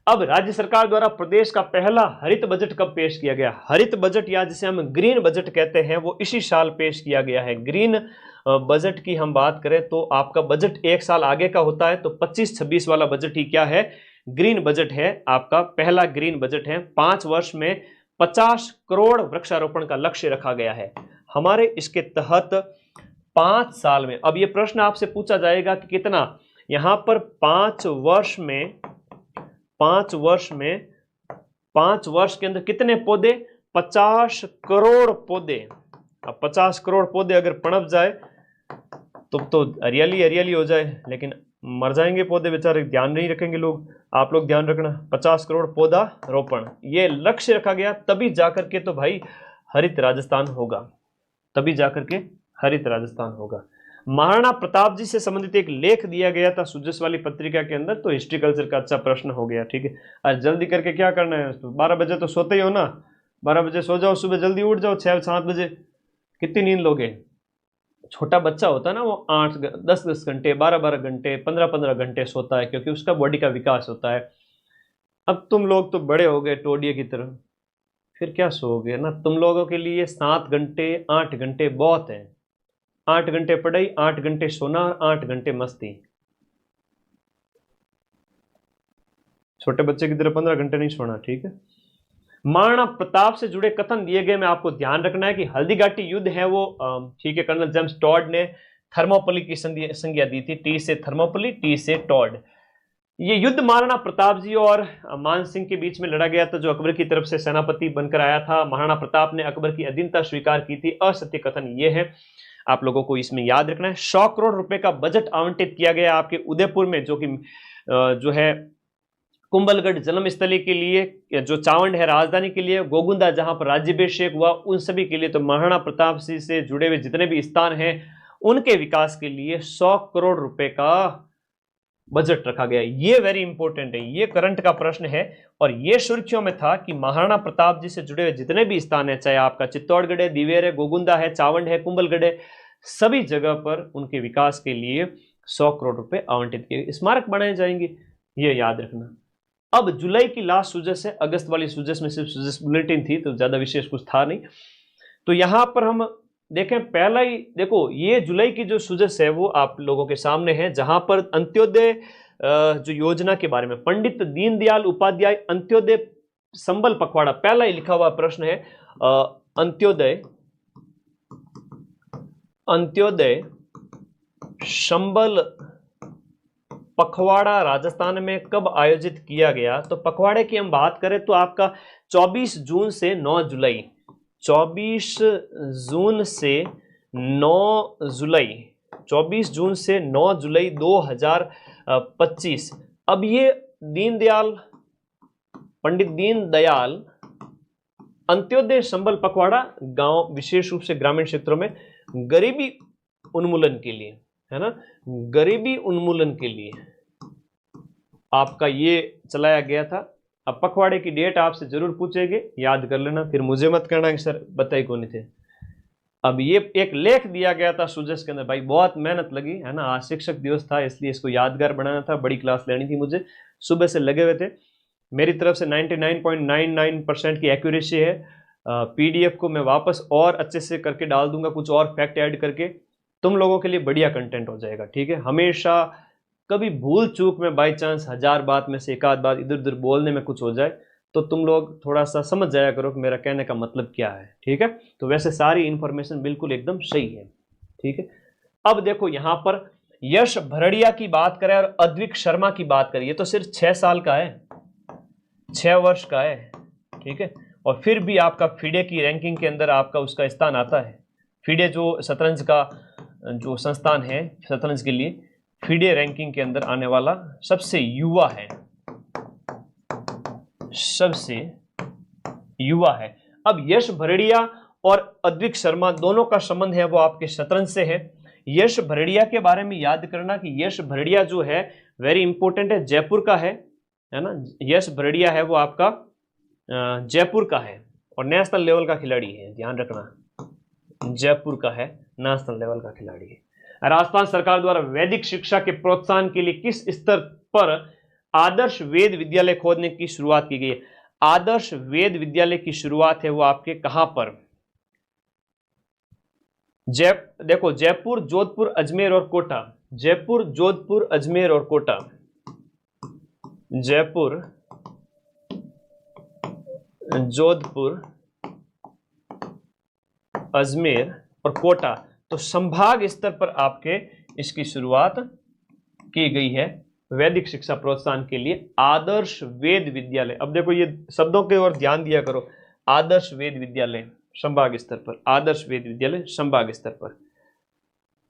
अब राज्य सरकार द्वारा प्रदेश का पहला हरित बजट कब पेश किया गया? हरित बजट या जिसे हम ग्रीन बजट कहते हैं, वो इसी साल पेश किया गया है। ग्रीन बजट की हम बात करें तो आपका बजट 1 साल आगे का होता है, तो 25-26 वाला बजट ही क्या है? ग्रीन बजट है। आपका पहला ग्रीन बजट है। 5 वर्ष में 50 करोड़ वृक्षारोपण का लक्ष्य रखा गया है हमारे। इसके तहत 5 साल में, अब ये प्रश्न आपसे पूछा जाएगा कि कितना, यहां पर 5 वर्ष के अंदर कितने पौधे? 50 करोड़ पौधे। अब 50 करोड़ पौधे अगर पनप जाए तो हरियाली हो जाए, लेकिन मर जाएंगे पौधे बेचारे, ध्यान नहीं रखेंगे लोग। आप लोग ध्यान रखना, 50 करोड़ पौधा रोपण ये लक्ष्य रखा गया, तभी जाकर के तो भाई हरित राजस्थान होगा, तभी जाकर के हरित राजस्थान होगा। महाराणा प्रताप जी से संबंधित एक लेख दिया गया था सुजस वाली पत्रिका के अंदर, तो हिस्ट्री कल्चर का अच्छा प्रश्न हो गया, ठीक है। आज जल्दी करके क्या करना है, 12 बजे तो सोते ही हो ना, 12 बजे सो जाओ, सुबह जल्दी उठ जाओ, 6-7 बजे। कितनी नींद लोगे? छोटा बच्चा होता है ना, वो 8-10 घंटे, 12-12 घंटे, 15-15 घंटे सोता है, क्योंकि उसका बॉडी का विकास होता है। अब तुम लोग तो बड़े हो गए टोडिये की तरह, फिर क्या सोओगे ना। तुम लोगों के लिए 7 घंटे 8 घंटे बहुत है। 8 घंटे पढ़ाई, 8 घंटे सोना, 8 घंटे मस्ती। छोटे बच्चे की तरह 15 घंटे नहीं सोना, ठीक है। महाराणा प्रताप से जुड़े कथन दिए गए में आपको ध्यान रखना है कि हल्दी घाटी युद्ध है वो, ठीक है, कर्नल जेम्स टॉड ने थर्मोपली की संज्ञा दी थी। टी से थर्मोपली, टी से टॉड। ये युद्ध महाराणा प्रताप जी और मान सिंह के बीच में लड़ा गया था, जो अकबर की तरफ से सेनापति बनकर आया था। महाराणा प्रताप ने अकबर की अधीनता स्वीकार की थी। असत्य कथन ये है, आप लोगों को इसमें याद रखना है। 100 करोड़ रुपए का बजट आवंटित किया गया आपके उदयपुर में, जो है कुंभलगढ़ जन्मस्थली के लिए, जो चावंड है राजधानी के लिए, गोगुंदा जहां पर राज्याभिषेक हुआ उन सभी के लिए। तो महाराणा प्रताप जी से जुड़े हुए जितने भी स्थान हैं उनके विकास के लिए 100 करोड़ रुपए का बजट रखा गया। ये वेरी इंपॉर्टेंट है, ये करंट का प्रश्न है और ये सुर्खियों में था कि महाराणा प्रताप जी से जुड़े हुए जितने भी स्थान है, चाहे आपका चित्तौड़गढ़ है, दिवेर है, गोगुंदा है, चावंड है, कुंभलगढ़ है, सभी जगह पर उनके विकास के लिए 100 करोड़ रुपए आवंटित किए, स्मारक बनाए जाएंगे, ये याद रखना। अब जुलाई की लास्ट सुजस है, अगस्त वाली सुजस में सिर्फ सुजस बुलेटिन थी, तो ज्यादा विशेष कुछ था नहीं। तो यहां पर हम देखें, पहला ही देखो, ये जुलाई की जो सुजस है वो आप लोगों के सामने है, जहां पर अंत्योदय जो योजना के बारे में, पंडित दीनदयाल उपाध्याय अंत्योदय संबल पखवाड़ा, पहला ही लिखा हुआ प्रश्न है। अंत्योदय संबल पखवाड़ा राजस्थान में कब आयोजित किया गया? तो पखवाड़े की हम बात करें तो आपका 24 जून से 9 जुलाई, 24 जून से 9 जुलाई, 24 जून से 9 जुलाई 2025। अब ये पंडित दीनदयाल अंत्योदय संबल पखवाड़ा गांव, विशेष रूप से ग्रामीण क्षेत्रों में गरीबी उन्मूलन के लिए, है ना, गरीबी उन्मूलन के लिए आपका ये चलाया गया था। अब पखवाड़े की डेट आपसे जरूर पूछेंगे, याद कर लेना, फिर मुझे मत कहना कि सर बताए कौन थे। अब ये एक लेख दिया गया था सुजस के अंदर, भाई बहुत मेहनत लगी, है ना, आज शिक्षक दिवस था इसलिए इसको यादगार बनाना था, बड़ी क्लास लेनी थी, मुझे सुबह से लगे हुए थे। मेरी तरफ से 99.99% की एक्यूरेसी है। पीडीएफ को मैं वापस और अच्छे से करके डाल दूंगा, कुछ और फैक्ट ऐड करके, तुम लोगों के लिए बढ़िया कंटेंट हो जाएगा, ठीक है। हमेशा कभी भूल चूक में बाई चांस 1000 बात में से एक आध बात इधर उधर बोलने में कुछ हो जाए तो तुम लोग थोड़ा सा समझ जाया करो कि मेरा कहने का मतलब क्या है, ठीक है। तो वैसे सारी इंफॉर्मेशन बिल्कुल एकदम सही है, ठीक है। अब देखो यहां पर यश भरड़िया की बात करें और अद्विक शर्मा की बात करें, ये तो सिर्फ 6 साल का है, 6 वर्ष का है, ठीक है। और फिर भी आपका फिडे की रैंकिंग के अंदर आपका उसका स्थान आता है। फिडे जो शतरंज का जो संस्थान है शतरंज के लिए, फिडे रैंकिंग के अंदर आने वाला सबसे युवा है, सबसे युवा है। अब यश भरड़िया और अद्विक शर्मा दोनों का संबंध है वो आपके शतरंज से है। यश भरड़िया के बारे में याद करना कि यश भरड़िया जो है वेरी इंपॉर्टेंट है, जयपुर का है ना। यश भरड़िया है वो आपका जयपुर का है और नेशनल लेवल का खिलाड़ी है, ध्यान रखना, जयपुर का है, नेशनल लेवल का खिलाड़ी है। राजस्थान सरकार द्वारा वैदिक शिक्षा के प्रोत्साहन के लिए किस स्तर पर आदर्श वेद विद्यालय खोलने की शुरुआत की गई है? आदर्श वेद विद्यालय की शुरुआत है वो आपके कहां पर? देखो जयपुर, जोधपुर, अजमेर और कोटा, जयपुर, जोधपुर, अजमेर और कोटा, जयपुर, जोधपुर, अजमेर और कोटा। तो संभाग स्तर पर आपके इसकी शुरुआत की गई है वैदिक शिक्षा प्रोत्साहन के लिए, आदर्श वेद विद्यालय। अब देखो ये शब्दों के ओर ध्यान दिया करो, आदर्श वेद विद्यालय संभाग स्तर पर, आदर्श वेद विद्यालय संभाग स्तर पर।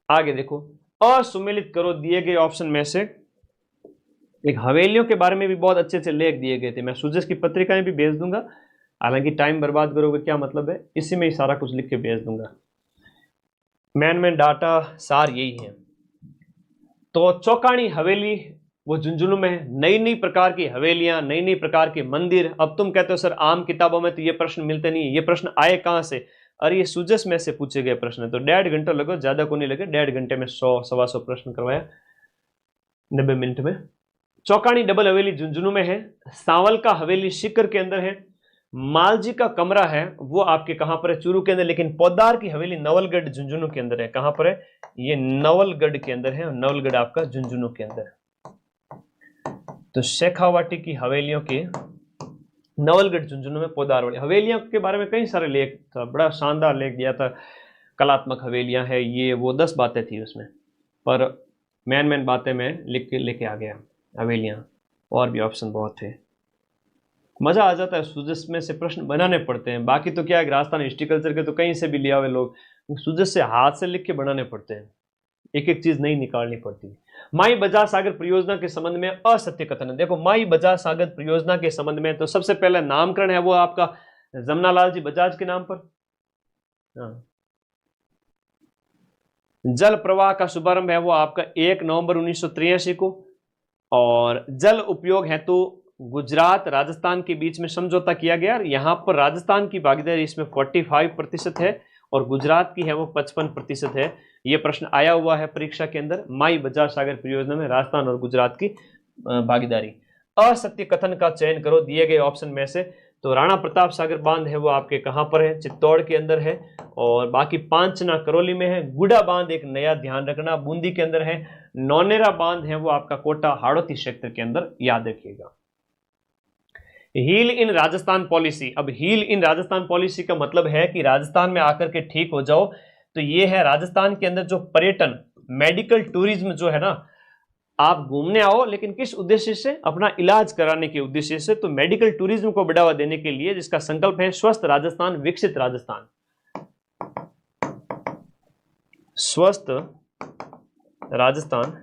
आगे देखो, असुमेलित करो दिए गए ऑप्शन में से एक। हवेलियों के बारे में भी बहुत अच्छे लेख दिए गए थे, मैं सुजस की पत्रिकाएं भी भेज दूंगा, हालांकि टाइम बर्बाद करोगे क्या मतलब है, इसी में ही सारा कुछ लिख के भेज दूंगा। मैन डाटा सार यही है। तो चौकाणी हवेली वो झुंझुनू में है, नई नई प्रकार की हवेलियां, नई नई प्रकार के मंदिर। अब तुम कहते हो सर आम किताबों में तो ये प्रश्न मिलते नहीं, ये प्रश्न आए कहां से? अरे ये सुजस में से पूछे गए प्रश्न है, तो 1.5 घंटा लगो, ज्यादा को नहीं लगे, 1.5 घंटे में 100-125 प्रश्न करवाया 90 मिनट में। चौकाणी डबल हवेली झुंझुनू में है, सांवल का हवेली सीकर के अंदर है, मालजी का कमरा है वो आपके कहां पर है? चूरू के अंदर। लेकिन पोद्दार की हवेली नवलगढ़ झुंझुनू के अंदर है। कहां पर है? ये नवलगढ़ के अंदर है, नवलगढ़ आपका झुंझुनू के अंदर। तो शेखावाटी की हवेलियों के नवलगढ़ झुंझुनू में पोद्दार वाली हवेलियों के बारे में कई सारे लेख था, बड़ा शानदार लेख दिया था कलात्मक हवेलियां है, ये वो 10 बातें थी उसमें, पर मेन बातें मैं लिख के लेके आ गया, हवेलियां। और भी ऑप्शन बहुत थे, मजा आ जाता है। सुजस में से प्रश्न बनाने पड़ते हैं, बाकी तो क्या है, राजस्थान हिस्ट्रिकल्चर के तो कहीं से भी लिया हुए लोग, सुजस से हाथ से लिख के बनाने पड़ते हैं, एक एक चीज नहीं निकालनी पड़ती। माई बजाज सागर परियोजना के संबंध में असत्य कथन है। देखो, माई बजाज सागर परियोजना के संबंध में तो सबसे पहले नामकरण है वो आपका जमनालाल जी बजाज के नाम पर। हाँ। जल प्रवाह का शुभारंभ है वो आपका 1 नवंबर 1983 को, और जल उपयोग हेतु गुजरात राजस्थान के बीच में समझौता किया गया। यहां पर राजस्थान की भागीदारी इसमें 45% है और गुजरात की है वो 55% है। यह प्रश्न आया हुआ है परीक्षा के अंदर, माई बजाज सागर परियोजना में राजस्थान और गुजरात की भागीदारी। असत्य कथन का चयन करो दिए गए ऑप्शन में से। तो राणा प्रताप सागर बांध है वो आपके कहां पर है, चित्तौड़ के अंदर है, और बाकी पांचना करौली में है। गुडा बांध एक नया ध्यान रखना बूंदी के अंदर है। नौनेरा बांध है वो आपका कोटा हाड़ौती क्षेत्र के अंदर, याद रखिएगा। हील इन राजस्थान पॉलिसी, अब हील इन राजस्थान पॉलिसी का मतलब है कि राजस्थान में आकर के ठीक हो जाओ। तो ये है राजस्थान के अंदर जो पर्यटन, मेडिकल टूरिज्म जो है ना, आप घूमने आओ लेकिन किस उद्देश्य से, अपना इलाज कराने के उद्देश्य से। तो मेडिकल टूरिज्म को बढ़ावा देने के लिए जिसका संकल्प है स्वस्थ राजस्थान विकसित राजस्थान, स्वस्थ राजस्थान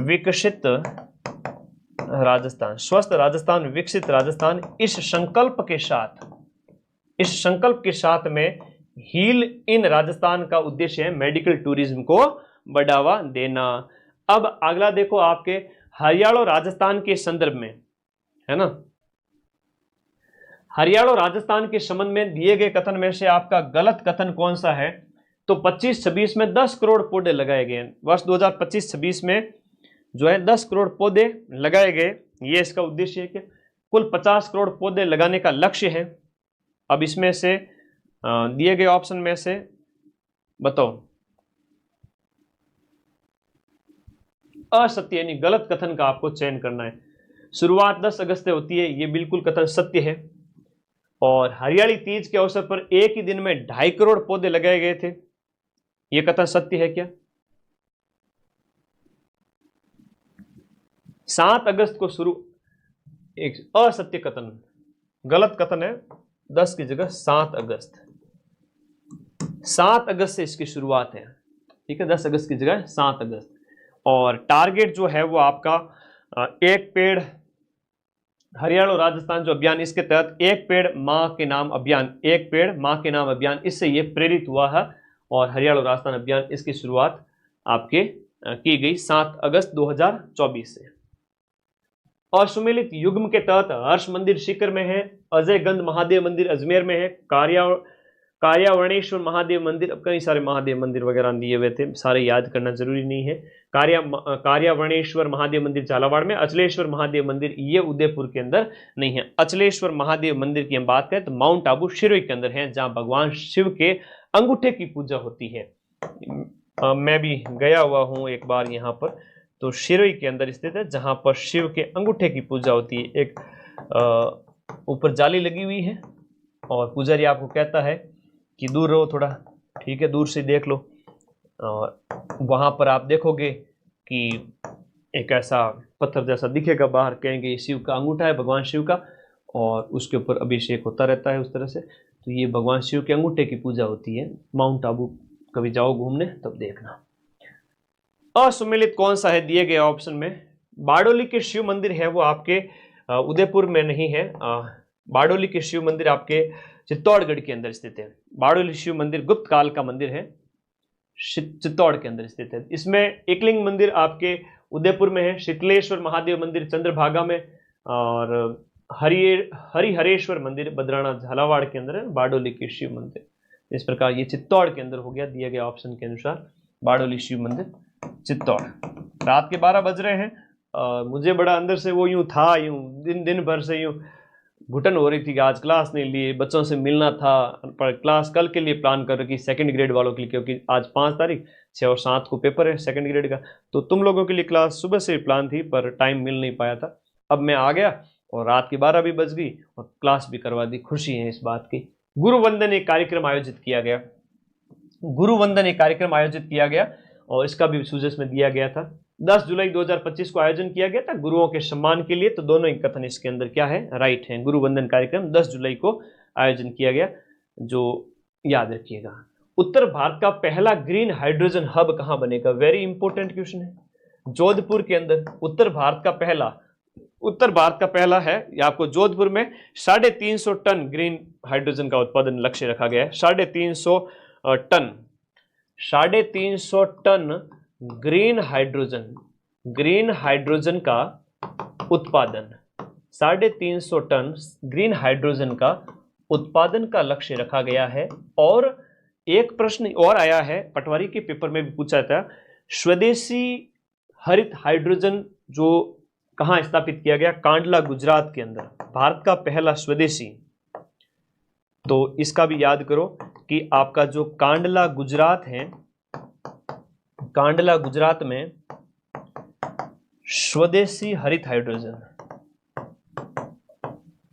विकसित राजस्थान, स्वस्थ राजस्थान विकसित राजस्थान। इस संकल्प के साथ में हील इन राजस्थान का उद्देश्य है मेडिकल टूरिज्म को बढ़ावा देना। अब अगला देखो आपके हरियाणा राजस्थान के संदर्भ में है ना, हरियाणा राजस्थान के संबंध में दिए गए कथन में से आपका गलत कथन कौन सा है। तो 25-26 में 10 करोड़ पौधे लगाए गए, वर्ष 2025-26 में जो है 10 करोड़ पौधे लगाए गए। ये इसका उद्देश्य है कि कुल 50 करोड़ पौधे लगाने का लक्ष्य है। अब इसमें से दिए गए ऑप्शन में से बताओ, असत्य यानी गलत कथन का आपको चयन करना है। शुरुआत 10 अगस्त से होती है, ये बिल्कुल कथन सत्य है। और हरियाली तीज के अवसर पर एक ही दिन में 2.5 करोड़ पौधे लगाए गए थे, ये कथन सत्य है क्या। 7 अगस्त को शुरू, एक असत्य कथन, गलत कथन है, 10 की जगह 7 अगस्त, 7 अगस्त से इसकी शुरुआत है, ठीक है, 10 अगस्त की जगह 7 अगस्त। और टारगेट जो है वो आपका एक पेड़, हरियाणा राजस्थान जो अभियान, इसके तहत एक पेड़ मां के नाम अभियान, एक पेड़ मां के नाम अभियान, इससे ये प्रेरित हुआ है। और हरियाणा राजस्थान अभियान इसकी शुरुआत आपके की गई 7 अगस्त 2024 से। और सुमेलित युग्म के तहत हर्ष मंदिर सीकर में है, अजय गंध महादेव मंदिर अजमेर में है, कार्यावरणेश्वर महादेव मंदिर, अब कई सारे महादेव मंदिर वगैरह दिए हुए थे, सारे याद करना जरूरी नहीं है। कार्यावरणेश्वर महादेव मंदिर झालावाड़ में, अचलेश्वर महादेव मंदिर ये उदयपुर के अंदर नहीं है। अचलेश्वर महादेव मंदिर की हम बात करें तो माउंट आबू शिरोई के अंदर है, जहां भगवान शिव के अंगूठे की पूजा होती है। मैं भी गया हुआ हूं एक बार यहाँ पर, तो शिरोई के अंदर स्थित है, जहां पर शिव के अंगूठे की पूजा होती है। एक ऊपर जाली लगी हुई है और पुजारी आपको कहता है कि दूर रहो थोड़ा, ठीक है, दूर से देख लो। और वहां पर आप देखोगे कि एक ऐसा पत्थर जैसा दिखेगा बाहर, कहेंगे ये शिव का अंगूठा है, भगवान शिव का, और उसके ऊपर अभिषेक होता रहता है उस तरह से। तो ये भगवान शिव के अंगूठे की पूजा होती है। माउंट आबू कभी जाओ घूमने तब देखना। असुमेलित कौन सा है दिए गए ऑप्शन में। बारडोली के शिव मंदिर है वो आपके उदयपुर में नहीं है, बारडोली के शिव मंदिर आपके चित्तौड़गढ़ के अंदर स्थित है। बारडोली शिव मंदिर गुप्त काल का मंदिर है, चित्तौड़ के अंदर स्थित है। इसमें एकलिंग मंदिर आपके उदयपुर में है, शीतलेश्वर महादेव मंदिर चंद्रभागा में, और हरिहरेश्वर मंदिर बद्राना झालावाड़ के अंदर है, बारडोली के शिव मंदिर। इस प्रकार ये चित्तौड़ के अंदर हो गया दिए गए ऑप्शन के अनुसार, बारडोली शिव मंदिर चित्तौड़। रात के 12 बज रहे हैं, मुझे बड़ा अंदर से वो यूं था, यूं दिन भर से यूं घुटन हो रही थी कि आज क्लास नहीं ली, बच्चों से मिलना था, पर क्लास कल के लिए प्लान कर रखी सेकंड ग्रेड वालों के लिए, क्योंकि आज 5 तारीख 6 और 7 को पेपर है सेकंड ग्रेड का। तो तुम लोगों के लिए क्लास सुबह से प्लान थी पर टाइम मिल नहीं पाया था। अब मैं आ गया और रात की 12 भी बज गई और क्लास भी करवा दी। खुशी है इस बात की गुरुवंदन एक कार्यक्रम आयोजित किया गया, गुरुवंदन एक कार्यक्रम आयोजित किया गया और इसका भी सूजस में दिया गया था। 10 जुलाई 2025 को आयोजन किया गया था गुरुओं के सम्मान के लिए, तो दोनों ही कथन इसके अंदर क्या है, राइट है। गुरुवंदन कार्यक्रम 10 जुलाई को आयोजन किया गया, जो याद रखिएगा। उत्तर भारत का पहला ग्रीन हाइड्रोजन हब कहां बनेगा, वेरी इंपॉर्टेंट क्वेश्चन है। जोधपुर के अंदर उत्तर भारत का पहला है, या आपको जोधपुर में 350 टन ग्रीन हाइड्रोजन का उत्पादन लक्ष्य रखा गया है। 350 टन ग्रीन हाइड्रोजन का उत्पादन, 350 टन ग्रीन हाइड्रोजन का उत्पादन का लक्ष्य रखा गया है। और एक प्रश्न और आया है, पटवारी के पेपर में भी पूछा था, स्वदेशी हरित हाइड्रोजन जो कहां स्थापित किया गया, कांडला गुजरात के अंदर, भारत का पहला स्वदेशी। तो इसका भी याद करो कि आपका जो कांडला गुजरात है, कांडला गुजरात में स्वदेशी हरित हाइड्रोजन,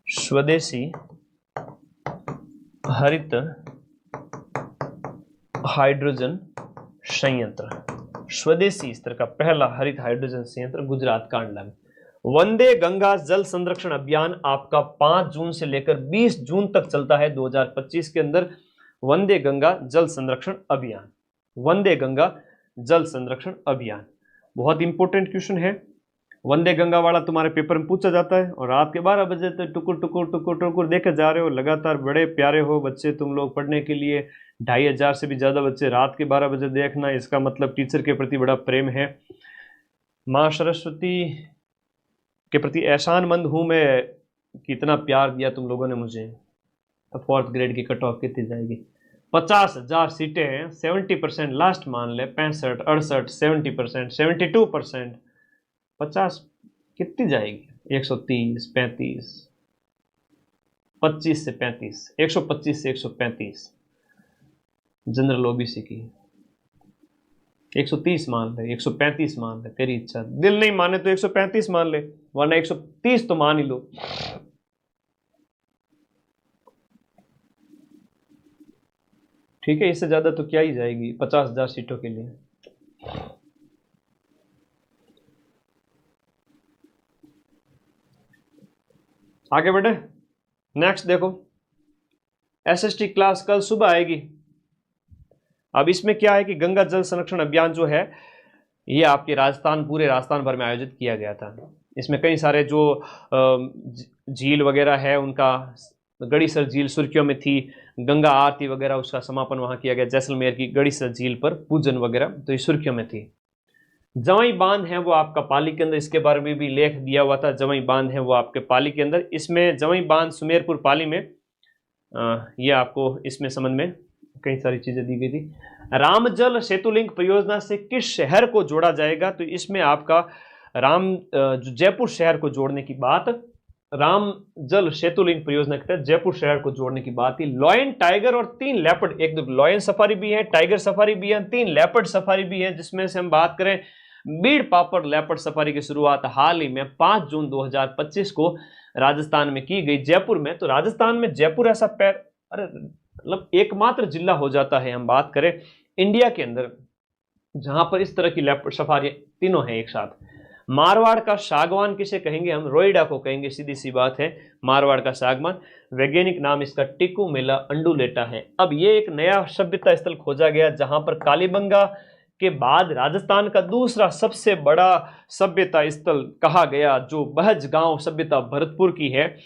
स्वदेशी हरित हाइड्रोजन संयंत्र, स्वदेशी स्तर का पहला हरित हाइड्रोजन संयंत्र गुजरात कांडला में। वंदे गंगा जल संरक्षण अभियान आपका 5 जून से लेकर 20 जून तक चलता है 2025 के अंदर। वंदे गंगा जल संरक्षण अभियान, वंदे गंगा जल संरक्षण अभियान बहुत इंपॉर्टेंट क्वेश्चन है। वंदे गंगा वाला तुम्हारे पेपर में पूछा जाता है, और रात के 12 बजे तो टुकुर टुकुर टुकुर टुकुर देखे जा रहे हो लगातार। बड़े प्यारे हो बच्चे तुम लोग पढ़ने के लिए, 2500 से भी ज़्यादा बच्चे रात के 12 बजे देखना, इसका मतलब टीचर के प्रति बड़ा प्रेम है। माँ सरस्वती के प्रति एहसानमंद हूँ मैं कि इतना प्यार दिया तुम लोगों ने मुझे। तो 4th ग्रेड की कट ऑफ कितनी जाएगी, 50,000 सीटें हैं, 70% लास्ट मान ले, 65, 68, 70%, 72%, 50 कितनी जाएगी, 130, 35, 25 से 35, 125 से 135 जनरल ओबीसी की, 130 मान ले, 135 मान ले, तेरी इच्छा। दिल नहीं माने तो 135 मान ले, वरना 130 तो मान ही लो। ठीक है, इससे ज्यादा तो क्या ही जाएगी 50,000 सीटों के लिए। आगे बढ़े, नेक्स्ट देखो, एसएसटी क्लास कल सुबह आएगी। अब इसमें क्या है कि गंगा जल संरक्षण अभियान जो है ये आपके राजस्थान, पूरे राजस्थान भर में आयोजित किया गया था। इसमें कई सारे जो झील वगैरह है उनका, गड़ीसर झील सुर्खियों में थी, गंगा आरती वगैरह उसका समापन वहां किया गया, जैसलमेर की गड़ीसर झील पर पूजन वगैरह, तो ये सुर्खियों में थी। जवाई बांध है वो आपका पाली के अंदर, इसके बारे में भी लेख दिया हुआ था। जवाई बांध है वो आपके पाली के अंदर, इसमें जवाई बांध सुमेरपुर पाली में, ये आपको इसमें संबंध में कई सारी चीजें दी गई थी। रामजल सेतु लिंक परियोजना से किस शहर को जोड़ा जाएगा, तो इसमें आपका जो जयपुर शहर को जोड़ने की बात, रामजल सेतु लिंक परियोजना के तहत जयपुर शहर को जोड़ने की बात थी। लॉयन, टाइगर और 3 लेपर्ड, एक दो लॉयन सफारी भी है, टाइगर सफारी भी है, 3 लेपर्ड सफारी भी है, जिसमें से हम बात करें बीड़ पापड़ लेपर्ड सफारी की शुरुआत हाल ही में 5 जून 2025 को राजस्थान में की गई, जयपुर में। तो राजस्थान में जयपुर ऐसा मतलब एकमात्र जिला हो जाता है, हम बात करें इंडिया के अंदर, जहां पर इस तरह की लेपर्ड सफारी तीनों हैं एक साथ। मारवाड़ का सागवान किसे कहेंगे, हम रोइडा को कहेंगे, सीधी सी बात है, मारवाड़ का सागवान। वैज्ञानिक नाम इसका टिकुमेला अंडुलेटा है। अब ये एक नया सभ्यता स्थल खोजा गया जहां पर कालीबंगा के बाद राजस्थान का दूसरा सबसे बड़ा सभ्यता स्थल कहा गया, जो बहज गांव सभ्यता भरतपुर की है।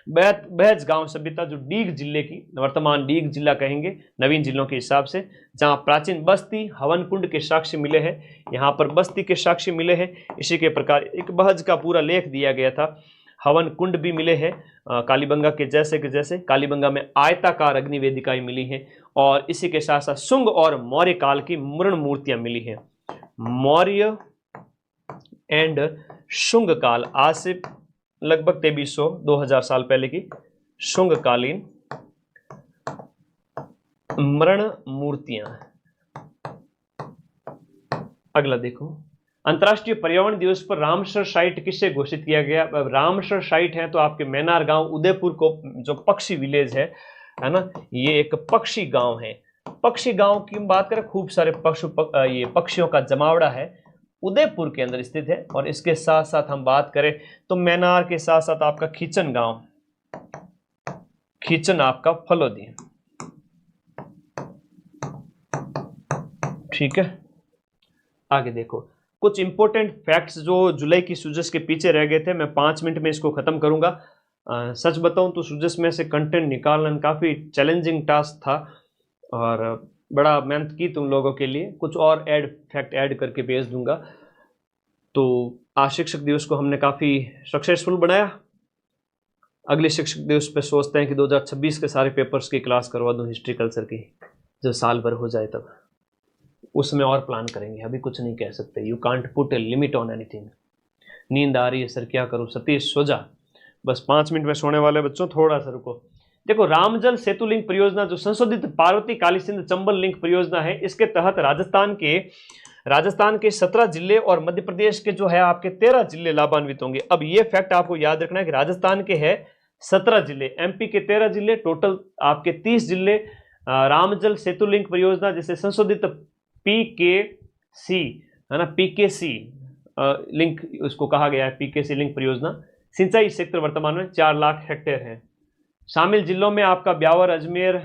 बहज गांव सभ्यता जो डीग जिले की, वर्तमान डीग जिला कहेंगे नवीन जिलों के हिसाब से, जहां प्राचीन बस्ती हवन कुंड के साक्ष्य मिले हैं, यहाँ पर बस्ती के साक्ष्य मिले हैं। इसी के प्रकार एक बहज का पूरा लेख दिया गया था, हवन कुंड भी मिले हैं कालीबंगा के जैसे के जैसे। कालीबंगा में आयताकार अग्नि वेदिकाएं मिली हैं, और इसी के साथ साथ शुंग और मौर्य काल की मृण मूर्तियां मिली हैं। मौर्य एंड शुंग काल, आज से लगभग 2300-2000 साल पहले की शुंगकालीन मृण मूर्तियां। अगला देखो, अंतर्राष्ट्रीय पर्यावरण दिवस पर रामसर साइट किससे घोषित किया गया। रामसर साइट है तो आपके मैनार गांव उदयपुर को, जो पक्षी विलेज है, है ना। ये एक पक्षी गांव है। पक्षी गांव की हम बात करें, खूब सारे ये पक्षियों का जमावड़ा है, उदयपुर के अंदर स्थित है। और इसके साथ साथ हम बात करें तो मैनार के साथ साथ आपका खींचन गांव, खींचन आपका फलोदी, ठीक है। आगे देखो कुछ इंपॉर्टेंट फैक्ट्स जो जुलाई की सूजस के पीछे रह गए थे, मैं 5 मिनट में इसको खत्म करूंगा। सच बताऊं तो सूजस में से कंटेंट निकालना काफी चैलेंजिंग टास्क था और बड़ा मेहनत की तुम लोगों के लिए। कुछ और फैक्ट ऐड करके भेज दूंगा। तो आज शिक्षक दिवस को हमने काफी सक्सेसफुल बनाया। अगले शिक्षक दिवस पे सोचते हैं कि 2026 के सारे पेपर्स की क्लास करवा दूं, हिस्ट्री कल्चर की, जब साल भर हो जाए तब उसमें और प्लान करेंगे। अभी कुछ नहीं कह सकते। You can't put a limit on anything. नींद आ रही है सर, क्या करूं? सतीश सो जा, बस 5 मिनट में सोने वाले बच्चों, थोड़ा सा रुको। देखो रामजल सेतु लिंक परियोजना जो संशोधित पार्वती काली सिंध चंबल लिंक परियोजना है, इसके तहत राजस्थान के 17 जिले और मध्य प्रदेश के जो है आपके 13 जिले लाभान्वित होंगे। अब ये फैक्ट आपको याद रखना है कि राजस्थान के है 17 जिले, एमपी के 13 जिले, टोटल आपके 30 जिले। रामजल सेतु लिंक परियोजना जिसे संशोधित पीकेसी, है ना, पीकेसी लिंक उसको कहा गया है, पीकेसी लिंक परियोजना। सिंचाई क्षेत्र वर्तमान में 4 लाख हेक्टेयर है। शामिल जिलों में आपका ब्यावर, अजमेर,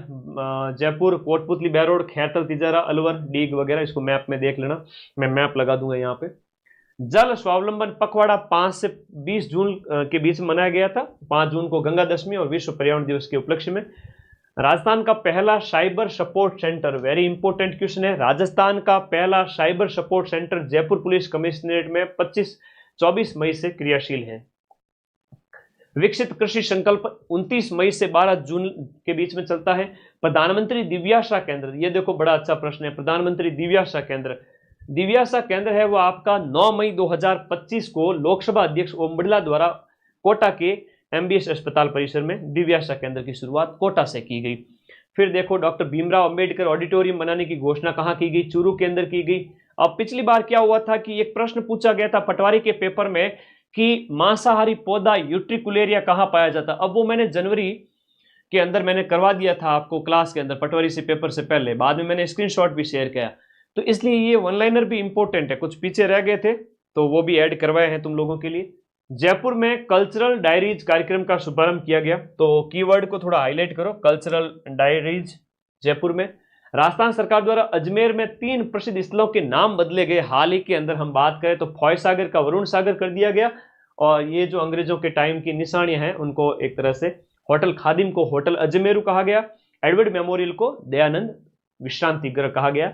जयपुर, कोटपुतली, बहरोड, खैरतल, तिजारा, अलवर, डीग वगैरह। इसको मैप में देख लेना, मैं मैप लगा दूंगा यहाँ पे। जल स्वावलंबन पखवाड़ा 5 से 20 जून के बीच में मनाया गया था। 5 जून को गंगा दशमी और विश्व पर्यावरण दिवस के उपलक्ष्य में। राजस्थान का पहला cyber support centre, very important question है, राजस्थान का पहला cyber support centre Jaipur police commissionerate में 24 मई से क्रियाशील है। विकसित कृषि संकल्प 29 मई से 12 जून के बीच में चलता है। प्रधानमंत्री दिव्याशा केंद्र, ये देखो बड़ा अच्छा प्रश्न है। प्रधानमंत्री दिव्याशा केंद्र है वो आपका 9 मई 2025 को लोकसभा अध्यक्ष ओम बिरला द्वारा कोटा के एमबीएस अस्पताल परिसर में दिव्याशा केंद्र की शुरुआत कोटा से की गई। फिर देखो डॉक्टर भीमराव अंबेडकर ऑडिटोरियम बनाने की घोषणा कहां की गई? चूरू के अंदर की गई। अब पिछली बार क्या हुआ था कि एक प्रश्न पूछा गया था पटवारी के पेपर में कि मांसाहारी पौधा यूट्रिकुलेरिया कहां पाया जाता। अब वो मैंने जनवरी के अंदर मैंने करवा दिया था आपको क्लास के अंदर, पटवारी से पेपर से पहले, बाद में मैंने स्क्रीनशॉट भी शेयर किया। तो इसलिए ये वन लाइनर भी इंपॉर्टेंट है, कुछ पीछे रह गए थे तो वो भी ऐड करवाए हैं तुम लोगों के लिए। जयपुर में कल्चरल डायरीज कार्यक्रम का शुभारंभ किया गया, तो कीवर्ड को थोड़ा हाईलाइट करो, कल्चरल डायरीज जयपुर में। राजस्थान सरकार द्वारा अजमेर में 3 प्रसिद्ध स्थलों के नाम बदले गए। हाल ही के अंदर हम बात करें तो फॉय सागर का वरुण सागर कर दिया गया, और ये जो अंग्रेजों के टाइम की निशानियां हैं उनको एक तरह से होटल खादिम को होटल अजमेरू कहा गया, एडवर्ड मेमोरियल को दयानंद विश्रांति गृह कहा गया।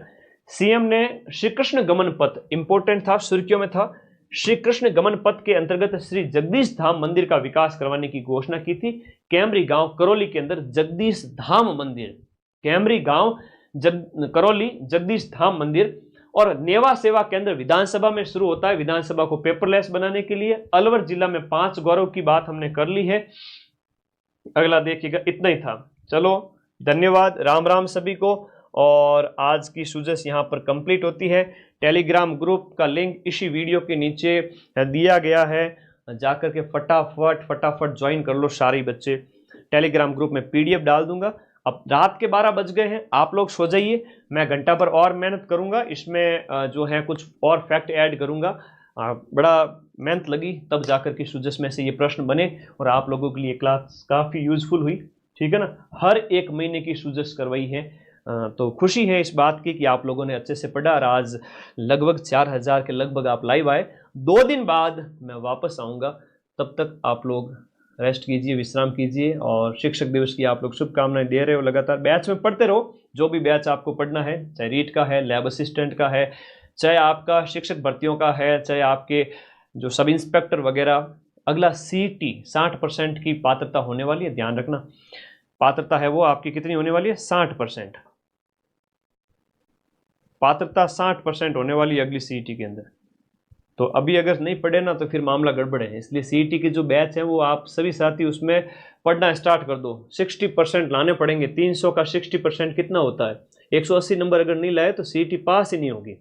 सीएम ने श्री कृष्ण गमन पथ, इंपोर्टेंट था, सुर्खियों में था, श्री कृष्ण गमन पथ के अंतर्गत श्री जगदीश धाम मंदिर का विकास करवाने की घोषणा की थी। कैमरी गांव करौली के अंदर जगदीश धाम मंदिर, कैमरी गांव करौली जगदीश धाम मंदिर। और नेवा सेवा केंद्र विधानसभा में शुरू होता है, विधानसभा को पेपरलेस बनाने के लिए। अलवर जिला में 5 गौरव की बात हमने कर ली है। अगला देखिएगा, इतना ही था। चलो धन्यवाद, राम राम सभी को। और आज की सूजस यहाँ पर कंप्लीट होती है। टेलीग्राम ग्रुप का लिंक इसी वीडियो के नीचे दिया गया है, जाकर के फटाफट ज्वाइन कर लो सारे बच्चे। टेलीग्राम ग्रुप में पीडीएफ डाल दूंगा। अब रात के 12 बज गए हैं, आप लोग सो जाइए, मैं घंटा पर और मेहनत करूंगा, इसमें जो है कुछ और फैक्ट ऐड करूंगा। बड़ा मेहनत लगी तब जाकर के सूजस में से ये प्रश्न बने, और आप लोगों के लिए क्लास काफ़ी यूजफुल हुई, ठीक है ना। हर एक महीने की सूजस करवाई है, तो खुशी है इस बात की कि आप लोगों ने अच्छे से पढ़ा। और आज लगभग 4000 के लगभग आप लाइव आए। 2 दिन बाद मैं वापस आऊँगा, तब तक आप लोग रेस्ट कीजिए, विश्राम कीजिए। और शिक्षक दिवस की आप लोग शुभकामनाएं दे रहे हो, लगातार बैच में पढ़ते रहो। जो भी बैच आपको पढ़ना है, चाहे रीट का है, लैब असिस्टेंट का है, चाहे आपका शिक्षक भर्तियों का है, चाहे आपके जो सब इंस्पेक्टर वगैरह। अगला सीटी 60% की पात्रता होने वाली है, ध्यान रखना। पात्रता है वो आपकी कितनी होने वाली है? 60%। पात्रता 60% होने वाली है अगली सीईटी के अंदर। तो अभी अगर नहीं पढ़े ना तो फिर मामला गड़बड़ है। इसलिए सीईटी के जो बैच हैं वो आप सभी साथी उसमें पढ़ना स्टार्ट कर दो। 60% लाने पड़ेंगे। 300 का 60% कितना होता है? 180 नंबर अगर नहीं लाए तो सीईटी पास ही नहीं होगी।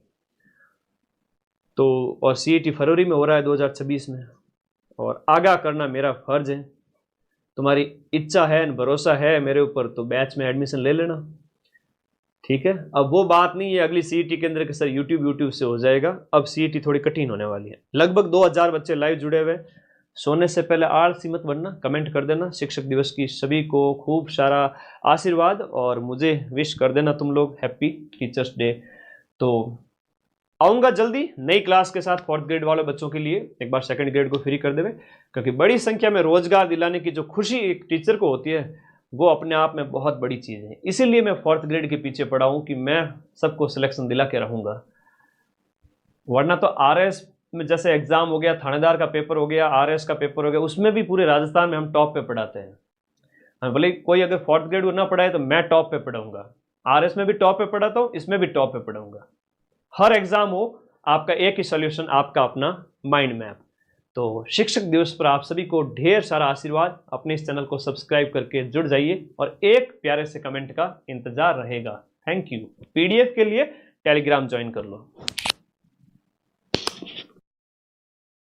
तो और सीईटी फरवरी में हो रहा है 2026 में, और आगाह करना मेरा फर्ज है। तुम्हारी इच्छा है, भरोसा है मेरे ऊपर, तो बैच में एडमिशन ले लेना। ठीक है, अब वो बात नहीं है अगली सीईटी के अंदर कि सर यूट्यूब से हो जाएगा। अब सीईटी थोड़ी कठिन होने वाली है। लगभग 2000 बच्चे लाइव जुड़े हुए। सोने से पहले आलसी मत बनना, कमेंट कर देना। शिक्षक दिवस की सभी को खूब सारा आशीर्वाद और मुझे विश कर देना तुम लोग, हैप्पी टीचर्स डे। तो आऊँगा जल्दी नई क्लास के साथ 4th ग्रेड वाले बच्चों के लिए। एक बार 2nd ग्रेड को फ्री कर देवे, क्योंकि बड़ी संख्या में रोजगार दिलाने की जो खुशी एक टीचर को होती है वो अपने आप में बहुत बड़ी चीज़ है। इसीलिए मैं 4th ग्रेड के पीछे पड़ा हूँ कि मैं सबको सिलेक्शन दिला के रहूँगा। वरना तो आरएस में जैसे एग्जाम हो गया, थानेदार का पेपर हो गया, आरएस का पेपर हो गया, उसमें भी पूरे राजस्थान में हम टॉप पे पढ़ाते हैं। भले कोई अगर 4th ग्रेड को ना पढ़ाए तो मैं टॉप पे पढ़ाऊंगा। आरएस में भी टॉप पे पढ़ाता हूँ, इसमें भी टॉप पे पढ़ाऊंगा। हर एग्जाम हो आपका एक ही सॉल्यूशन, आपका अपना माइंड मैप। तो शिक्षक दिवस पर आप सभी को ढेर सारा आशीर्वाद। अपने इस चैनल को सब्सक्राइब करके जुड़ जाइए और एक प्यारे से कमेंट का इंतजार रहेगा। Thank you. पीडीएफ के लिए टेलीग्राम ज्वाइन कर लो।